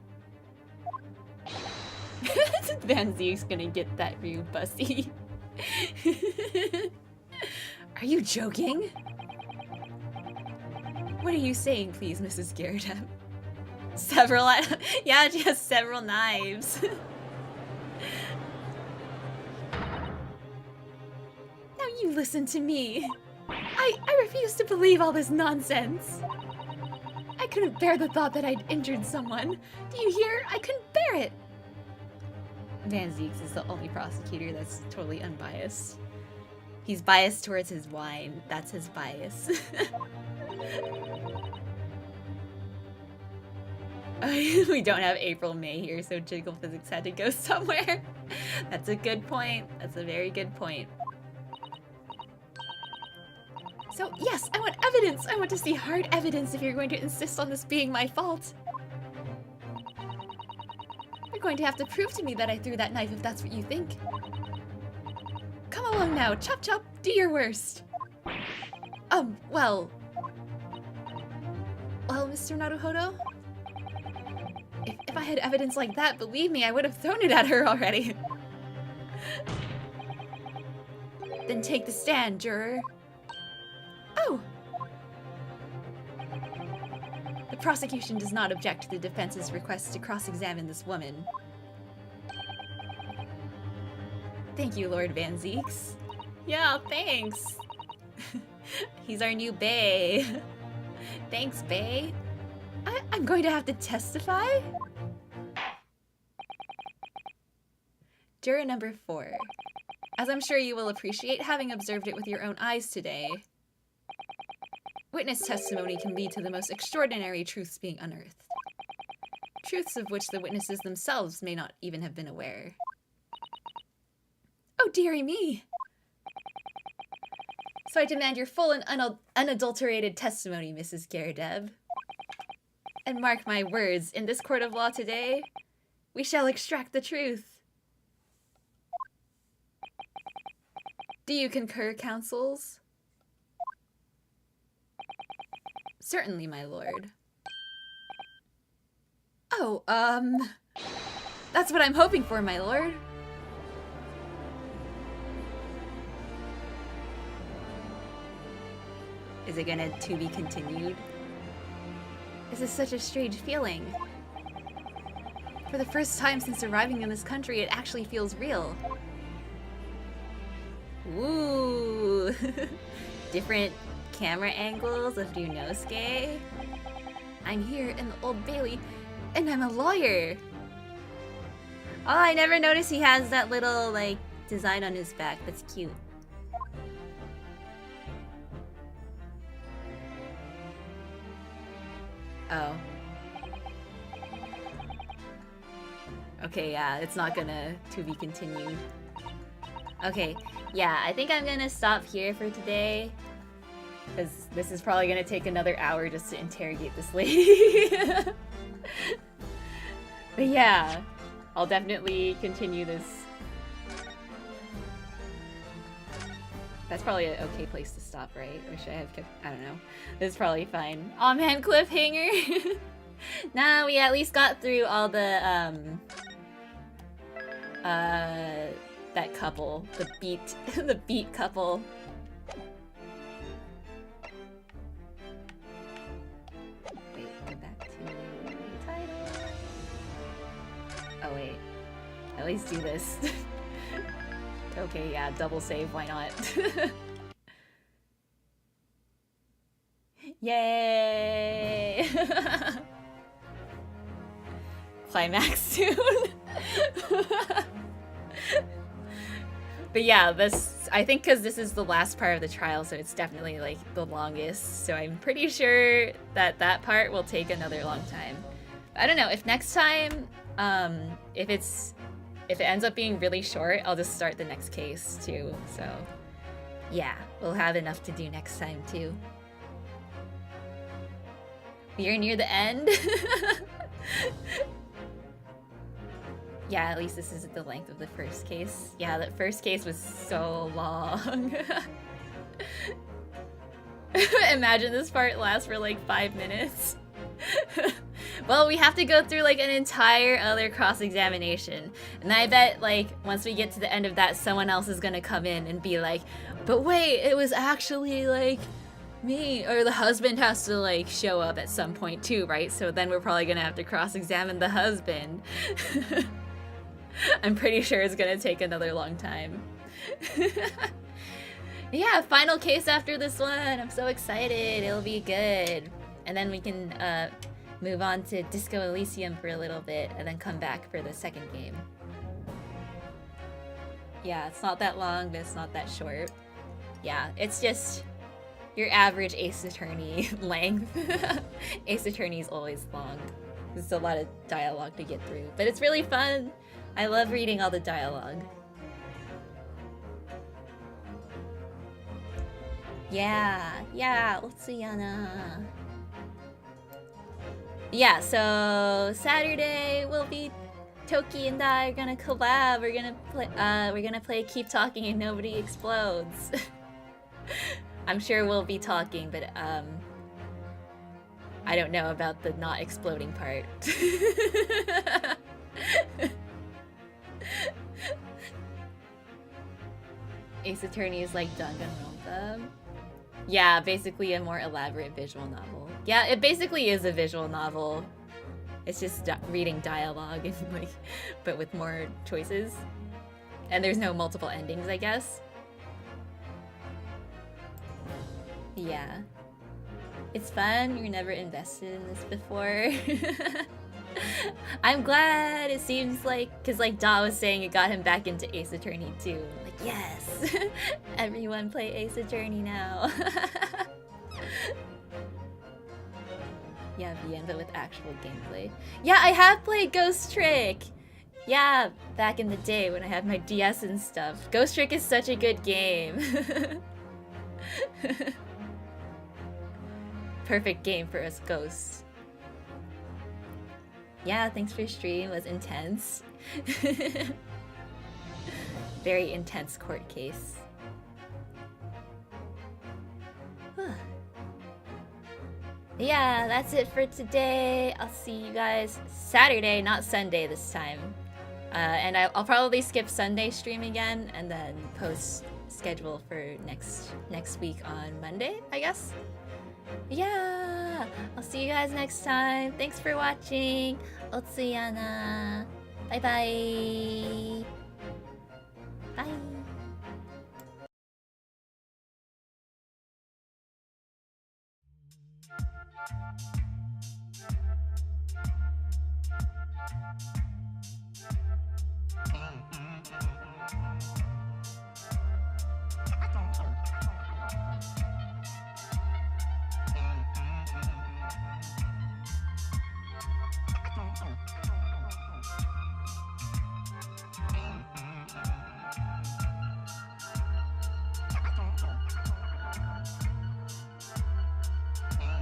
Van Zeke's gonna get that Ryu pussy. Are you joking? What are you saying, please, Mrs. Garrett? Several... Yeah, she has several knives. Now you listen to me. I refuse to believe all this nonsense. I couldn't bear the thought that I'd injured someone. Do you hear? I couldn't bear it. Van Zeeks is the only prosecutor that's totally unbiased. He's biased towards his wine. That's his bias. We don't have April May here, so Jiggle Physics had to go somewhere. That's a good point. That's a very good point. So, yes, I want evidence! I want to see hard evidence if you're going to insist on this being my fault. You're going to have to prove to me that I threw that knife if that's what you think. Come along now, chop chop, do your worst. Well, Mr. Naruhodo? If I had evidence like that, believe me, I would have thrown it at her already. Then take the stand, juror. Oh! The prosecution does not object to the defense's request to cross-examine this woman. Thank you, Lord Van Zeeks. Yeah, thanks. He's our new bae. Thanks, bae. I'm going to have to testify? Juror number 4. As I'm sure you will appreciate, having observed it with your own eyes today, witness testimony can lead to the most extraordinary truths being unearthed. Truths of which the witnesses themselves may not even have been aware. Oh, dearie me! So I demand your full and unadulterated testimony, Mrs. Garadeb. And mark my words, in this court of law today, we shall extract the truth. Do you concur, counsels? Certainly, my lord. Oh, that's what I'm hoping for, my lord. Is it gonna to be continued? This is such a strange feeling. For the first time since arriving in this country, it actually feels real. Ooh! Different camera angles of Ryunosuke. I'm here in the Old Bailey, and I'm a lawyer! Oh, I never noticed he has that little, like, design on his back. That's cute. Oh. Okay, yeah, it's not gonna to be continued. Okay, yeah, I think I'm gonna stop here for today. Because this is probably gonna take another hour just to interrogate this lady. But yeah, I'll definitely continue this. That's probably an okay place to stop, right? Or should I have kept... I don't know. This is probably fine. Aw, man, cliffhanger! Nah, we at least got through all the, that couple. The beat couple. Wait, go back to the title. Oh, wait. At least do this. Okay, yeah, double save, why not? Yay! Climax soon. But yeah, this, I think because this is the last part of the trial, so it's definitely like the longest, so I'm pretty sure that that part will take another long time. I don't know, if next time, if if it ends up being really short, I'll just start the next case too. So yeah, we'll have enough to do next time too. We are near the end. Yeah, at least this isn't the length of the first case. Yeah, that first case was so long. Imagine this part lasts for like 5 minutes. Well, we have to go through like an entire other cross-examination. And I bet like once we get to the end of that, someone else is gonna come in and be like, but wait, it was actually like me. Or the husband has to like show up at some point too, right? So then we're probably gonna have to cross-examine the husband. I'm pretty sure it's gonna take another long time. Yeah, final case after this one. I'm so excited. It'll be good. And then we can move on to Disco Elysium for a little bit and then come back for the second game. Yeah, it's not that long, but it's not that short. Yeah, it's just your average Ace Attorney length. Ace Attorney is always long. There's a lot of dialogue to get through, but it's really fun. I love reading all the dialogue. Yeah, let's see, Ayana. Yeah, so Saturday will be Toki and I are gonna collab. We're gonna play Keep Talking and Nobody Explodes. I'm sure we'll be talking, but I don't know about the not exploding part. Ace Attorney is like Danganronpa. Yeah, basically a more elaborate visual novel. Yeah, it basically is a visual novel. It's just reading dialogue and like, but with more choices. And there's no multiple endings, I guess. Yeah. It's fun. You're never invested in this before. I'm glad. It seems like, because like Da was saying, it got him back into Ace Attorney too. Like, yes! Everyone play Ace Attorney now. Yeah, VN, but with actual gameplay. Yeah, I have played Ghost Trick! Yeah, back in the day when I had my DS and stuff. Ghost Trick is such a good game. Perfect game for us ghosts. Yeah, thanks for stream. It was intense. Very intense court case. Yeah, that's it for today. I'll see you guys Saturday, not Sunday this time. And I'll probably skip Sunday stream again and then post schedule for next week on Monday, I guess. Yeah, I'll see you guys next time. Thanks for watching. Otsuyana. Bye bye. Bye.